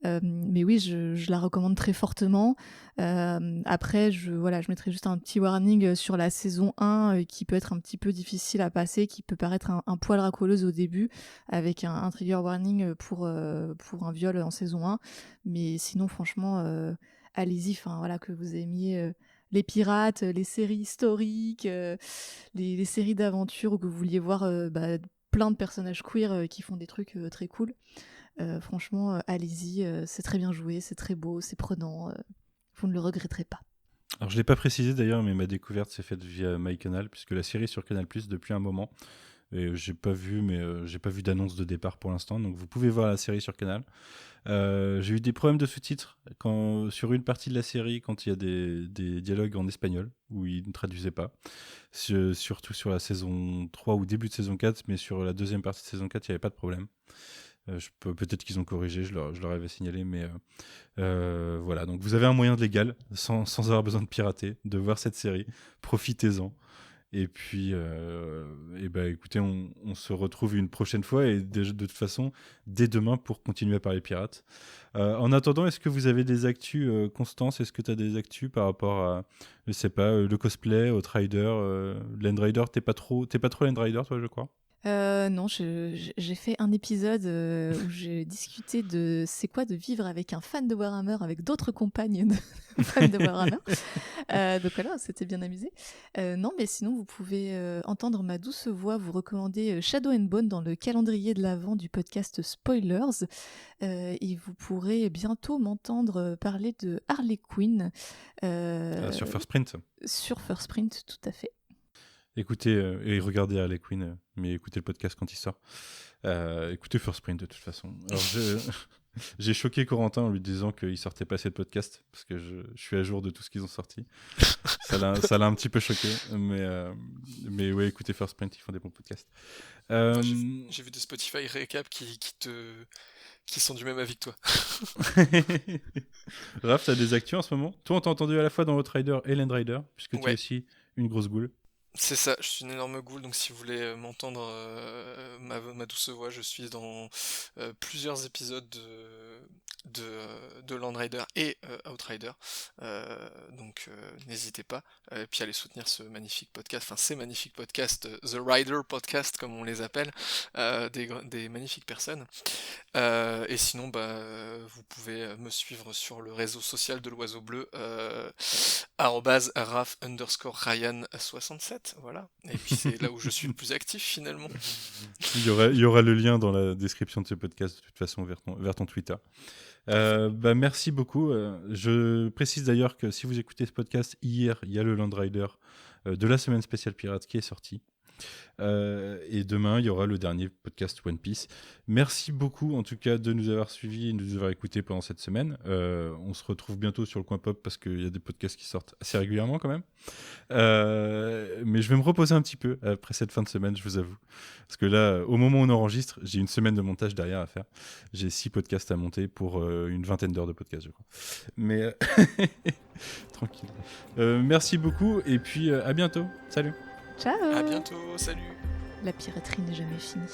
Mais oui, je la recommande très fortement. Après, je mettrai juste un petit warning sur la saison 1 qui peut être un petit peu difficile à passer, qui peut paraître un poil racoleuse au début, avec un trigger warning pour un viol en saison 1. Mais sinon, franchement, allez-y, que vous aimiez les pirates, les séries historiques, les séries d'aventure, ou que vous vouliez voir plein de personnages queer qui font des trucs très cool. Franchement, allez-y, c'est très bien joué, c'est très beau, c'est prenant, vous ne le regretterez pas.
Alors, je ne l'ai pas précisé d'ailleurs, mais ma découverte s'est faite via MyCanal, puisque la série est sur Canal+ depuis un moment. Et j'ai pas vu d'annonce de départ pour l'instant, donc vous pouvez voir la série sur Canal. J'ai eu des problèmes de sous-titres sur une partie de la série quand il y a des dialogues en espagnol où ils ne traduisaient pas. Surtout sur la saison 3 ou début de saison 4, mais sur la deuxième partie de saison 4, il n'y avait pas de problème. Peut-être qu'ils ont corrigé, je leur avais signalé, mais voilà. Donc vous avez un moyen légal, sans avoir besoin de pirater, de voir cette série. Profitez-en. Et puis, écoutez, on se retrouve une prochaine fois et de toute façon, dès demain pour continuer à parler pirates. En attendant, est-ce que vous avez des actus, Constance? Est-ce que tu as des actus par rapport à, je sais pas, le cosplay, Outrider, Land Rider? T'es pas trop Land Rider, toi, je crois?
Non, j'ai fait un épisode où j'ai discuté de c'est quoi de vivre avec un fan de Warhammer, avec d'autres compagnes de fans de Warhammer. Donc voilà, c'était bien amusé. Non, mais sinon, vous pouvez entendre ma douce voix vous recommander Shadow and Bone dans le calendrier de l'Avent du podcast Spoilers. Et vous pourrez bientôt m'entendre parler de Harley Quinn.
Sur First Print.
Sur First Print, tout à fait.
Écoutez et regardez Harley Quinn, mais écoutez le podcast quand il sort. Écoutez First Print de toute façon. Alors j'ai choqué Corentin en lui disant qu'il sortait pas assez de podcasts parce que je suis à jour de tout ce qu'ils ont sorti. Ça l'a un petit peu choqué, mais ouais, écoutez First Print, ils font des bons podcasts.
J'ai vu des Spotify récap qui sont du même avis que toi.
Raph, t'as des actus en ce moment? Toi, on t'a entendu à la fois dans Outrider et Land Rider, puisque tu es aussi une grosse goule.
C'est ça, je suis une énorme goule, donc si vous voulez m'entendre ma douce voix, je suis dans plusieurs épisodes de Land Rider et Outrider, donc n'hésitez pas, et puis allez soutenir ce magnifique podcast, enfin ces magnifiques podcasts, The Rider Podcast comme on les appelle, des magnifiques personnes. Et sinon, vous pouvez me suivre sur le réseau social de l'Oiseau Bleu, @raf_ryan67, voilà. Et puis c'est là où je suis le plus actif finalement.
Il y aura le lien dans la description de ce podcast de toute façon vers ton Twitter. Merci beaucoup. Je précise d'ailleurs que si vous écoutez ce podcast hier, il y a le Land Rider de la semaine spéciale pirate qui est sorti. Et demain, il y aura le dernier podcast One Piece. Merci beaucoup en tout cas de nous avoir suivis et de nous avoir écoutés pendant cette semaine. On se retrouve bientôt sur le Coin Pop parce qu'il y a des podcasts qui sortent assez régulièrement quand même. Mais je vais me reposer un petit peu après cette fin de semaine, je vous avoue. Parce que là, au moment où on enregistre, j'ai une semaine de montage derrière à faire. J'ai 6 podcasts à monter pour une vingtaine d'heures de podcast, je crois. Mais tranquille. Merci beaucoup et puis à bientôt. Salut.
Ciao!
À bientôt, salut!
La piraterie n'est jamais finie.